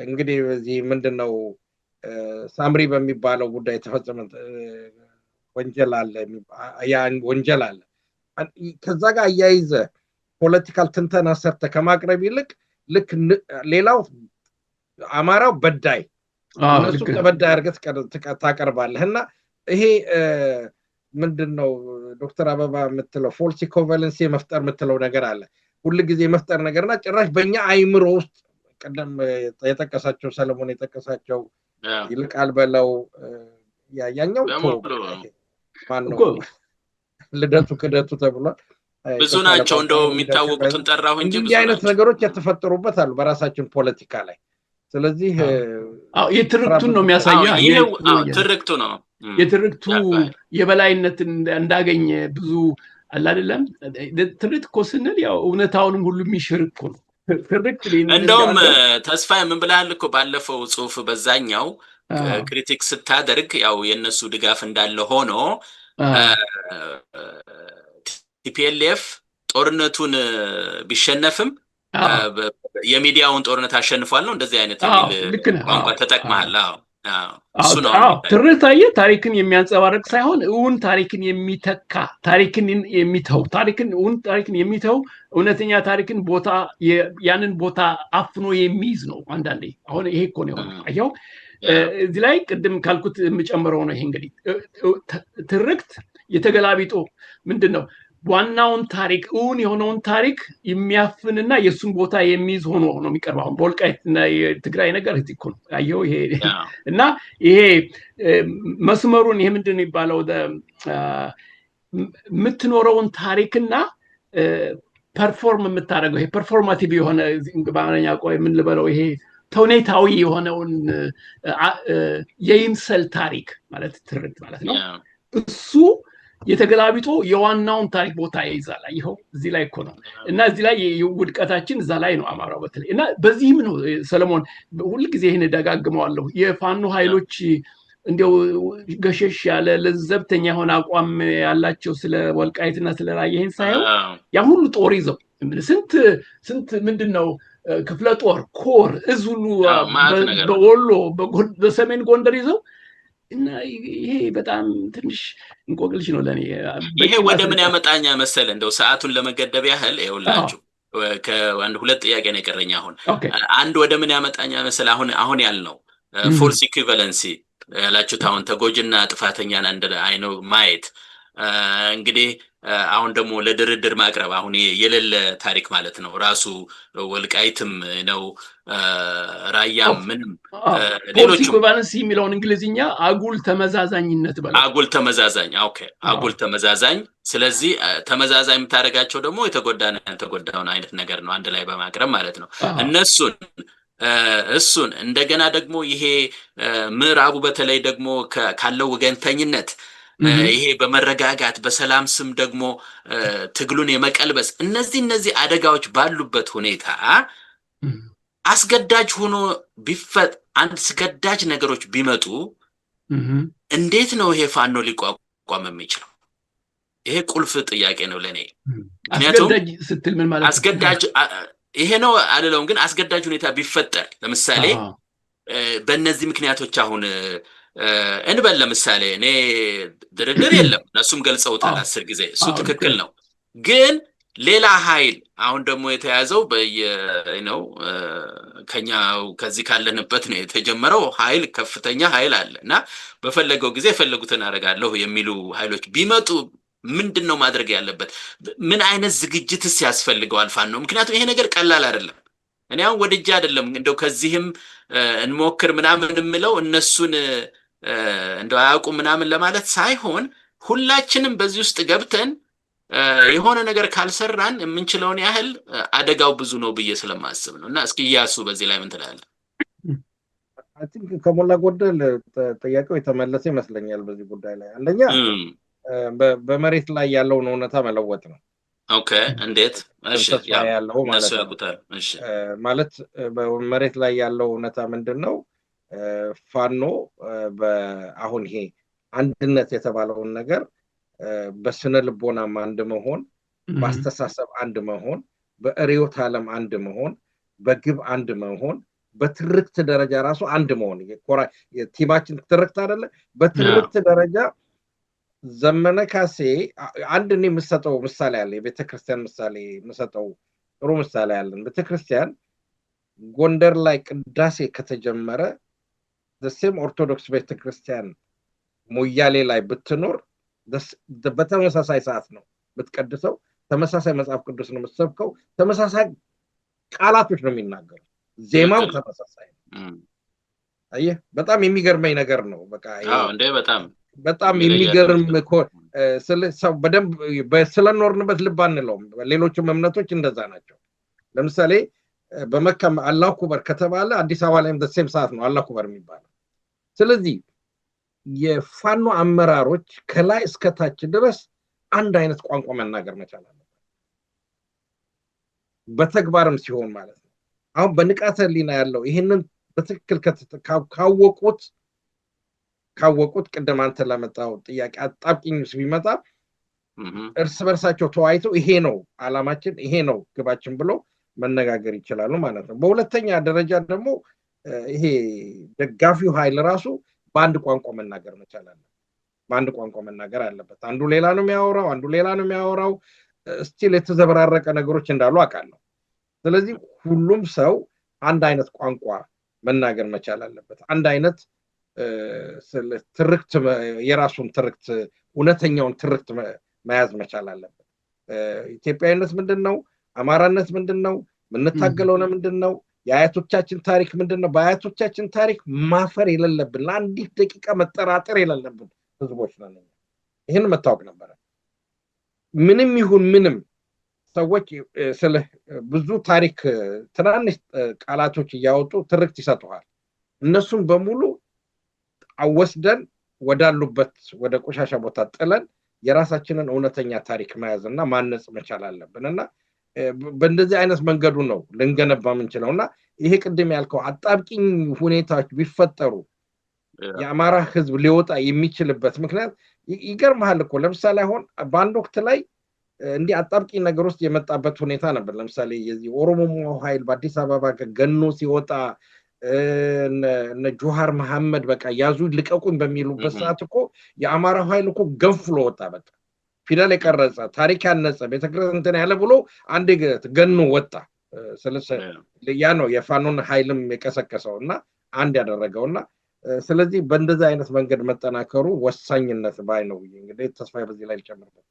እንግዲህ በዚህ ምንድነው ሳምሪ በሚባለው ጉዳይ የተፈጸመ ወንጀል አለ፣ ወንጀል አለ። ከዛ ጋር አያይዘ ፖለቲካል ትንተና ሰርተ ከማቅረብ ይልቅ ልክ ሌላው አማራው በዳይ እነሱ ተበዳይ አድርገህ ታቀርባለህ። እና ይሄ ምንድነው ዶክተር አበባ የምትለው ፎልስ ኢኮቫለንሲ መፍጠር የምትለው ነገር አለ። ሁልጊዜ መፍጠር ነገርና ጭራሽ በእኛ አይምሮ ውስጥ ቀደም የጠቀሳቸው ሰለሞን የጠቀሳቸው ይልቃል በለው ያኛው ማነው ልደቱ ክደቱ ተብሏል። ብዙ ናቸው እንደው የሚታወቁትን ጠራሁ እንጂ ብዙ አይነት ነገሮች የተፈጠሩበት አሉ በራሳችን ፖለቲካ ላይ። ስለዚህ የትርክቱን ነው የሚያሳየው። ትርክቱ ነው የትርክቱ የበላይነትን እንዳገኘ ብዙ አለ አይደለም። ትርክት እኮ ስንል ያው እውነታውንም ሁሉ የሚሽር እኮ ነው። ትርክት እንደውም ተስፋዬ ምን ብለሃል እኮ ባለፈው ጽሁፍ በዛኛው ክሪቲክ ስታደርግ ያው የነሱ ድጋፍ እንዳለ ሆኖ ቲፒኤልኤፍ ጦርነቱን ቢሸነፍም የሚዲያውን ጦርነት አሸንፏል ነው እንደዚህ አይነት ቋንቋ ተጠቅመሃል። እሱ ነው ትርክት ታሪክን የሚያንጸባርቅ ሳይሆን እውን ታሪክን የሚተካ ታሪክን የሚተው እውነተኛ ታሪክን ቦታ ያንን ቦታ አፍኖ የሚይዝ ነው። አንዳንዴ አሁን ይሄ እኮ ነው አየው። እዚህ ላይ ቅድም ካልኩት የምጨምረው ነው። ይሄ እንግዲህ ትርክት የተገላቢጦ ምንድነው ዋናውን ታሪክ እውን የሆነውን ታሪክ የሚያፍንና የሱን ቦታ የሚይዝ ሆኖ ነው የሚቀርበው። አሁን በወልቃይትና የትግራይ ነገር እኮ ነው አየው። ይሄ እና ይሄ መስመሩን ይሄ ምንድነው የሚባለው የምትኖረውን ታሪክና ፐርፎርም የምታደርገው ይሄ ፐርፎርማቲቭ የሆነ በአማርኛ ቆይ ምን ልበለው ይሄ ተውኔታዊ የሆነውን የይምሰል ታሪክ ማለት ትርክት ማለት ነው። እሱ የተገላቢጦ የዋናውን ታሪክ ቦታ ይይዛል። ይኸው እዚህ ላይ እኮ ነው። እና እዚህ ላይ ውድቀታችን እዛ ላይ ነው አማራው በተለይ። እና በዚህም ነው ሰለሞን ሁልጊዜ ይህን ደጋግመዋለሁ የፋኖ ኃይሎች እንዲያው ገሸሽ ያለ ለዘብተኛ የሆነ አቋም ያላቸው ስለ ወልቃይትና ስለ ራያ ይሄን ሳይሆን ያ ሁሉ ጦር ይዘው ስንት ምንድነው ክፍለ ጦር ኮር እዝ ሁሉ በወሎ በሰሜን ጎንደር ይዘው እና ይሄ በጣም ትንሽ እንቆቅልሽ ነው ለኔ። ይሄ ወደ ምን ያመጣኛ መሰለ እንደው ሰዓቱን ለመገደብ ያህል ይኸውላችሁ ከአንድ ሁለት ጥያቄ ነው የቀረኝ። አሁን አንድ ወደ ምን ያመጣኛ መሰለ አሁን ያልነው ፎልስ ኢኩቫለንሲ ያላችሁት አሁን ተጎጅና ጥፋተኛን አንድ አይነው ማየት እንግዲህ አሁን ደግሞ ለድርድር ማቅረብ አሁን የሌለ ታሪክ ማለት ነው። ራሱ ወልቃይትም ነው ራያም ምንም ሌሎች ኢኩቫለንሲ የሚለውን እንግሊዝኛ አጉል ተመዛዛኝነት በለው። አጉል ተመዛዛኝ ኦኬ፣ አጉል ተመዛዛኝ። ስለዚህ ተመዛዛኝ የምታደርጋቸው ደግሞ የተጎዳና ያልተጎዳውን አይነት ነገር ነው አንድ ላይ በማቅረብ ማለት ነው። እሱን እንደገና ደግሞ ይሄ ምዕራቡ በተለይ ደግሞ ካለው ወገንተኝነት ይሄ በመረጋጋት በሰላም ስም ደግሞ ትግሉን የመቀልበስ እነዚህ አደጋዎች ባሉበት ሁኔታ አስገዳጅ ሆኖ አንድ አስገዳጅ ነገሮች ቢመጡ እንዴት ነው ይሄ ፋኖ ሊቋቋም የሚችለው? ይሄ ቁልፍ ጥያቄ ነው ለኔ። አስገዳጅ ስትል ምን ማለት ነው? አስገዳጅ ይሄ ነው አይደለም፣ ግን አስገዳጅ ሁኔታ ቢፈጠር ለምሳሌ በእነዚህ ምክንያቶች አሁን እንበል ለምሳሌ እኔ ድርድር የለም እነሱም ገልጸውታል 10 ጊዜ እሱ ትክክል ነው። ግን ሌላ ኃይል አሁን ደግሞ የተያዘው ነው ከዚህ ካለንበት ነው የተጀመረው ኃይል ከፍተኛ ኃይል አለ እና በፈለገው ጊዜ የፈለጉትን አደርጋለሁ የሚሉ ኃይሎች ቢመጡ ምንድነው ማድረግ ያለበት? ምን አይነት ዝግጅትስ ያስፈልገዋል ፋኖ? ምክንያቱም ይሄ ነገር ቀላል አይደለም። እኔ አሁን ወድጄ አይደለም እንደው ከዚህም እንሞክር ምናምን የምለው እነሱን እንደው አያውቁም ምናምን ለማለት ሳይሆን ሁላችንም በዚህ ውስጥ ገብተን የሆነ ነገር ካልሰራን የምንችለውን ያህል አደጋው ብዙ ነው ብዬ ስለማስብ ነው። እና እስኪ ያሱ በዚህ ላይ ምን ትላለህ? አይ ቲንክ ከሞላ ጎደል ጥያቄው የተመለሰ ይመስለኛል በዚህ ጉዳይ ላይ። አንደኛ በመሬት ላይ ያለውን እውነታ መለወጥ ነው። ኦኬ እንዴት? እሺ ያለው ማለት በመሬት ላይ ያለው እውነታ ምንድነው? ፋኖ አሁን ይሄ አንድነት የተባለውን ነገር በስነ ልቦናም አንድ መሆን፣ በአስተሳሰብ አንድ መሆን፣ በርዕዮተ ዓለም አንድ መሆን፣ በግብ አንድ መሆን፣ በትርክት ደረጃ ራሱ አንድ መሆን የቲማችን ትርክት አይደለ? በትርክት ደረጃ ዘመነ ካሴ አንድ እኔ የምሰጠው ምሳሌ አለ። የቤተክርስቲያን ምሳሌ የምሰጠው ጥሩ ምሳሌ አለን። ቤተክርስቲያን ጎንደር ላይ ቅዳሴ ከተጀመረ ደሴም ኦርቶዶክስ ቤተክርስቲያን ሞያሌ ላይ ብትኖር በተመሳሳይ ሰዓት ነው ብትቀድሰው፣ ተመሳሳይ መጽሐፍ ቅዱስ ነው የምትሰብከው፣ ተመሳሳይ ቃላቶች ነው የሚናገሩት፣ ዜማው ተመሳሳይ ነው። አየህ በጣም የሚገርመኝ ነገር ነው። በቃ እንደ በጣም የሚገርም ሰው በደንብ ስለኖርንበት ልብ አንለውም። ሌሎችም እምነቶች እንደዛ ናቸው። ለምሳሌ በመካ አላሁ አክበር ከተባለ አዲስ አበባ ላይም ደሴም ሰዓት ነው አላሁ አክበር የሚባለው። ስለዚህ የፋኖ አመራሮች ከላይ እስከታች ድረስ አንድ አይነት ቋንቋ መናገር መቻል አለበት፣ በተግባርም ሲሆን ማለት ነው። አሁን በንቃተ ህሊና ያለው ይሄንን በትክክል ካወቁት ቅድም አንተ ለመጣው ጥያቄ አጣብቂኝ ቢመጣ እርስ በርሳቸው ተዋይተው ይሄ ነው አላማችን፣ ይሄ ነው ግባችን ብሎ መነጋገር ይችላሉ ማለት ነው። በሁለተኛ ደረጃ ደግሞ ይሄ ደጋፊው ኃይል ራሱ በአንድ ቋንቋ መናገር መቻል አለበት። በአንድ ቋንቋ መናገር አለበት። አንዱ ሌላ ነው የሚያወራው፣ ስቲል የተዘበራረቀ ነገሮች እንዳሉ አውቃለሁ። ስለዚህ ሁሉም ሰው አንድ አይነት ቋንቋ መናገር መቻል አለበት። አንድ አይነት ትርክት፣ የራሱን ትርክት፣ እውነተኛውን ትርክት መያዝ መቻል አለበት። ኢትዮጵያዊነት ምንድነው? አማራነት ምንድነው? ምንታገለው ለምንድነው? የአያቶቻችን ታሪክ ምንድነው? በአያቶቻችን ታሪክ ማፈር የሌለብን፣ ለአንዲት ደቂቃ መጠራጠር የሌለብን ህዝቦች ነን። ይህን መታወቅ ነበረ። ምንም ይሁን ምንም ሰዎች ስለ ብዙ ታሪክ ትናንሽ ቃላቶች እያወጡ ትርክት ይሰጡሃል። እነሱም በሙሉ አወስደን ወዳሉበት ወደ ቆሻሻ ቦታ ጥለን የራሳችንን እውነተኛ ታሪክ መያዝና ማነጽ መቻል አለብንና በእንደዚህ አይነት መንገዱ ነው ልንገነባ የምንችለውና ይሄ ቅድም ያልከው አጣብቂኝ ሁኔታዎች ቢፈጠሩ የአማራ ህዝብ ሊወጣ የሚችልበት ምክንያት ይገርምሃል እኮ። ለምሳሌ አሁን በአንድ ወቅት ላይ እንዲህ አጣብቂኝ ነገር ውስጥ የመጣበት ሁኔታ ነበር። ለምሳሌ የዚህ ኦሮሞ ኃይል በአዲስ አበባ ገኖ ሲወጣ እነ ጆሃር መሐመድ በቃ ያዙ ልቀቁኝ በሚሉበት ሰዓት እኮ የአማራ ኃይል እኮ ገንፍሎ ወጣ። በቃ ፊደል የቀረጸ ታሪክ ያነጸ ቤተክርስቲያን ያለ ብሎ አንድ ገኖ ወጣ። ያ ነው የፋኖን ኃይልም የቀሰቀሰውና አንድ ያደረገውና ስለዚህ በእንደዚህ አይነት መንገድ መጠናከሩ ወሳኝነት ባይ ነው። እንግዲህ ተስፋዬ በዚህ ላይ ልጨምርበት።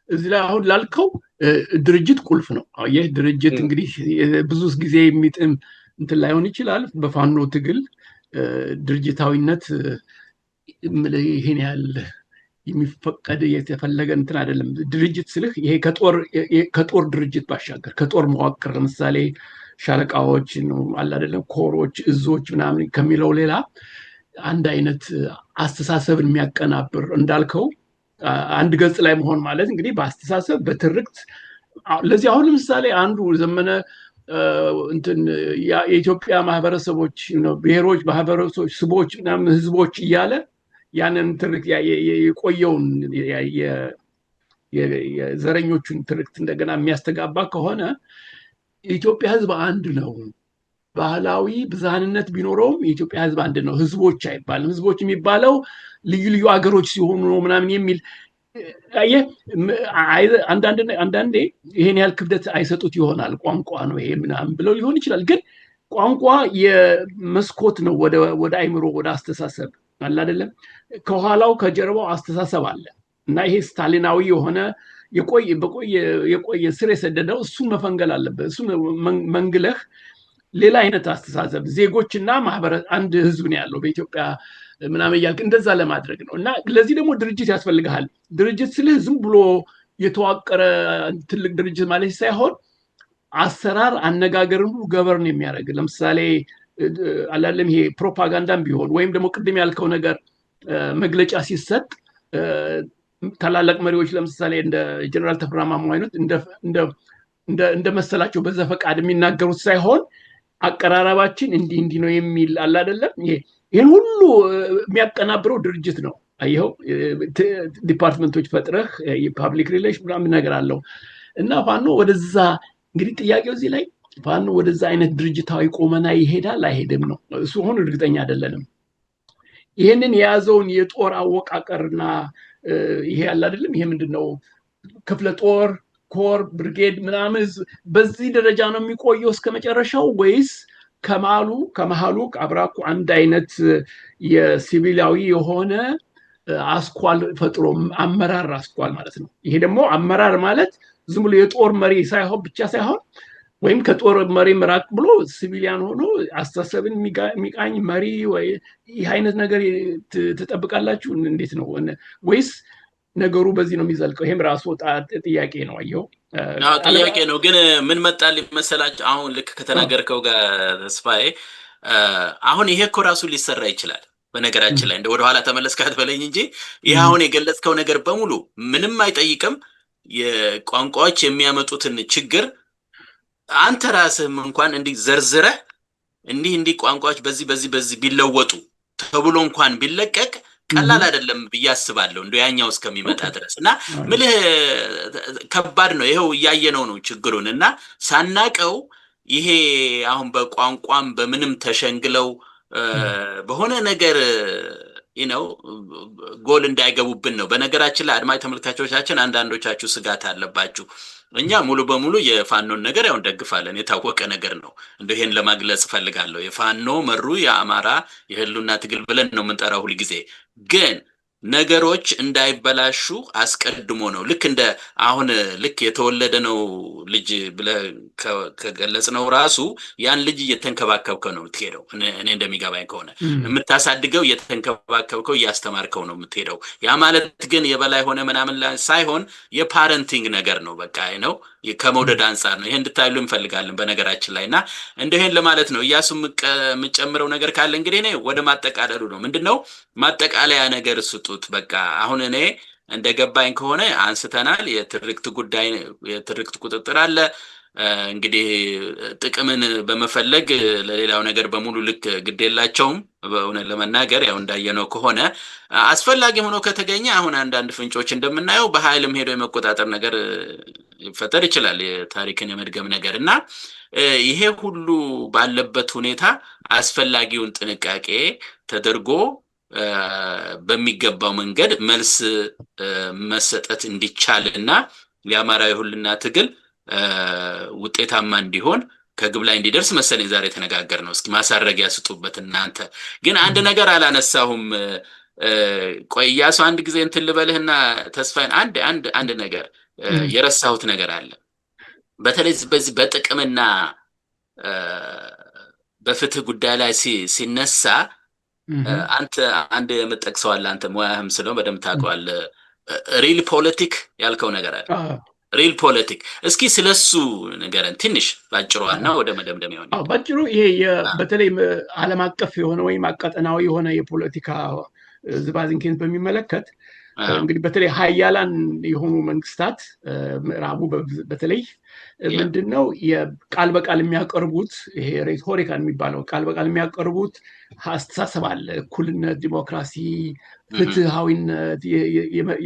እዚህ ላይ አሁን ላልከው ድርጅት ቁልፍ ነው። ይህ ድርጅት እንግዲህ ብዙ ጊዜ የሚጥም እንትን ላይሆን ይችላል። በፋኖ ትግል ድርጅታዊነት ይሄን ያህል የሚፈቀድ የተፈለገ እንትን አይደለም። ድርጅት ስልህ ይሄ ከጦር ድርጅት ባሻገር ከጦር መዋቅር ለምሳሌ ሻለቃዎች ነው አለ አይደለም፣ ኮሮች፣ እዞች ምናምን ከሚለው ሌላ አንድ አይነት አስተሳሰብን የሚያቀናብር እንዳልከው አንድ ገጽ ላይ መሆን ማለት እንግዲህ በአስተሳሰብ በትርክት ለዚህ አሁን ለምሳሌ አንዱ ዘመነ እንትን የኢትዮጵያ ማህበረሰቦች ነው ብሔሮች፣ ማህበረሰቦች፣ ስቦች ምናምን ህዝቦች እያለ ያንን ትርክት የቆየውን የዘረኞቹን ትርክት እንደገና የሚያስተጋባ ከሆነ የኢትዮጵያ ህዝብ አንድ ነው። ባህላዊ ብዝሃንነት ቢኖረውም የኢትዮጵያ ህዝብ አንድ ነው። ህዝቦች አይባልም። ህዝቦች የሚባለው ልዩ ልዩ አገሮች ሲሆኑ ነው ምናምን የሚል አንዳንዴ ይሄን ያህል ክብደት አይሰጡት ይሆናል። ቋንቋ ነው ይሄ ምናምን ብለው ሊሆን ይችላል። ግን ቋንቋ የመስኮት ነው ወደ አይምሮ፣ ወደ አስተሳሰብ አለ አይደለም። ከኋላው ከጀርባው አስተሳሰብ አለ እና ይሄ ስታሊናዊ የሆነ የቆየ ስር የሰደደው እሱን መፈንገል አለበት። እሱ መንግለህ ሌላ አይነት አስተሳሰብ ዜጎችና አንድ ህዝብ ነው ያለው በኢትዮጵያ ምናምን እያልክ እንደዛ ለማድረግ ነው። እና ለዚህ ደግሞ ድርጅት ያስፈልግሃል። ድርጅት ስልህ ዝም ብሎ የተዋቀረ ትልቅ ድርጅት ማለት ሳይሆን አሰራር፣ አነጋገርን ሁሉ ገበርን የሚያደርግ ለምሳሌ አላለም ይሄ ፕሮፓጋንዳም ቢሆን ወይም ደግሞ ቅድም ያልከው ነገር መግለጫ ሲሰጥ ታላላቅ መሪዎች ለምሳሌ እንደ ጀነራል ተፈራ ማሞ አይነት እንደመሰላቸው በዘፈቃድ የሚናገሩት ሳይሆን አቀራረባችን እንዲህ ነው የሚል አለ አይደለም። ይሄን ሁሉ የሚያቀናብረው ድርጅት ነው። አየኸው ዲፓርትመንቶች ፈጥረህ የፓብሊክ ሪሌሽን ምናምን ነገር አለው እና ፋኖ ወደዛ እንግዲህ ጥያቄው እዚህ ላይ ፋኖ ወደዛ አይነት ድርጅታዊ ቆመና ይሄዳል አይሄድም ነው። እሱ ሆኖ እርግጠኛ አይደለንም። ይሄንን የያዘውን የጦር አወቃቀርና ይሄ ያለ አይደለም ይሄ ምንድነው ክፍለ ጦር፣ ኮር፣ ብርጌድ ምናምን በዚህ ደረጃ ነው የሚቆየው እስከ መጨረሻው ወይስ ከመሃሉ አብራኩ አንድ አይነት የሲቪላዊ የሆነ አስኳል ፈጥሮ አመራር አስኳል ማለት ነው። ይሄ ደግሞ አመራር ማለት ዝም ብሎ የጦር መሪ ብቻ ሳይሆን ወይም ከጦር መሪ መራቅ ብሎ ሲቪሊያን ሆኖ አስተሳሰብን የሚቃኝ መሪ ወይ ይህ አይነት ነገር ትጠብቃላችሁ? እንዴት ነው? ወይስ ነገሩ በዚህ ነው የሚዘልቀው? ይሄም ራሱ ጥያቄ ነው። አየው ጥያቄ ነው። ግን ምን መጣል መሰላችሁ? አሁን ልክ ከተናገርከው ጋር ተስፋዬ፣ አሁን ይሄ እኮ ራሱ ሊሰራ ይችላል። በነገራችን ላይ ወደ ኋላ ተመለስካት በለኝ እንጂ ይሄ አሁን የገለጽከው ነገር በሙሉ ምንም አይጠይቅም። የቋንቋዎች የሚያመጡትን ችግር አንተ ራስህም እንኳን እንዲህ ዘርዝረህ እንዲህ ቋንቋዎች በዚህ ቢለወጡ ተብሎ እንኳን ቢለቀቅ ቀላል አይደለም ብዬ አስባለሁ። ያኛው እስከሚመጣ ድረስ እና ምልህ ከባድ ነው። ይሄው እያየነው ነው ችግሩን እና ሳናቀው ይሄ አሁን በቋንቋም በምንም ተሸንግለው በሆነ ነገር ጎል እንዳይገቡብን ነው። በነገራችን ላይ አድማጭ ተመልካቾቻችን አንዳንዶቻችሁ ስጋት አለባችሁ። እኛ ሙሉ በሙሉ የፋኖን ነገር ያው እንደግፋለን፣ የታወቀ ነገር ነው። ይሄን ለማግለጽ ፈልጋለሁ። የፋኖ መሩ የአማራ የህልውና ትግል ብለን ነው የምንጠራው ሁሉ ጊዜ። ግን ነገሮች እንዳይበላሹ አስቀድሞ ነው ልክ እንደ አሁን ልክ የተወለደ ነው ልጅ ብለህ ከገለጽነው ራሱ ያን ልጅ እየተንከባከብከው ነው የምትሄደው። እኔ እንደሚገባኝ ከሆነ የምታሳድገው እየተንከባከብከው እያስተማርከው ነው የምትሄደው። ያ ማለት ግን የበላይ ሆነ ምናምን ሳይሆን የፓረንቲንግ ነገር ነው። በቃ ነው ከመውደድ አንጻር ነው። ይሄ እንድታይሉ እንፈልጋለን በነገራችን ላይ እና ይሄን ለማለት ነው። እያሱ የምጨምረው ነገር ካለ እንግዲህ እኔ ወደ ማጠቃለሉ ነው። ምንድነው ማጠቃለያ ነገር ስጡት። በቃ አሁን እኔ እንደገባኝ ከሆነ አንስተናል። የትርክት ጉዳይ፣ የትርክት ቁጥጥር አለ። እንግዲህ ጥቅምን በመፈለግ ለሌላው ነገር በሙሉ ልክ ግድ የላቸውም። በእውነት ለመናገር ያው እንዳየነው ከሆነ አስፈላጊ ሆኖ ከተገኘ አሁን አንዳንድ ፍንጮች እንደምናየው በኃይልም ሄዶ የመቆጣጠር ነገር ይፈጠር ይችላል፣ የታሪክን የመድገም ነገር እና ይሄ ሁሉ ባለበት ሁኔታ አስፈላጊውን ጥንቃቄ ተደርጎ በሚገባው መንገድ መልስ መሰጠት እንዲቻልና የአማራ የህልውና ትግል ውጤታማ እንዲሆን ከግብ ላይ እንዲደርስ መሰለኝ ዛሬ ተነጋገር ነው። እስኪ ማሳረጊያ ስጡበት እናንተ። ግን አንድ ነገር አላነሳሁም። ቆይ ኢያሱ አንድ ጊዜ እንትን ልበልህና ተስፋዬን አንድ ነገር የረሳሁት ነገር አለ። በተለይ በዚህ በጥቅምና በፍትህ ጉዳይ ላይ ሲነሳ አንተ አንድ የምጠቅሰው አለ፣ አንተ ሙያህም ስለሆነ በደንብ ታውቀዋለህ። ሪል ፖለቲክ ያልከው ነገር አለ። ሪል ፖለቲክ እስኪ ስለሱ ንገረን ትንሽ ባጭሩና ወደ መደምደሚያው ነው። ባጭሩ ይሄ በተለይ ዓለም አቀፍ የሆነ ወይም አቀጠናዊ የሆነ የፖለቲካ ዝባዝንኬን በሚመለከት እንግዲህ በተለይ ሀያላን የሆኑ መንግስታት ምዕራቡ በተለይ ምንድነው የቃል በቃል የሚያቀርቡት ይሄ ሬቶሪካል የሚባለው ቃል በቃል የሚያቀርቡት አስተሳሰብ አለ። እኩልነት፣ ዲሞክራሲ፣ ፍትሃዊነት፣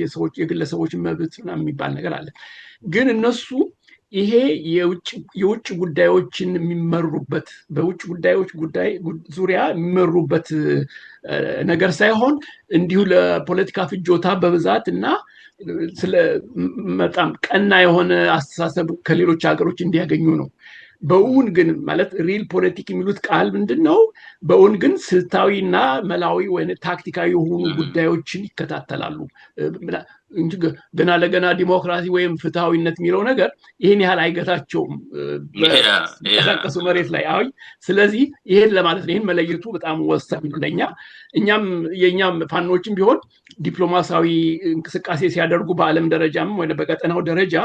የሰዎች የግለሰቦች መብት ምናምን የሚባል ነገር አለ። ግን እነሱ ይሄ የውጭ ጉዳዮችን የሚመሩበት በውጭ ጉዳዮች ዙሪያ የሚመሩበት ነገር ሳይሆን እንዲሁ ለፖለቲካ ፍጆታ በብዛት እና በጣም ቀና የሆነ አስተሳሰብ ከሌሎች ሀገሮች እንዲያገኙ ነው። በእውን ግን ማለት ሪል ፖለቲክ የሚሉት ቃል ምንድነው? በእውን ግን ስልታዊና መላዊ ወይ ታክቲካዊ የሆኑ ጉዳዮችን ይከታተላሉ እንጂ ገና ለገና ዲሞክራሲ ወይም ፍትሃዊነት የሚለው ነገር ይሄን ያህል አይገታቸውም በተንቀሳቀሱ መሬት ላይ። አይ ስለዚህ ይሄን ለማለት ነው፣ ይሄን መለየቱ በጣም ወሳኝ ነው ለኛ። የኛም ፋኖችም ቢሆን ዲፕሎማሲያዊ እንቅስቃሴ ሲያደርጉ በዓለም ደረጃም ወይ በቀጠናው ደረጃ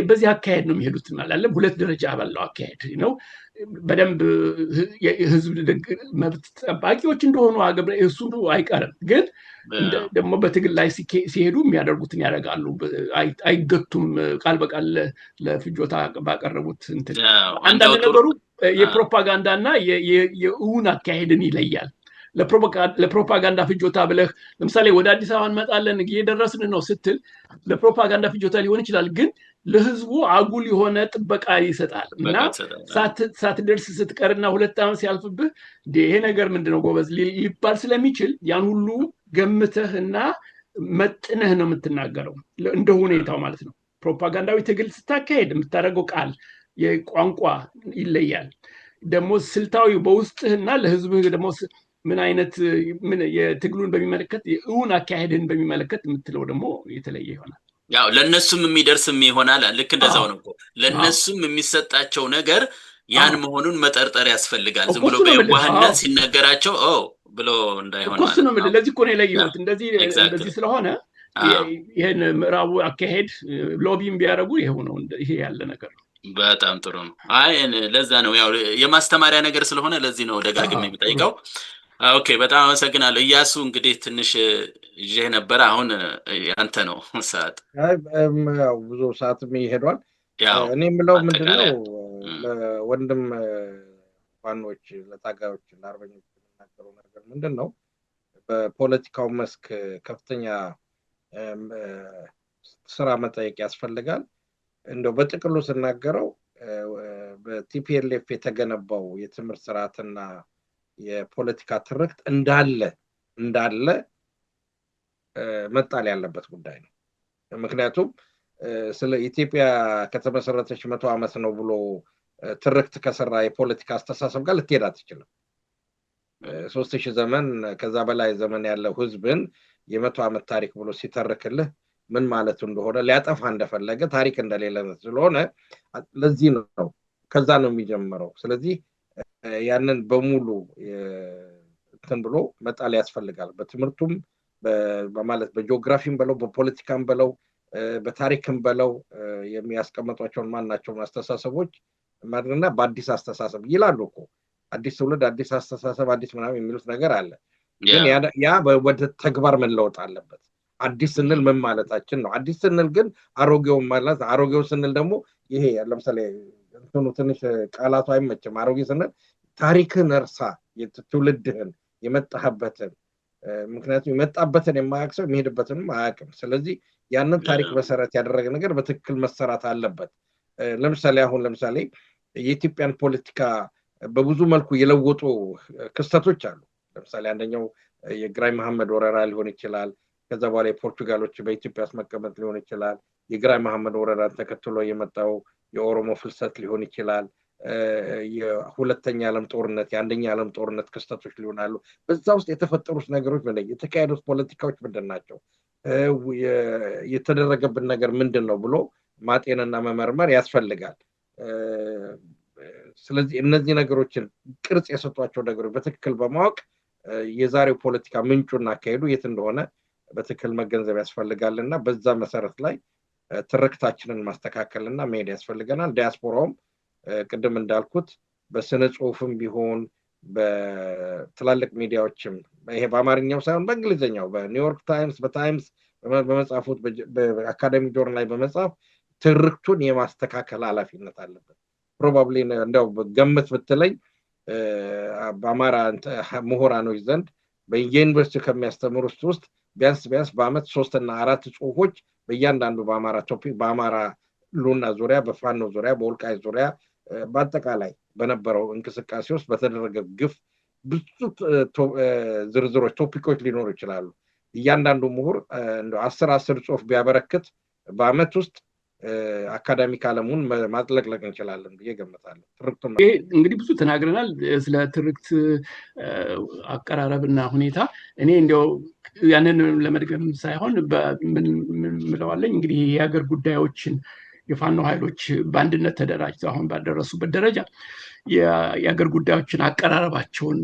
በዚህ አካሄድ ነው የሚሄዱት ማለት ሁለት ደረጃ ባለው አካሄድ ነው። በደንብ የህዝብ መብት ጠባቂዎች እንደሆኑ እሱ አይቀርም። ግን ደግሞ በትግል ላይ ሲሄዱ የሚያደርጉትን ያደርጋሉ፣ አይገቱም። ቃል በቃል ለፍጆታ ባቀረቡት እንትን አንዳንድ ነገሩ የፕሮፓጋንዳና የእውን አካሄድን ይለያል። ለፕሮፓጋንዳ ፍጆታ ብለህ ለምሳሌ ወደ አዲስ አበባ እንመጣለን እየደረስን ነው ስትል ለፕሮፓጋንዳ ፍጆታ ሊሆን ይችላል፣ ግን ለህዝቡ አጉል የሆነ ጥበቃ ይሰጣል እና ሳትደርስ ስትቀርና 2 ዓመት ሲያልፍብህ ይሄ ነገር ምንድነው ጎበዝ ሊባል ስለሚችል ያን ሁሉ ገምተህና መጥነህ ነው የምትናገረው እንደ ሁኔታው ማለት ነው። ፕሮፓጋንዳዊ ትግል ስታካሄድ የምታደርገው ቃል የቋንቋ ይለያል። ደግሞ ስልታዊ በውስጥህና ለህዝብህ ደግሞ ምን አይነት የትግሉን በሚመለከት የእውን አካሄድን በሚመለከት የምትለው ደግሞ የተለየ ይሆናል። ያው ለነሱም የሚደርስም ይሆናል። ልክ እንደዛው ነው እኮ ለነሱም የሚሰጣቸው ነገር ያን መሆኑን መጠርጠር ያስፈልጋል። ዝም ብሎ በዋህነት ሲነገራቸው ብሎ እንዳይሆን ማለት ነው። ለዚህ እኮ ነው የለየሁት። እንደዚህ ስለሆነ ይሄን ምዕራቡ አካሄድ ሎቢም ቢያደርጉ ይሄው ነው፣ ይሄ ያለ ነገር ነው። በጣም ጥሩ ነው። አይ ለዛ ነው ያው የማስተማሪያ ነገር ስለሆነ ለዚህ ነው ደጋግሜ የምጠይቀው። ኦኬ በጣም አመሰግናለሁ ኢያሱ። እንግዲህ ትንሽ ይዤ ነበር፣ አሁን ያንተ ነው ሰዓት። ያው ብዙ ሰዓትም ይሄዷል። እኔ የምለው ምንድነው ወንድም ፋኖች ለታጋዮች ለአርበኞች የሚናገረው ነገር ምንድነው በፖለቲካው መስክ ከፍተኛ ስራ መጠየቅ ያስፈልጋል። እንደው በጥቅሉ ስናገረው በቲፒኤልኤፍ የተገነባው የትምህርት ስርዓትና የፖለቲካ ትርክት እንዳለ መጣል ያለበት ጉዳይ ነው። ምክንያቱም ስለ ኢትዮጵያ ከተመሰረተች 100 ዓመት ነው ብሎ ትርክት ከሰራ የፖለቲካ አስተሳሰብ ጋር ልትሄድ አትችልም። 3000 ዘመን ከዛ በላይ ዘመን ያለው ህዝብን የ100 ዓመት ታሪክ ብሎ ሲተርክልህ ምን ማለት እንደሆነ ሊያጠፋ እንደፈለገ ታሪክ እንደሌለ ስለሆነ ለዚህ ነው ከዛ ነው የሚጀምረው። ስለዚህ ያንን በሙሉ እንትን ብሎ መጣል ያስፈልጋል። በትምህርቱም በማለት በጂኦግራፊም በለው በፖለቲካም በለው በታሪክም በለው የሚያስቀምጧቸውን ማናቸውም አስተሳሰቦች ማድረግና በአዲስ አስተሳሰብ ይላሉ እኮ አዲስ ትውልድ አዲስ አስተሳሰብ አዲስ ምናምን የሚሉት ነገር አለ። ግን ያ ወደ ተግባር መለወጥ አለበት። አዲስ ስንል ምን ማለታችን ነው? አዲስ ስንል ግን አሮጌው ማለት አሮጌው ስንል ደግሞ ይሄ ለምሳሌ እንትኑ ትንሽ ቃላቱ አይመችም። አሮጌ ስንል ታሪክን እርሳ፣ የትውልድህን የመጣህበትን፣ ምክንያቱም የመጣበትን የማያውቅ ሰው የሚሄድበትንም አያውቅም። ስለዚህ ያንን ታሪክ መሰረት ያደረገ ነገር በትክክል መሰራት አለበት። ለምሳሌ የኢትዮጵያን ፖለቲካ በብዙ መልኩ የለወጡ ክስተቶች አሉ። ለምሳሌ አንደኛው የግራኝ መሐመድ ወረራ ሊሆን ይችላል። ከዛ በኋላ የፖርቱጋሎች በኢትዮጵያ ውስጥ መቀመጥ ሊሆን ይችላል። የግራኝ መሐመድ ወረራን ተከትሎ የመጣው የኦሮሞ ፍልሰት ሊሆን ይችላል። የሁለተኛ ዓለም ጦርነት የአንደኛ ዓለም ጦርነት ክስተቶች ሊሆናሉ። በዛ ውስጥ የተፈጠሩት ነገሮች ምንድነው? የተካሄዱት ፖለቲካዎች ምንድናቸው? የተደረገብን ነገር ምንድነው ብሎ ማጤንና መመርመር ያስፈልጋል። ስለዚህ እነዚህ ነገሮችን ቅርጽ የሰጧቸው ነገሮች በትክክል በማወቅ የዛሬው ፖለቲካ ምንጩና አካሄዱ የት እንደሆነ በትክክል መገንዘብ ያስፈልጋልና በዛ መሰረት ላይ ትርክታችንን ማስተካከልና መሄድ ያስፈልገናል። ዲያስፖራውም ቅድም እንዳልኩት በስነ ጽሁፍም ቢሆን በትላልቅ ሚዲያዎችም ይሄ በአማርኛው ሳይሆን በእንግሊዝኛው በኒውዮርክ ታይምስ በታይምስ በመጻፉት በአካዳሚክ ጆርናል ላይ በመጻፍ ትርክቱን የማስተካከል ኃላፊነት አለበት። ፕሮባብሊ እንደው ገምት ብትለኝ በአማራ ምሁራኖች ዘንድ በዩኒቨርሲቲ ከሚያስተምሩት ውስጥ ቢያንስ በአመት 3 እና 4 ጽሁፎች በእያንዳንዱ በአማራ ቶፒክ በአማራ ሉና ዙሪያ በፋኖ ዙሪያ በወልቃይት ዙሪያ በአጠቃላይ በነበረው እንቅስቃሴ ውስጥ በተደረገ ግፍ ብዙ ዝርዝሮች ቶፒኮች ሊኖሩ ይችላሉ። እያንዳንዱ ምሁር እንደው 10 ጽሁፍ ቢያበረክት በአመት ውስጥ አካዳሚክ ዓለሙን ማጥለቅለቅ እንችላለን ብዬ ገምታለሁ። ትርክቱን እንግዲህ ብዙ ተናግረናል ስለ ትርክት አቀራረብና ሁኔታ። እኔ እንደው ያንን ለመድገም ሳይሆን ምን ምለዋለኝ እንግዲህ የሀገር ጉዳዮችን የፋኖ ኃይሎች በአንድነት ተደራጅተው አሁን ባደረሱበት ደረጃ የሀገር ጉዳዮችን አቀራረባቸውን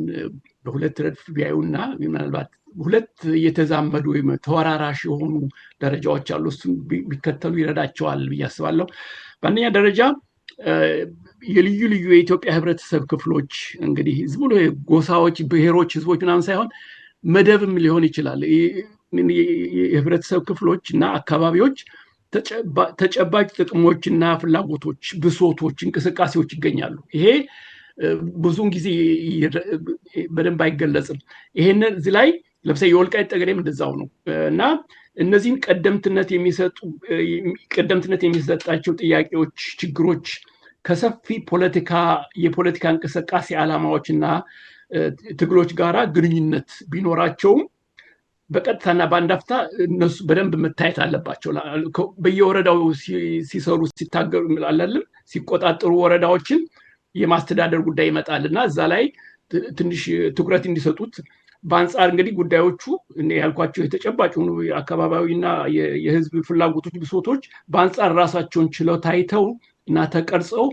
በሁለት ረድፍ ቢያዩና ምናልባት ሁለት የተዛመዱ ወይም ተወራራሽ የሆኑ ደረጃዎች አሉ፣ እሱን ቢከተሉ ይረዳቸዋል ብዬ አስባለሁ። በአንደኛ ደረጃ የልዩ ልዩ የኢትዮጵያ ህብረተሰብ ክፍሎች እንግዲህ ዝም ብሎ ጎሳዎች፣ ብሔሮች፣ ህዝቦች ምናምን ሳይሆን መደብም ሊሆን ይችላል። የህብረተሰብ ክፍሎች እና አካባቢዎች ተጨባጭ ጥቅሞች እና ፍላጎቶች፣ ብሶቶች፣ እንቅስቃሴዎች ይገኛሉ። ይሄ ብዙውን ጊዜ በደንብ አይገለጽም። ይሄንን እዚህ ላይ ለምሳሌ የወልቃይት ጠገዴም እንደዛው ነው እና እነዚህን ቀደምትነት የሚሰጣቸው ጥያቄዎች፣ ችግሮች ከሰፊ የፖለቲካ እንቅስቃሴ ዓላማዎችና ትግሎች ጋራ ግንኙነት ቢኖራቸውም በቀጥታና በአንዳፍታ እነሱ በደንብ መታየት አለባቸው። በየወረዳው ሲሰሩ ሲታገሩ አላለም ሲቆጣጠሩ ወረዳዎችን የማስተዳደር ጉዳይ ይመጣልና እዛ ላይ ትንሽ ትኩረት እንዲሰጡት። በአንጻር እንግዲህ ጉዳዮቹ ያልኳቸው የተጨባጭ ሆኑ አካባቢያዊና የህዝብ ፍላጎቶች፣ ብሶቶች በአንጻር ራሳቸውን ችለው ታይተው እና ተቀርጸው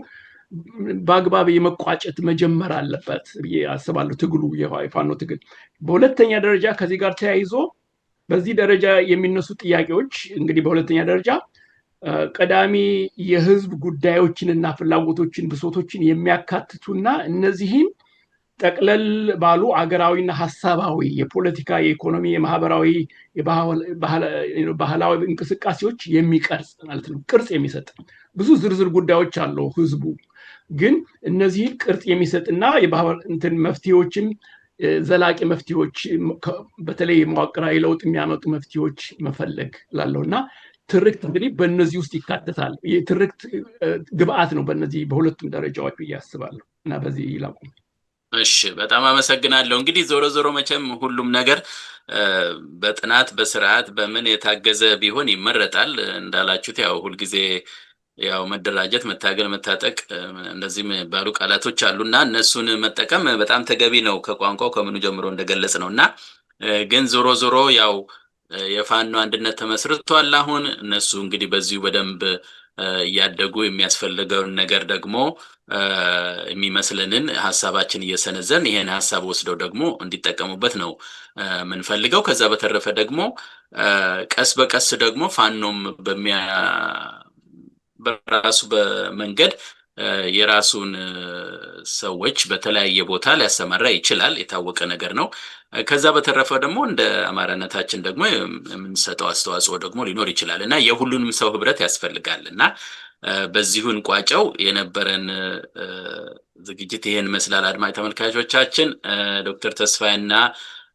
በአግባብ የመቋጨት መጀመር አለበት ብዬ አስባለሁ ትግሉ የፋኖ ትግል። በሁለተኛ ደረጃ ከዚህ ጋር ተያይዞ በዚህ ደረጃ የሚነሱ ጥያቄዎች እንግዲህ በሁለተኛ ደረጃ ቀዳሚ የህዝብ ጉዳዮችንና ፍላጎቶችን፣ ብሶቶችን የሚያካትቱና እነዚህም ጠቅለል ባሉ አገራዊና ሐሳባዊ የፖለቲካ፣ የኢኮኖሚ፣ የማህበራዊ፣ ባህላዊ እንቅስቃሴዎች የሚቀርጽ ማለት ነው። ቅርጽ የሚሰጥ ብዙ ዝርዝር ጉዳዮች አለው ህዝቡ። ግን እነዚህን ቅርጽ የሚሰጥና መፍትሄዎችን ዘላቂ መፍትሄዎች በተለይ መዋቅራዊ ለውጥ የሚያመጡ መፍትሄዎች መፈለግ ላለውና ትርክት እንግዲህ በእነዚህ ውስጥ ይካተታል። የትርክት ግብአት ነው በእነዚህ በሁለቱም ደረጃዎች ብዬ አስባለሁ እና በዚህ ይላቁ። እሺ፣ በጣም አመሰግናለሁ። እንግዲህ ዞሮ መቼም ሁሉም ነገር በጥናት በስርዓት በምን የታገዘ ቢሆን ይመረጣል። እንዳላችሁት ያው ሁልጊዜ ያው መደራጀት፣ መታገል፣ መታጠቅ እንደዚህም ባሉ ቃላቶች አሉና እነሱን መጠቀም በጣም ተገቢ ነው ከቋንቋው ከምኑ ጀምሮ እንደገለጽ ነውና ግን ዞሮ ያው የፋኖ አንድነት ተመስርቷል። አሁን እነሱ እንግዲህ በዚሁ በደንብ እያደጉ የሚያስፈልገውን ነገር ደግሞ የሚመስለንን ሀሳባችን እየሰነዘን ይሄን ሀሳብ ወስደው ደግሞ እንዲጠቀሙበት ነው የምንፈልገው። ከዛ በተረፈ ደግሞ ቀስ በቀስ ደግሞ ፋኖም በራሱ በመንገድ የራሱን ሰዎች በተለያየ ቦታ ሊያሰማራ ይችላል፣ የታወቀ ነገር ነው። ከዛ በተረፈ ደግሞ እንደ አማራነታችን ደግሞ የምንሰጠው አስተዋጽኦ ደግሞ ሊኖር ይችላል እና የሁሉንም ሰው ህብረት ያስፈልጋል እና በዚሁ እንቋጨው። የነበረን ዝግጅት ይሄን መስላል። አድማጭ ተመልካቾቻችን ዶክተር ተስፋዬና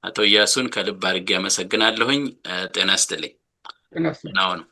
አቶ ኢያሱን ከልብ አድርጌ አመሰግናለሁኝ። ጤና ይስጥልኝ። ጤና ይስጥልኝ።